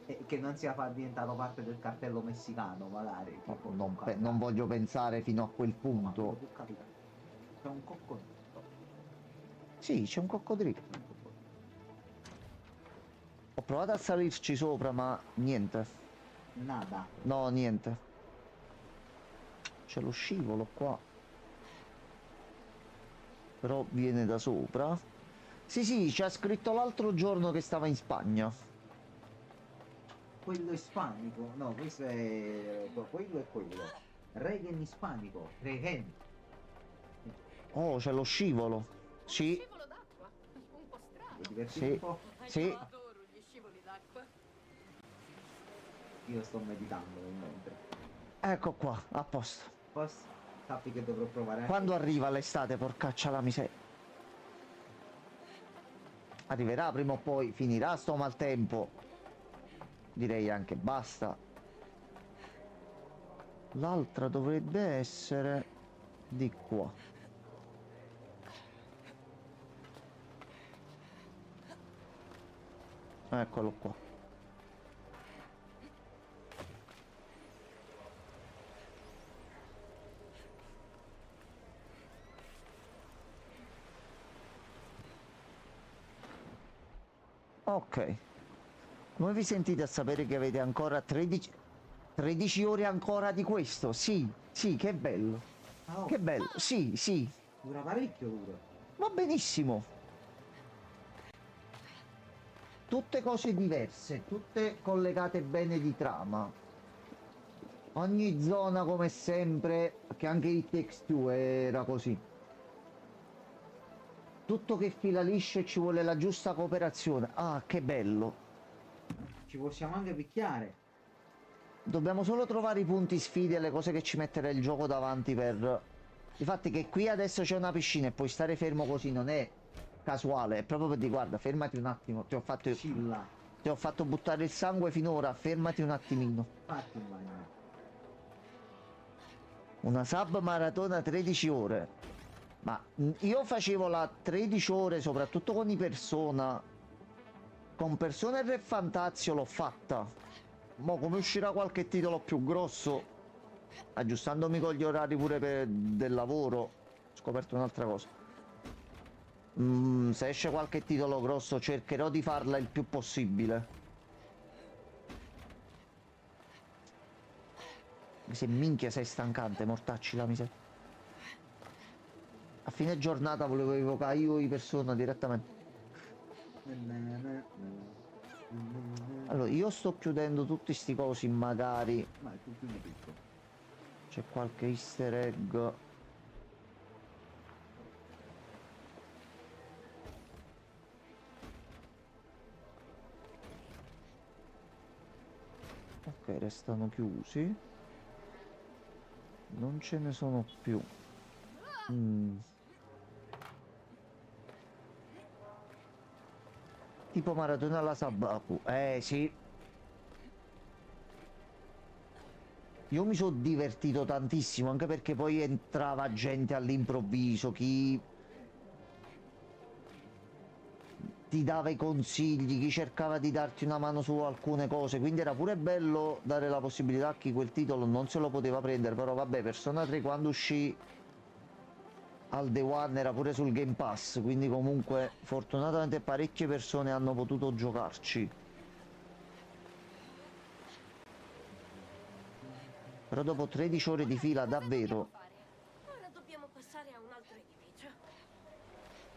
Speaker 2: E che non sia diventato parte del cartello messicano, magari. Tipo,
Speaker 1: Non voglio pensare fino a quel punto.
Speaker 2: può capitare. C'è un coccodrillo.
Speaker 1: Sì, c'è un coccodrillo. Ho provato a salirci sopra, ma niente.
Speaker 2: Nada.
Speaker 1: No, niente. C'è lo scivolo qua. Però viene da sopra. Sì, sì, ci ha scritto l'altro giorno che stava in Spagna.
Speaker 2: Quello ispanico. No, questo è... quello è quello. Reagan ispanico. Reagan.
Speaker 1: Oh, c'è lo scivolo. Sì,
Speaker 4: Scivolo d'acqua. Un po' strano.
Speaker 2: Vuoi divertirti
Speaker 1: sì,
Speaker 2: un po'?
Speaker 1: sì.
Speaker 7: Io adoro gli scivoli d'acqua.
Speaker 2: Io sto meditando nel mentre.
Speaker 1: Ecco qua, a posto.
Speaker 2: Posso? Sappi che dovrò provare anche...
Speaker 1: Quando arriva l'estate, porcaccia la miseria. Arriverà prima o poi, finirà sto maltempo. Direi anche basta. L'altra dovrebbe essere di qua. Eccolo qua. Ok. Come vi sentite a sapere che avete ancora 13 ore ancora di questo? Sì, sì, che bello.
Speaker 2: Ah, oh,
Speaker 1: Che bello. Sì, sì.
Speaker 2: dura parecchio, dura.
Speaker 1: Va benissimo. Tutte cose diverse, tutte collegate bene di trama. Ogni zona come sempre, che anche It Takes Two era così. Tutto che fila liscio e ci vuole la giusta cooperazione. Ah, che bello.
Speaker 2: Ci possiamo anche picchiare.
Speaker 1: Dobbiamo solo trovare i punti sfide e le cose che ci metterà il gioco davanti per... Difatti che qui adesso c'è una piscina e puoi stare fermo così non è casuale, è proprio per dire guarda, fermati un attimo, ti ho fatto buttare il sangue finora, fermati un attimino.
Speaker 2: Fatti un bagno.
Speaker 1: Una sub maratona 13 ore. Ma io facevo la 13 ore soprattutto con i Persona. Con Persona e Re Fantazio l'ho fatta. Mo' come uscirà qualche titolo più grosso, aggiustandomi con gli orari pure del lavoro, ho scoperto un'altra cosa. Se esce qualche titolo grosso cercherò di farla il più possibile. Se minchia sei stancante, mortacci la miseria. A fine giornata volevo evocare io i Persona direttamente. Allora, io sto chiudendo tutti sti cosi, magari
Speaker 2: Ma è tutto di tutto.
Speaker 1: c'è qualche easter egg. Ok, restano chiusi. Non ce ne sono più. Tipo maratona alla Sabaku. Sì. Io mi sono divertito tantissimo, anche perché poi entrava gente all'improvviso, chi ti dava i consigli, chi cercava di darti una mano su alcune cose, quindi era pure bello dare la possibilità a chi quel titolo non se lo poteva prendere, però vabbè, Persona 3 quando uscì al Day One era pure sul Game Pass, quindi comunque fortunatamente parecchie persone hanno potuto giocarci. Però dopo 13 ore di fila davvero...
Speaker 7: Ora dobbiamo passare a un altro edificio.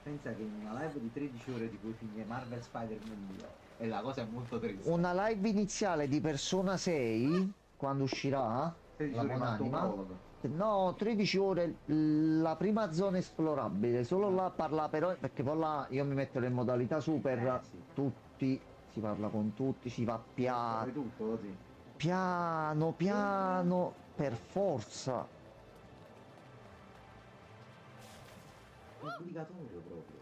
Speaker 2: Pensa che in una live di 13 ore ti puoi finire Marvel Spider-Man 2. E la cosa è molto triste.
Speaker 1: Una live iniziale di Persona 6, quando uscirà,
Speaker 2: 13
Speaker 1: la
Speaker 2: ore fatto un
Speaker 1: buonanima.
Speaker 2: prologo.
Speaker 1: No, 13 ore la prima zona esplorabile, solo là parla però, perché poi là io mi metto in modalità super,
Speaker 2: Sì.
Speaker 1: tutti, si parla con tutti, si va
Speaker 2: Fai tutto così.
Speaker 1: piano, piano, per forza.
Speaker 2: È obbligatorio proprio.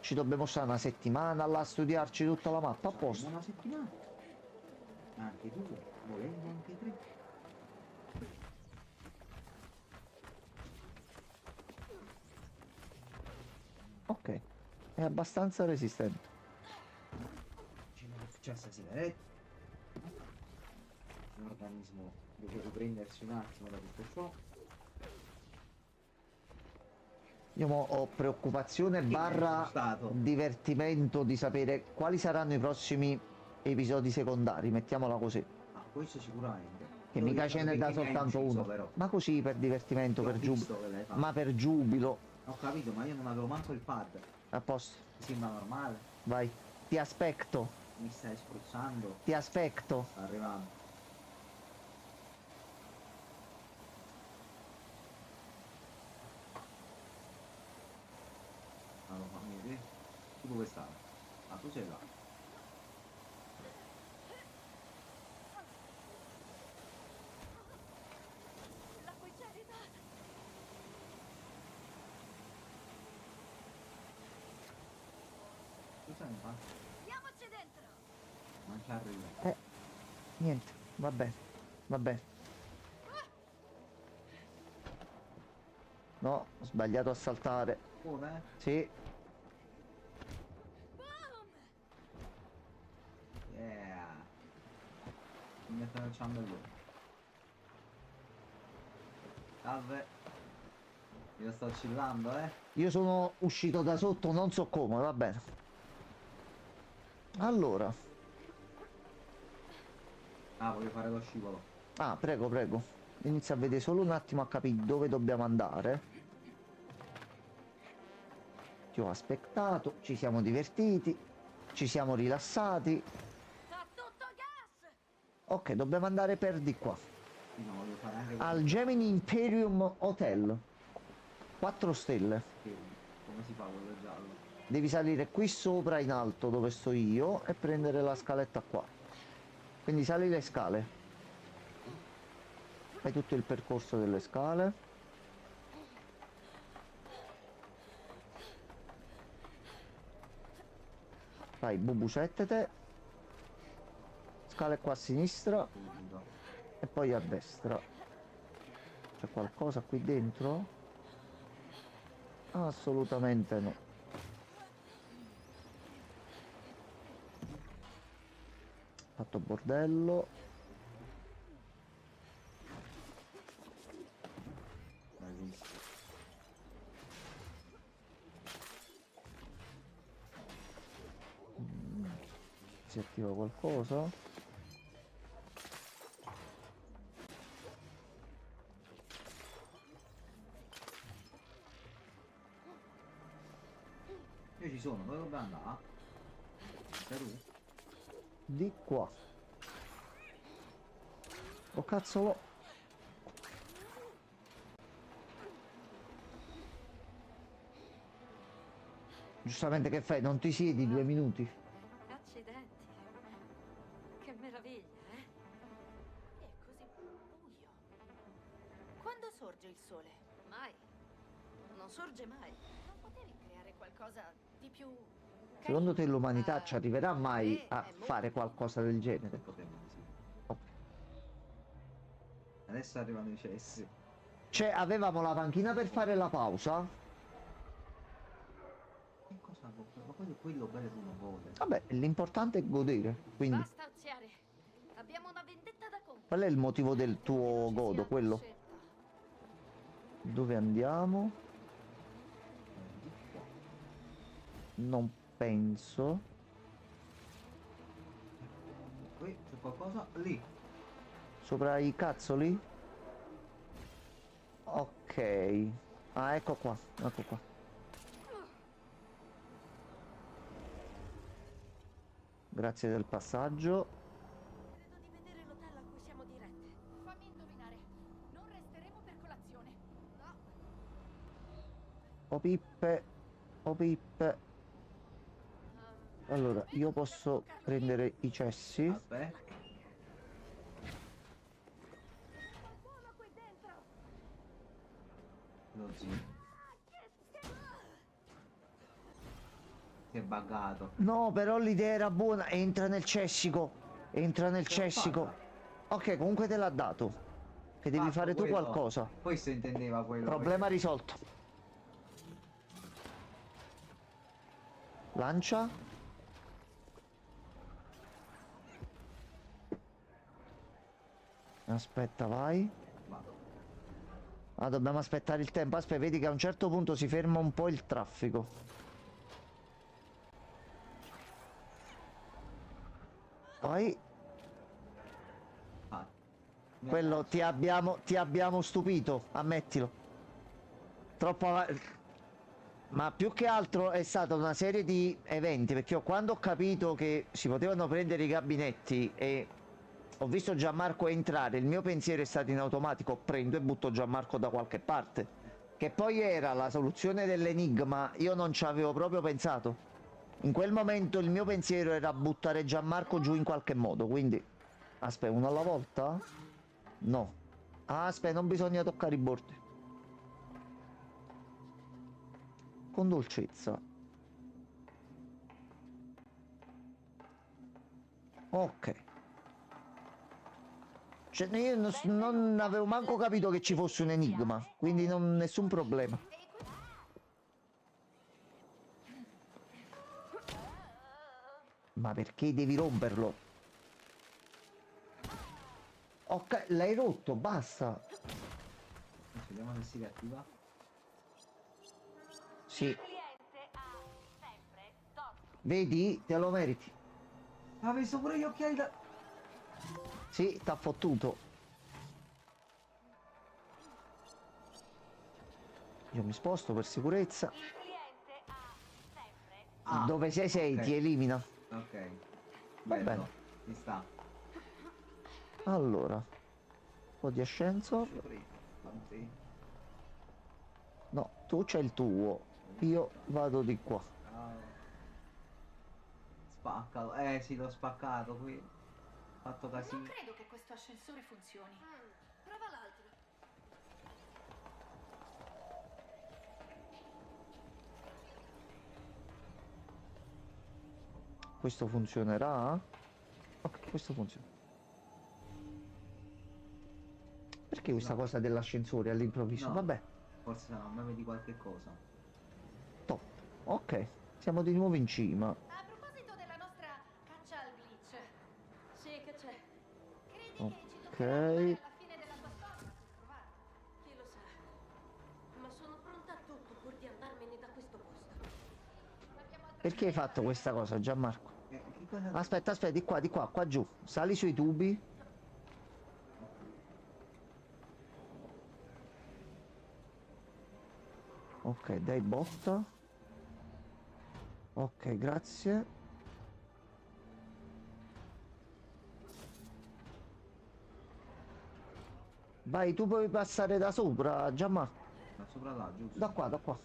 Speaker 1: Ci dobbiamo stare una settimana là a studiarci tutta la mappa, a posto.
Speaker 2: Una settimana. Anche due, volendo anche tre.
Speaker 1: Ok, è abbastanza resistente.
Speaker 2: C'è successa sigaretta. L'organismo deve riprendersi un attimo da tutto ciò.
Speaker 1: Io ho preoccupazione barra
Speaker 2: stato?
Speaker 1: divertimento di sapere quali saranno i prossimi episodi secondari, mettiamola così.
Speaker 2: Ah, questo sicuramente.
Speaker 1: Che mica ce n'è da soltanto uno.
Speaker 2: Però.
Speaker 1: Ma così per divertimento,
Speaker 2: Io ho
Speaker 1: per
Speaker 2: visto
Speaker 1: giubilo.
Speaker 2: che l'hai fatto.
Speaker 1: Ma per giubilo.
Speaker 2: Ho capito, ma io non avevo manco il pad.
Speaker 1: A posto,
Speaker 2: Mi sembra normale.
Speaker 1: vai. Ti aspetto,
Speaker 2: Mi stai spruzzando.
Speaker 1: ti aspetto.
Speaker 2: Sta arrivando. Allora, fammi vedere. Tu dove stai? Ah, tu sei là.
Speaker 7: La puoi gelida!
Speaker 2: Tu sai fa?
Speaker 7: Andiamoci dentro!
Speaker 2: Non ci arriva.
Speaker 1: Niente, va bene, va bene. No, ho sbagliato a saltare.
Speaker 2: Come?
Speaker 1: Sì,
Speaker 7: Boom!
Speaker 2: Yeah. Mi mettono il ciambellone. Salve. Io sto chillando,
Speaker 1: io sono uscito da sotto, non so come, va bene. Allora,
Speaker 2: Ah, voglio fare lo scivolo.
Speaker 1: ah, prego, prego. Inizio a vedere solo un attimo a capire dove dobbiamo andare. Ti ho aspettato, ci siamo divertiti, ci siamo rilassati.
Speaker 7: A tutto gas!
Speaker 1: Ok, dobbiamo andare per di qua.
Speaker 2: Sì, no, voglio fare anche
Speaker 1: Al Gemini Imperium Hotel. 4 stelle.
Speaker 2: come si fa quello giallo?
Speaker 1: Devi salire qui sopra in alto dove sto io e prendere la scaletta qua. Quindi sali le scale. Fai tutto il percorso delle scale. Fai bubucettete. Scale qua a sinistra
Speaker 2: Subito.
Speaker 1: e poi a destra. C'è qualcosa qui dentro? Assolutamente no. Fatto bordello.
Speaker 2: Bravissimo.
Speaker 1: Si attiva qualcosa?
Speaker 2: Io ci sono, dove dobbiamo andare? Sei tu?
Speaker 1: Di qua. Oh cazzo. Giustamente che fai? Non ti siedi 2 minuti?
Speaker 7: Accidenti. Che meraviglia, eh?
Speaker 4: È così buio. Quando sorge il sole?
Speaker 7: Mai. Non sorge mai.
Speaker 4: Non potevi creare qualcosa di più
Speaker 1: Secondo te l'umanità
Speaker 4: carino?
Speaker 1: ci arriverà mai
Speaker 4: Sì,
Speaker 1: a
Speaker 4: è molto
Speaker 1: fare qualcosa del genere?
Speaker 2: Potremmo sì.
Speaker 1: Ok.
Speaker 2: Adesso arrivano i cessi.
Speaker 1: Cioè, avevamo la panchina per fare la pausa?
Speaker 2: Che cosa? Ma poi quello bello tu non vuole.
Speaker 1: Vabbè, l'importante è godere. Quindi,
Speaker 7: Basta oziare. Abbiamo una vendetta da compiere.
Speaker 1: qual è il motivo del tuo godo? Quello? Dove andiamo?
Speaker 2: Di qua.
Speaker 1: Non penso.
Speaker 2: Qui c'è qualcosa? Lì.
Speaker 1: Sopra i cazzoli? Ok. Ah, ecco qua. Ecco qua. grazie del passaggio.
Speaker 7: Credo di vedere l'hotel a cui siamo dirette.
Speaker 4: Fammi indovinare. Non resteremo per colazione. No.
Speaker 1: O pippe, o pippe. Allora, io posso prendere i cessi.
Speaker 2: Aspetta.
Speaker 7: Qualcuno qui dentro!
Speaker 2: Lo zio. Si è buggato.
Speaker 1: No, però l'idea era buona. Entra nel cessico. Entra nel
Speaker 2: Ce l'ho
Speaker 1: cessico.
Speaker 2: fatta.
Speaker 1: Ok, comunque te l'ha dato. Che devi
Speaker 2: Fatto
Speaker 1: fare tu
Speaker 2: quello.
Speaker 1: qualcosa.
Speaker 2: Poi si intendeva quello.
Speaker 1: Problema risolto. Lancia. Aspetta, vai.
Speaker 2: Vado.
Speaker 1: Ah, dobbiamo aspettare il tempo. Aspetta, vedi che a un certo punto si ferma un po' il traffico. Poi
Speaker 2: Ah.
Speaker 1: quello ti abbiamo stupito, ammettilo. Troppo ma più che altro è stata una serie di eventi, perché io quando ho capito che si potevano prendere i gabinetti e ho visto Gianmarco entrare, il mio pensiero è stato in automatico: prendo e butto Gianmarco da qualche parte. Che poi era la soluzione dell'enigma, io non ci avevo proprio pensato. In quel momento il mio pensiero era buttare Gianmarco giù in qualche modo, quindi... Aspetta, uno alla volta? No. Ah, aspetta, non bisogna toccare i bordi. Con dolcezza. Ok. Cioè, io non avevo manco capito che ci fosse un enigma, quindi nessun problema. Ma perché devi romperlo? Ok, l'hai rotto, basta.
Speaker 2: Vediamo se si riattiva.
Speaker 1: Sì. Vedi? Te lo meriti.
Speaker 2: Ha visto pure gli occhiali da...
Speaker 1: Sì, t'ha fottuto. Io mi sposto per sicurezza.
Speaker 2: Ah,
Speaker 1: Dove sei,
Speaker 2: ok.
Speaker 1: ti elimina.
Speaker 2: Ok.
Speaker 1: Va
Speaker 2: Bello.
Speaker 1: bene.
Speaker 2: Mi sta.
Speaker 1: Allora. Un po' di ascensor.
Speaker 2: Quanti?
Speaker 1: No, tu c'hai il tuo. Io vado di qua.
Speaker 2: Ah. Spaccalo. Sì, l'ho spaccato qui. Fatto casino.
Speaker 4: Non credo che questo ascensore funzioni.
Speaker 7: Prova l'altro.
Speaker 1: Questo funzionerà? Ok, questo funziona. Perché questa cosa dell'ascensore all'improvviso?
Speaker 2: No.
Speaker 1: Vabbè,
Speaker 2: Forse sarà un meme di qualche cosa.
Speaker 1: top. Ok, siamo di nuovo in cima.
Speaker 4: A proposito della nostra caccia al glitch,
Speaker 7: Sì, che c'è?
Speaker 4: credi che ci
Speaker 1: Ok.
Speaker 4: toccherà arrivare alla fine della tua storia per trovarlo?
Speaker 7: Chi lo sa. Ma sono pronta a tutto pur di andarmene da questo posto.
Speaker 4: Abbiamo altre
Speaker 1: Perché hai fatto questa cosa, Gianmarco?
Speaker 2: Che cosa...
Speaker 1: Aspetta, di qua, qua giù. Sali sui tubi. Ok, dai botta. Ok, grazie. Vai, tu puoi passare da sopra, Gianmarco.
Speaker 2: Da sopra là, giusto?
Speaker 1: Da qua, da qua.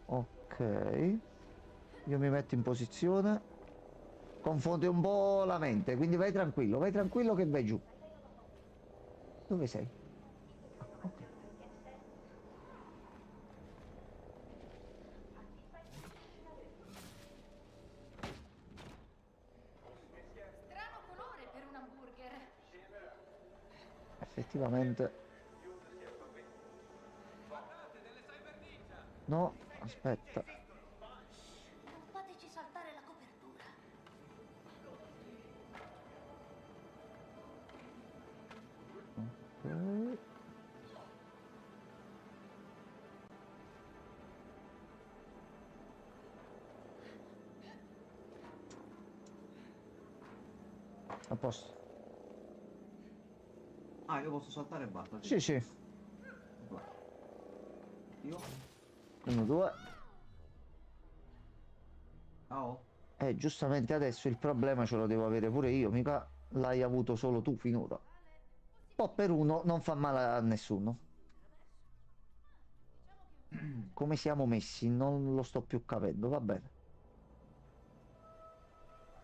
Speaker 1: Ok. Io mi metto in posizione. Confonde un po' la mente, quindi vai tranquillo che vai giù. Dove sei? Ah, ok.
Speaker 4: Strano colore per un hamburger.
Speaker 1: Effettivamente. No, aspetta.
Speaker 7: Non fateci saltare la copertura.
Speaker 1: Ok. A posto.
Speaker 2: Ah, io posso saltare e basta.
Speaker 1: Sì, sì.
Speaker 2: Io?
Speaker 1: 1, 2.
Speaker 2: Oh,
Speaker 1: Giustamente adesso il problema ce lo devo avere pure io, mica l'hai avuto solo tu finora. Po' per uno non fa male a nessuno. Come siamo messi? Non lo sto più capendo, va bene.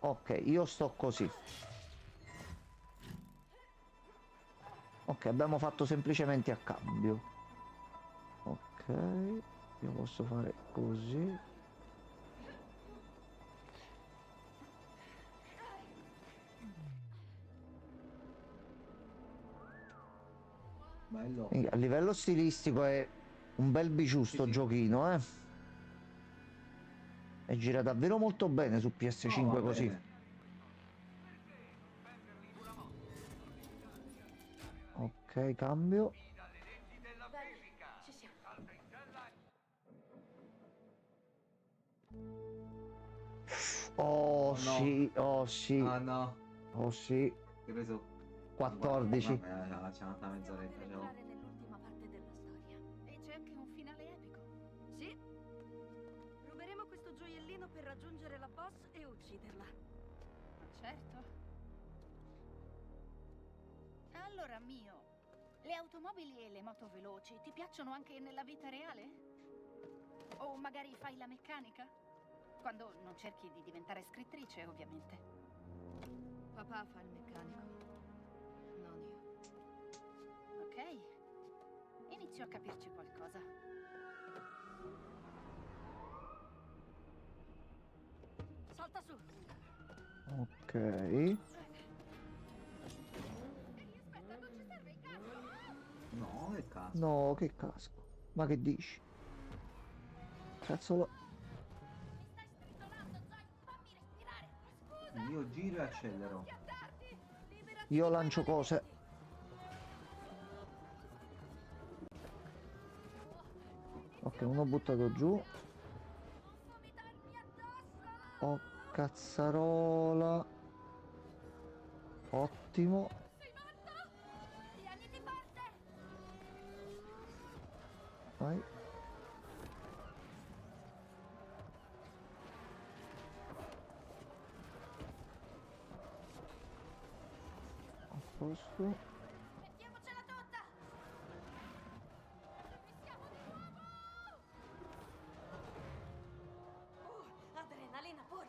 Speaker 1: Ok, io sto così. Ok, abbiamo fatto semplicemente a cambio. Ok, io posso fare così.
Speaker 2: bello.
Speaker 1: Quindi, a livello stilistico è un bel biciù sto
Speaker 2: Sì.
Speaker 1: giochino, eh. E gira davvero molto bene su PS5
Speaker 2: va
Speaker 1: così.
Speaker 2: bene.
Speaker 1: Ok, cambio.
Speaker 7: Dai, ci siamo.
Speaker 1: Oh,
Speaker 2: Oh, no.
Speaker 1: sì, oh sì,
Speaker 2: Ah no,
Speaker 1: oh sì.
Speaker 2: che ho preso
Speaker 1: 14.
Speaker 2: Vabbè, c'è un'altra mezz'oretta.
Speaker 7: Per entrare nell'ultima parte della storia.
Speaker 4: E c'è anche un finale epico.
Speaker 7: Sì. Ruberemo questo gioiellino per raggiungere la boss e ucciderla.
Speaker 4: Ma certo. Allora, mio, le automobili e le moto veloci ti piacciono anche nella vita reale? O magari fai la meccanica? Quando non cerchi di diventare scrittrice, ovviamente.
Speaker 7: Papà fa il meccanico. Non io.
Speaker 4: Ok. Inizio a capirci qualcosa.
Speaker 7: Salta su.
Speaker 1: Ok.
Speaker 4: Ehi, aspetta, non ci serve il casco!
Speaker 2: No, che cazzo.
Speaker 1: No, che casco. Ma che dici? Cazzolo.
Speaker 4: Mi stai stritolando, Zoe! Fammi respirare! Scusa!
Speaker 2: Io giro e accelero.
Speaker 4: Schiattarti! Liberati
Speaker 1: Io
Speaker 4: di quei
Speaker 1: lancio cose.
Speaker 4: maledetti!
Speaker 1: Ok, uno buttato giù.
Speaker 4: Non vomitarmi addosso!
Speaker 1: Oh, cazzarola. Ottimo.
Speaker 4: Sei matto? Tieniti forte!
Speaker 1: Vai. A posto.
Speaker 4: Mettiamocela tutta! Ci siamo di nuovo!
Speaker 7: Adrenalina pura.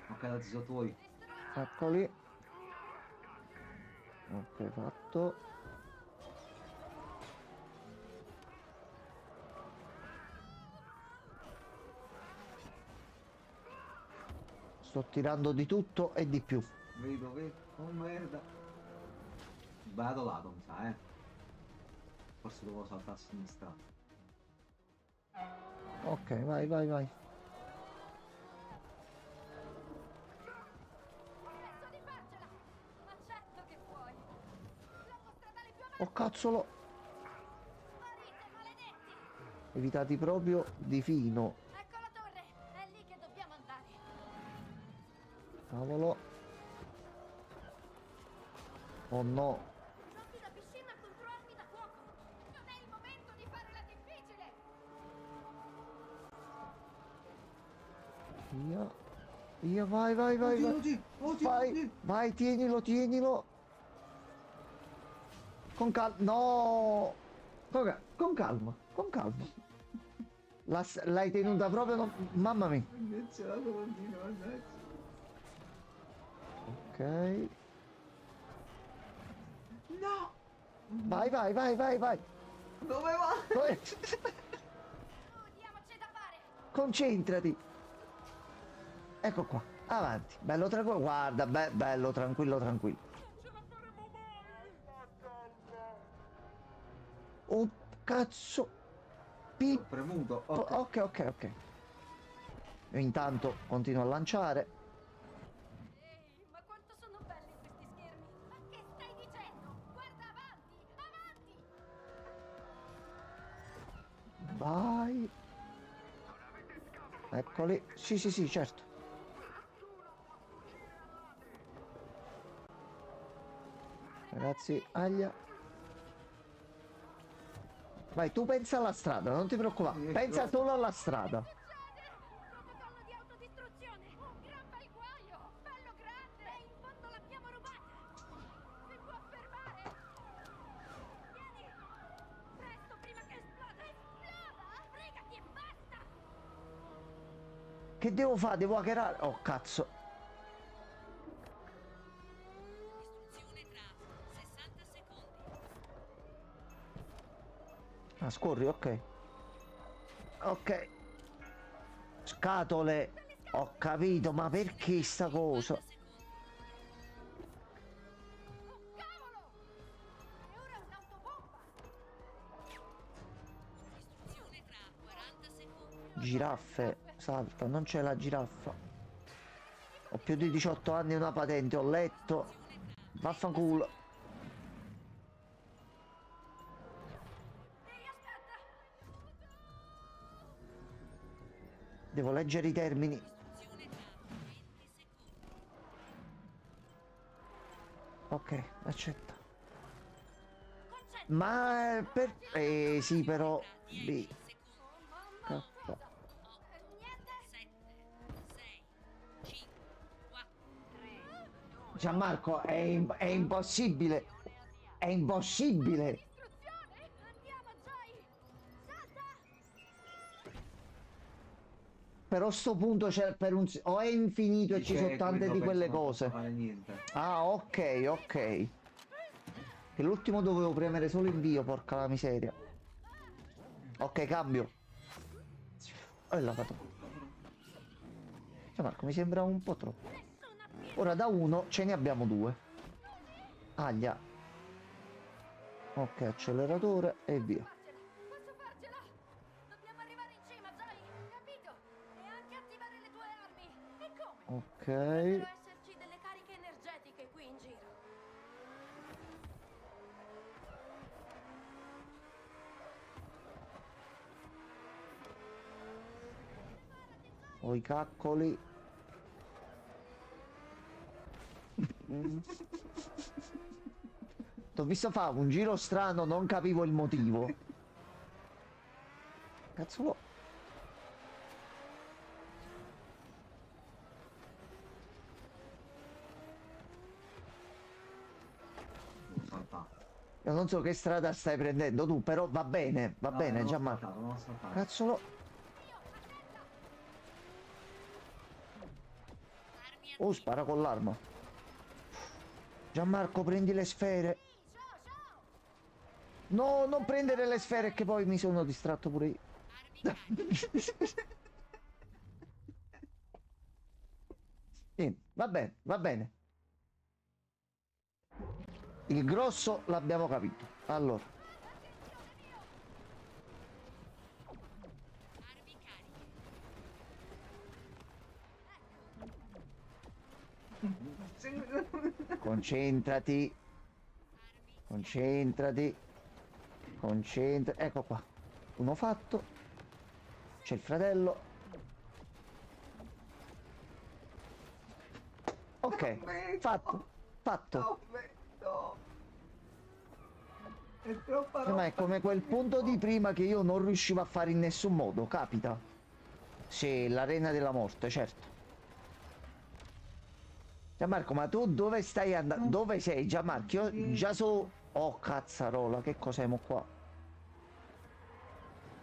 Speaker 2: Ok, dati sono tuoi.
Speaker 1: Eccoli. Ok, fatto. Sto tirando di tutto e di più.
Speaker 2: Vedo, vedo. Oh merda. Sbagliato lato, mi sa, eh. Forse dovevo saltare a sinistra.
Speaker 1: Ok, vai, vai, vai.
Speaker 4: Penso di farcela! Ma certo che puoi! L'autostradale più avanti!
Speaker 1: Oh, cazzolo.
Speaker 4: Morite, maledetti!
Speaker 1: Evitati proprio di fino.
Speaker 4: Ecco la torre! È lì che dobbiamo andare!
Speaker 1: Cavolo. Oh no.
Speaker 4: Giochi da piscina contro armi da fuoco! Non è il momento di fare la difficile!
Speaker 1: Via. Via, vai, vai, vai, vai.
Speaker 2: Oddio,
Speaker 1: Vai, vai, tienilo, tienilo. Con calma. No. Con calma, con calma. L'hai tenuta proprio. Mamma mia. Ok.
Speaker 2: No!
Speaker 1: Vai, vai, vai, vai, vai.
Speaker 2: Dove va?
Speaker 4: Diamoci da fare!
Speaker 1: Concentrati. Ecco qua. Avanti. Bello tranquillo. Guarda, bello tranquillo, tranquillo. Oh, cazzo.
Speaker 2: Ho premuto. Ok.
Speaker 1: Ok, ok, ok. Io intanto continuo a lanciare.
Speaker 4: Ehi, ma quanto sono belli questi schermi! Ma che stai dicendo? Guarda avanti! Avanti!
Speaker 1: Vai. Eccoli. Sì, sì, sì, certo. Ragazzi, aglia. Vai, tu pensa alla strada, non ti preoccupare. Pensa solo alla strada.
Speaker 4: Protocollo di autodistruzione! Un gran bel guaio! Bello grande! E in fondo l'abbiamo rubata! Si può fermare? Vieni! Presto, prima che esploda! Esploda! Fregati e basta!
Speaker 1: Che devo fare? Devo hackerare? Oh, cazzo.
Speaker 10: Distruzione tra 60 secondi.
Speaker 1: Ah, scorri, ok. Ok. Scatole. Ho capito, ma perché sta cosa?
Speaker 10: 50 secondi.
Speaker 4: Oh, cavolo! E ora un'autobomba!
Speaker 10: Distruzione tra 40 secondi.
Speaker 1: Giraffe. Salta, non c'è la giraffa. Ho più di 18 anni e una patente, ho letto. Vaffanculo.
Speaker 4: Ehi, aspetta!
Speaker 1: Devo leggere i termini.
Speaker 10: Distruzione tra 20 secondi.
Speaker 1: Ok, accetta.
Speaker 4: Concentrati!
Speaker 1: Ma per... sì, però... B.
Speaker 10: Secondi.
Speaker 1: K.
Speaker 4: Niente!
Speaker 10: 7, 6, 5, 4,
Speaker 1: Gianmarco, è impossibile. È impossibile.
Speaker 4: Istruzione! Andiamo, Zoe! Salta!
Speaker 1: Però sto punto c'è per un... o è infinito e ci sono tante di quelle cose.
Speaker 2: Non fare niente.
Speaker 1: Ah, ok, ok. Che l'ultimo dovevo premere solo invio, porca la miseria. Ok, cambio. E l'ha fatto. Gianmarco, mi sembra un po' troppo. Ora da uno ce ne abbiamo due. Aglia. Ok, acceleratore e via.
Speaker 4: Posso farcela! Dobbiamo arrivare in cima, Zoe! Capito? E anche attivare le tue armi! E come?
Speaker 1: Ok.
Speaker 4: Dovrebbero esserci delle cariche energetiche qui in giro.
Speaker 1: Ho i caccoli. T'ho visto fare un giro strano, non capivo il motivo. Cazzo lo... Io non so che strada stai prendendo tu, però va bene, Gianmarco.
Speaker 2: Non ho saltato.
Speaker 1: Cazzo lo... Oh, spara con l'arma. Gianmarco, prendi le sfere. No, non prendere le sfere che poi mi sono distratto pure io. Sì, va bene, va bene. Il grosso l'abbiamo capito. Allora.
Speaker 10: armi cariche.
Speaker 1: Concentrati. Concentrati. Concentrati. Ecco qua. Uno fatto. C'è il fratello. Ok. Fatto. Fatto.
Speaker 2: No. È troppa
Speaker 1: Ma è come quel punto di prima che io non riuscivo a fare in nessun modo. Capita. Sì, l'arena della morte, certo. Gianmarco, ma tu dove stai andando? Dove sei, Gianmarco? Io già so... Oh, cazzarola, che cos'è qua?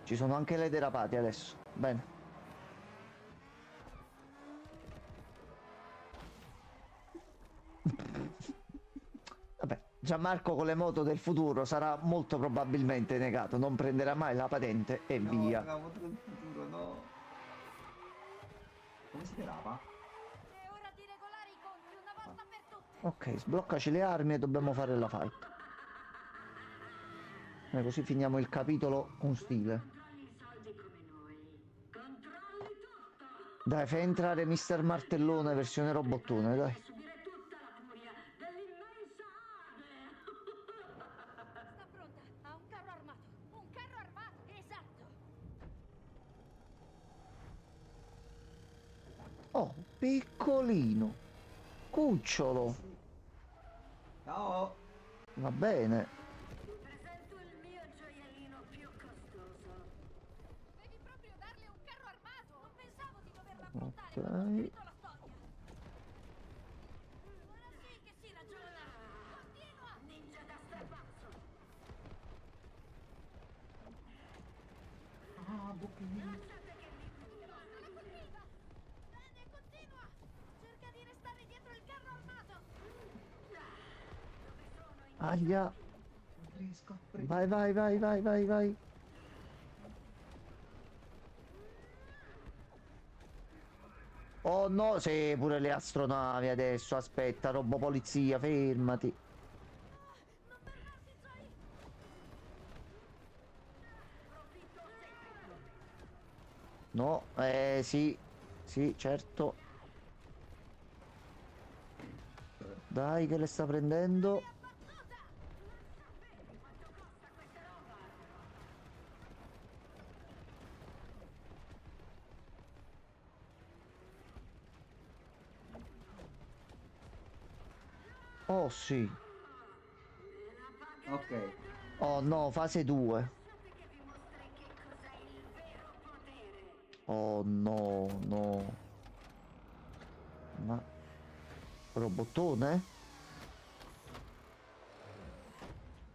Speaker 1: Ci sono anche le derapate adesso. Bene. Vabbè, Gianmarco con le moto del futuro sarà molto probabilmente negato. Non prenderà mai la patente e via.
Speaker 2: la moto del futuro, no. Come si derapa?
Speaker 4: È ora di regolare i conti una volta per tutte.
Speaker 1: Ok, sbloccaci le armi e dobbiamo fare la fight. E così finiamo il capitolo con stile.
Speaker 8: Controlli i soldi come noi. Controlli tutto.
Speaker 1: Dai, fai entrare Mister Martellone versione robottone, dai.
Speaker 8: Subire tutta la furia dell'immensa Ade.
Speaker 4: Sta pronta. Ha un carro armato. Un carro armato. Esatto.
Speaker 1: Oh, piccolino. Cucciolo.
Speaker 2: Ciao.
Speaker 1: Va bene.
Speaker 8: Presento il mio gioiellino più
Speaker 1: Ok.
Speaker 7: Ora sì che si ragiona. Continua.
Speaker 8: Ninja da strapazzo.
Speaker 2: Ah, bocchino.
Speaker 7: La colpiva. Bene, continua. Cerca di restare dietro il carro armato.
Speaker 1: Aia.
Speaker 2: Non riesco a
Speaker 1: Vai, vai, vai, vai, vai, vai. Oh no, sì, pure le astronavi adesso. Aspetta, robo polizia, fermati.
Speaker 7: Non fermarti, Zoe.
Speaker 1: No, sì, sì, certo. Dai, che le sta prendendo. Oh sì.
Speaker 2: Ok.
Speaker 1: Oh no, fase 2. Oh no, no. Ma... robottone?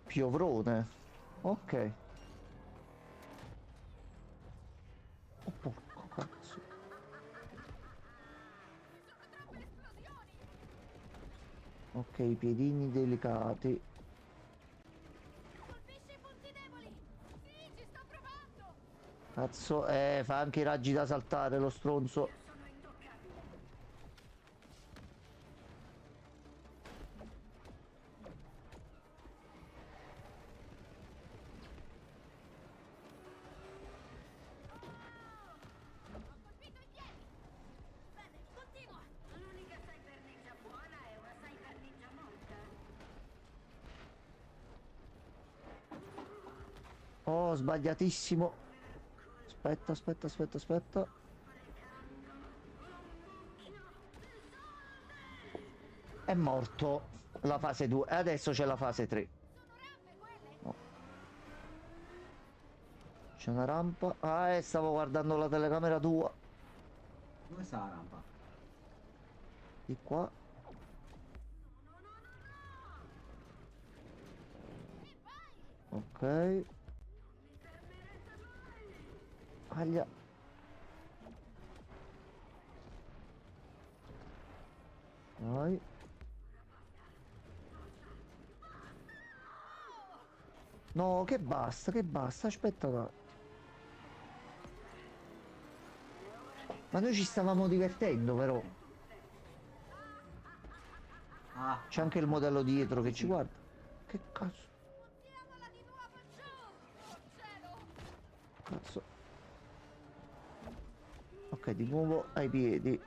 Speaker 1: Piovrone. Ok. Oh porco cazzo. Ok, i piedini delicati.
Speaker 7: Colpisci i punti deboli. Sì, ci sto provando.
Speaker 1: Cazzo, fa anche i raggi da saltare lo stronzo.
Speaker 7: Ho colpito i piedi. Bene, continua.
Speaker 8: L'unica cyber ninja buona è una cyber ninja morta.
Speaker 1: Oh, sbagliatissimo. Aspetta, aspetta, aspetta, aspetta. È morto la fase 2 e adesso c'è la fase 3. No. C'è una rampa. Ah, stavo guardando la telecamera tua.
Speaker 2: Dove sta la rampa?
Speaker 1: Di qua. Ok. Aglia. Vai. No, che basta, aspetta un attimo. Ma noi ci stavamo divertendo però.
Speaker 2: Ah,
Speaker 1: C'è anche il modello dietro che ci guarda. Che cazzo?
Speaker 7: Buttiamola di nuovo giù. Oh cielo.
Speaker 1: Cazzo. Ok, di nuovo ai piedi.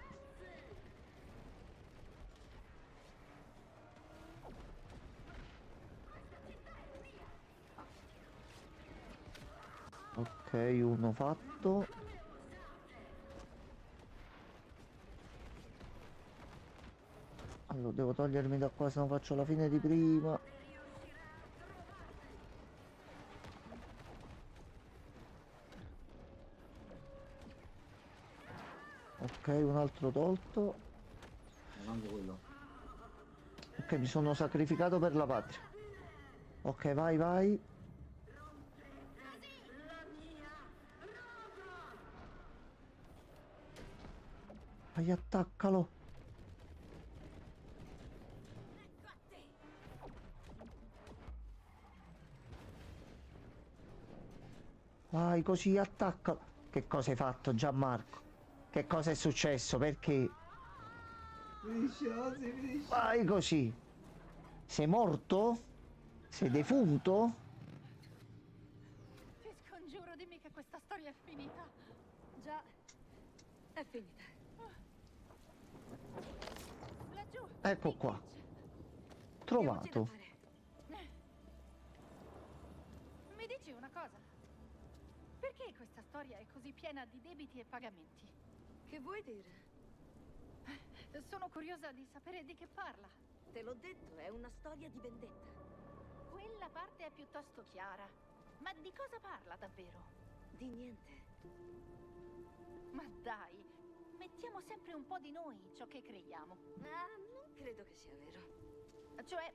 Speaker 1: Ok, uno fatto. Allora, devo togliermi da qua se no faccio la fine di prima. Ok, un altro tolto.
Speaker 2: manco quello.
Speaker 1: Ok, mi sono sacrificato per la patria. Ok, vai, vai. Vai, attaccalo. Vai, così, attaccalo. Che cosa hai fatto, Gianmarco? Che cosa è successo? Perché?
Speaker 2: Finisci.
Speaker 1: Vai così. Sei morto? Sei defunto?
Speaker 4: Ti scongiuro, dimmi che questa storia è finita.
Speaker 7: Già, è finita.
Speaker 4: Laggiù.
Speaker 1: Ecco qua.
Speaker 7: Diamoci da
Speaker 1: Trovato.
Speaker 7: fare.
Speaker 4: Mi dici una cosa? Perché questa storia è così piena di debiti e pagamenti?
Speaker 7: Che vuoi dire?
Speaker 4: Sono curiosa di sapere di che parla.
Speaker 7: Te l'ho detto, è una storia di vendetta.
Speaker 4: Quella parte è piuttosto chiara. Ma di cosa parla davvero?
Speaker 7: Di niente.
Speaker 4: Ma dai, mettiamo sempre un po' di noi in ciò che creiamo.
Speaker 7: Ah, non credo che sia vero.
Speaker 4: Cioè,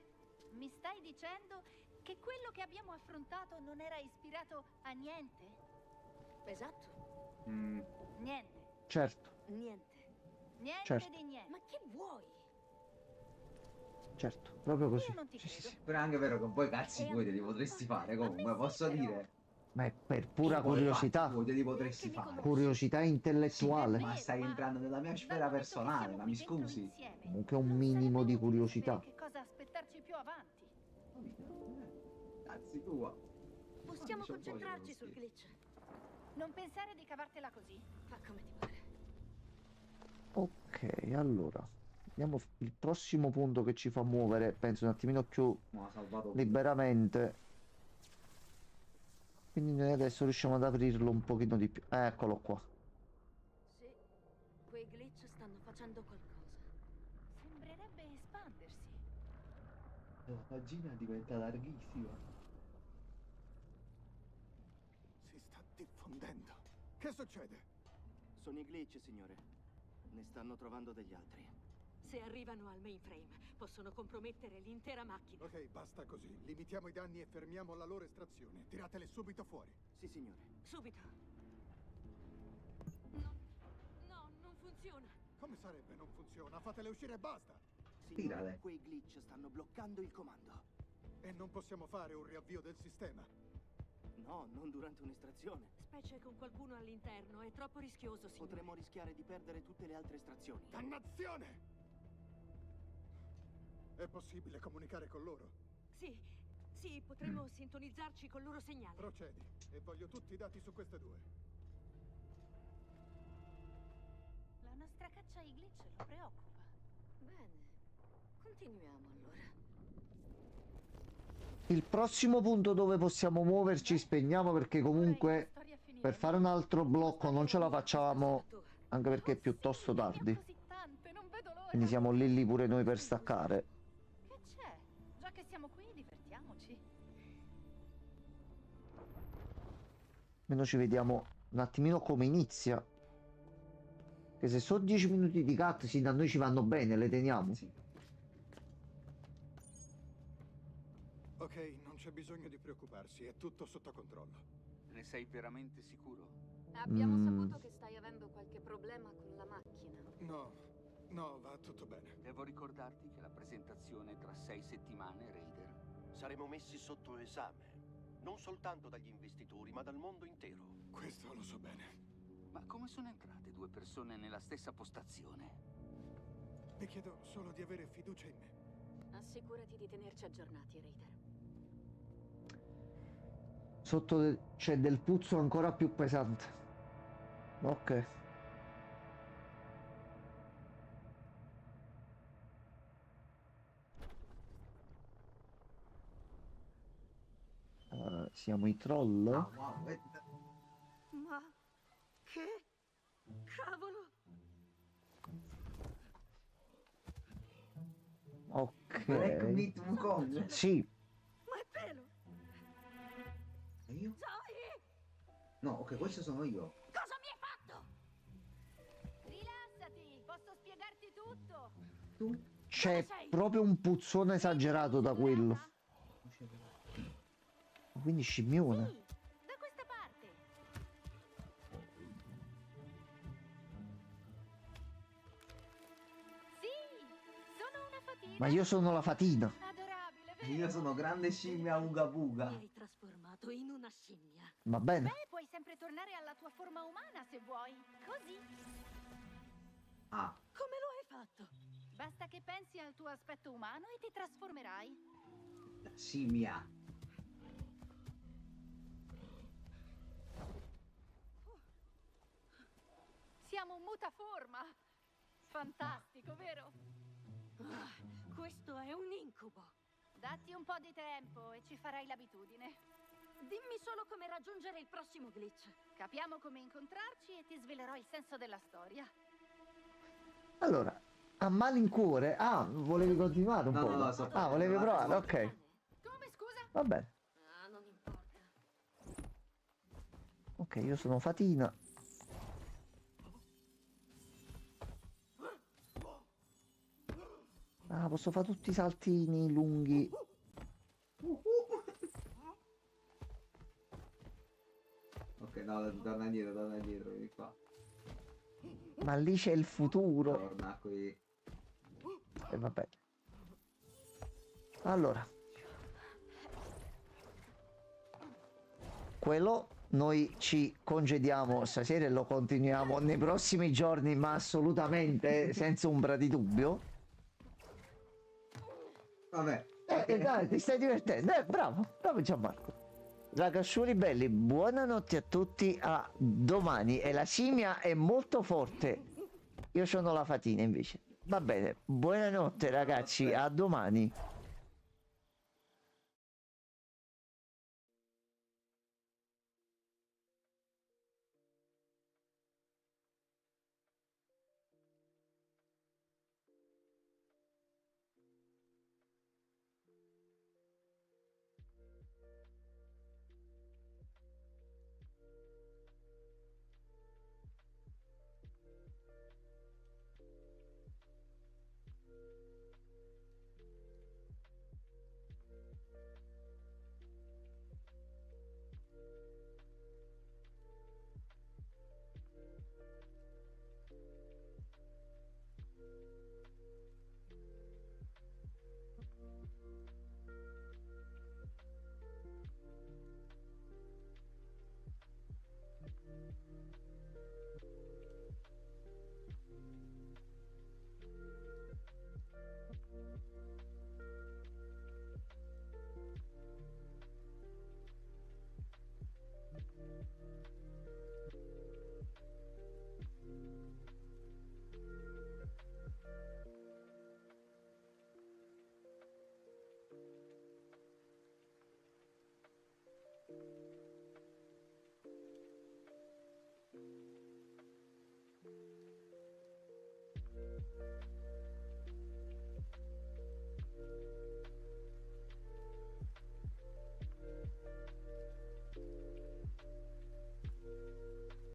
Speaker 4: mi stai dicendo che quello che abbiamo affrontato non era ispirato a niente?
Speaker 7: Esatto.
Speaker 4: Niente.
Speaker 1: Certo,
Speaker 7: Niente.
Speaker 4: Niente
Speaker 1: Certo.
Speaker 4: di niente.
Speaker 7: Ma che vuoi?
Speaker 1: certo, proprio così.
Speaker 4: Io non ti
Speaker 1: Sì, sì,
Speaker 4: credo.
Speaker 1: sì.
Speaker 2: Però è anche vero che poi cazzi tuoi te li potresti fare comunque, posso dire.
Speaker 1: Ma è per pura
Speaker 2: Poi
Speaker 1: curiosità,
Speaker 2: fatti tuoi te li potresti fare.
Speaker 1: curiosità intellettuale.
Speaker 2: Ma stai entrando nella mia sfera personale, ma mi scusi?
Speaker 1: Comunque un minimo di curiosità.
Speaker 4: Che cosa aspettarci più avanti?
Speaker 2: Cazzi tua.
Speaker 7: Possiamo
Speaker 2: C'ho voglia
Speaker 7: concentrarci
Speaker 2: dello
Speaker 7: sul glitch.
Speaker 4: Non pensare di cavartela così.
Speaker 7: Fa come ti pare.
Speaker 1: Ok, allora. Vediamo il prossimo punto che ci fa muovere, penso un attimino più
Speaker 2: No, ha salvato.
Speaker 1: liberamente. Quindi noi adesso riusciamo ad aprirlo un pochino di più. Eccolo qua.
Speaker 7: Sì, quei glitch stanno facendo qualcosa.
Speaker 4: Sembrerebbe espandersi.
Speaker 2: La pagina diventa larghissima.
Speaker 5: Si sta diffondendo. Che succede?
Speaker 6: Sono i glitch, signore. Ne stanno trovando degli altri.
Speaker 7: Se arrivano al mainframe, possono compromettere l'intera macchina.
Speaker 5: Ok, basta così. Limitiamo i danni e fermiamo la loro estrazione. Tiratele subito fuori.
Speaker 6: Sì, signore.
Speaker 7: Subito. No, no, non funziona.
Speaker 5: Come sarebbe non funziona? Fatele uscire e basta.
Speaker 6: Signore,
Speaker 2: Tirale.
Speaker 6: quei glitch stanno bloccando il comando.
Speaker 5: E non possiamo fare un riavvio del sistema.
Speaker 6: No, non durante un'estrazione.
Speaker 7: Specie con qualcuno all'interno, è troppo rischioso, signore.
Speaker 6: Potremmo rischiare di perdere tutte le altre estrazioni.
Speaker 5: Dannazione! È possibile comunicare con loro?
Speaker 7: Sì, sì, potremmo sintonizzarci col loro segnale.
Speaker 5: Procedi. E voglio tutti i dati su queste due.
Speaker 4: La nostra caccia ai glitch lo preoccupa.
Speaker 7: Bene, continuiamo allora.
Speaker 1: Il prossimo punto dove possiamo muoverci spegniamo perché comunque per fare un altro blocco non ce la facciamo, anche perché è piuttosto tardi.
Speaker 4: Così tante, non vedo l'ora.
Speaker 1: Quindi siamo lì pure noi per staccare.
Speaker 4: Che c'è? Già che siamo qui, divertiamoci.
Speaker 1: Almeno ci vediamo un attimino come inizia. Che se sono 10 minuti di cutscene a noi ci vanno bene, le teniamo.
Speaker 2: Sì.
Speaker 5: Ok, non c'è bisogno di preoccuparsi, è tutto sotto controllo.
Speaker 11: Ne sei veramente sicuro?
Speaker 7: Abbiamo
Speaker 1: Mm.
Speaker 7: saputo che stai avendo qualche problema con la macchina.
Speaker 5: No, va tutto bene.
Speaker 11: Devo ricordarti che la presentazione è tra 6 settimane, Raider.
Speaker 9: Saremo messi sotto esame, non soltanto dagli investitori, ma dal mondo intero.
Speaker 5: Questo lo so bene.
Speaker 11: Ma come sono entrate due persone nella stessa postazione?
Speaker 5: Vi chiedo solo di avere fiducia in me.
Speaker 7: Assicurati di tenerci aggiornati, Raider.
Speaker 1: Sotto c'è del puzzo ancora più pesante. Ok. Siamo i troll?
Speaker 2: Ah, wow,
Speaker 7: Ma che cavolo?
Speaker 2: Black
Speaker 1: Ok.
Speaker 2: Wukong.
Speaker 1: Sì,
Speaker 7: Ma è pelo!
Speaker 2: E io?
Speaker 7: Zoe!
Speaker 2: No, ok, questo sono io.
Speaker 7: Cosa mi hai fatto?
Speaker 4: Rilassati, posso spiegarti tutto.
Speaker 2: Tu?
Speaker 1: c'è proprio un puzzone esagerato da quello. Quindi scimmione.
Speaker 4: Sì, da questa parte. Sì, sono una fatina.
Speaker 1: Ma io sono la fatina.
Speaker 4: Adorabile, vero?
Speaker 2: Io sono grande scimmia Uga Buga.
Speaker 7: Mi hai trasformato in una scimmia.
Speaker 1: Va bene.
Speaker 4: Beh, puoi sempre tornare alla tua forma umana se vuoi. Così.
Speaker 2: Ah,
Speaker 7: Come lo hai fatto?
Speaker 4: Basta che pensi al tuo aspetto umano e ti trasformerai.
Speaker 2: la scimmia.
Speaker 4: Siamo un mutaforma. Fantastico, vero?
Speaker 7: Ah, questo è un incubo.
Speaker 4: Datti un po' di tempo e ci farai l'abitudine.
Speaker 7: Dimmi solo come raggiungere il prossimo glitch.
Speaker 4: Capiamo come incontrarci e ti svelerò il senso della storia.
Speaker 1: Allora, a malincuore. Ah, volevi continuare un
Speaker 2: No,
Speaker 1: po'?
Speaker 2: no, no, so-
Speaker 1: Ah, volevi provare, ok.
Speaker 4: Come, scusa?
Speaker 1: Va bene.
Speaker 7: Ah, non importa.
Speaker 1: Ok, io sono fatina. Ah, posso fare tutti i saltini lunghi.
Speaker 2: Ok, no, torna indietro, vieni qua.
Speaker 1: Ma lì c'è il futuro.
Speaker 2: Torna qui.
Speaker 1: E vabbè. Allora. Quello noi ci congediamo stasera e lo continuiamo nei prossimi giorni, ma assolutamente senza ombra di dubbio.
Speaker 2: Vabbè.
Speaker 1: Dai, ti stai divertendo. Bravo, bravo Gianmarco. Ragazzuoli belli, buonanotte a tutti, a domani. E la simia è molto forte. Io sono la fatina invece. Va bene, buonanotte ragazzi, a domani.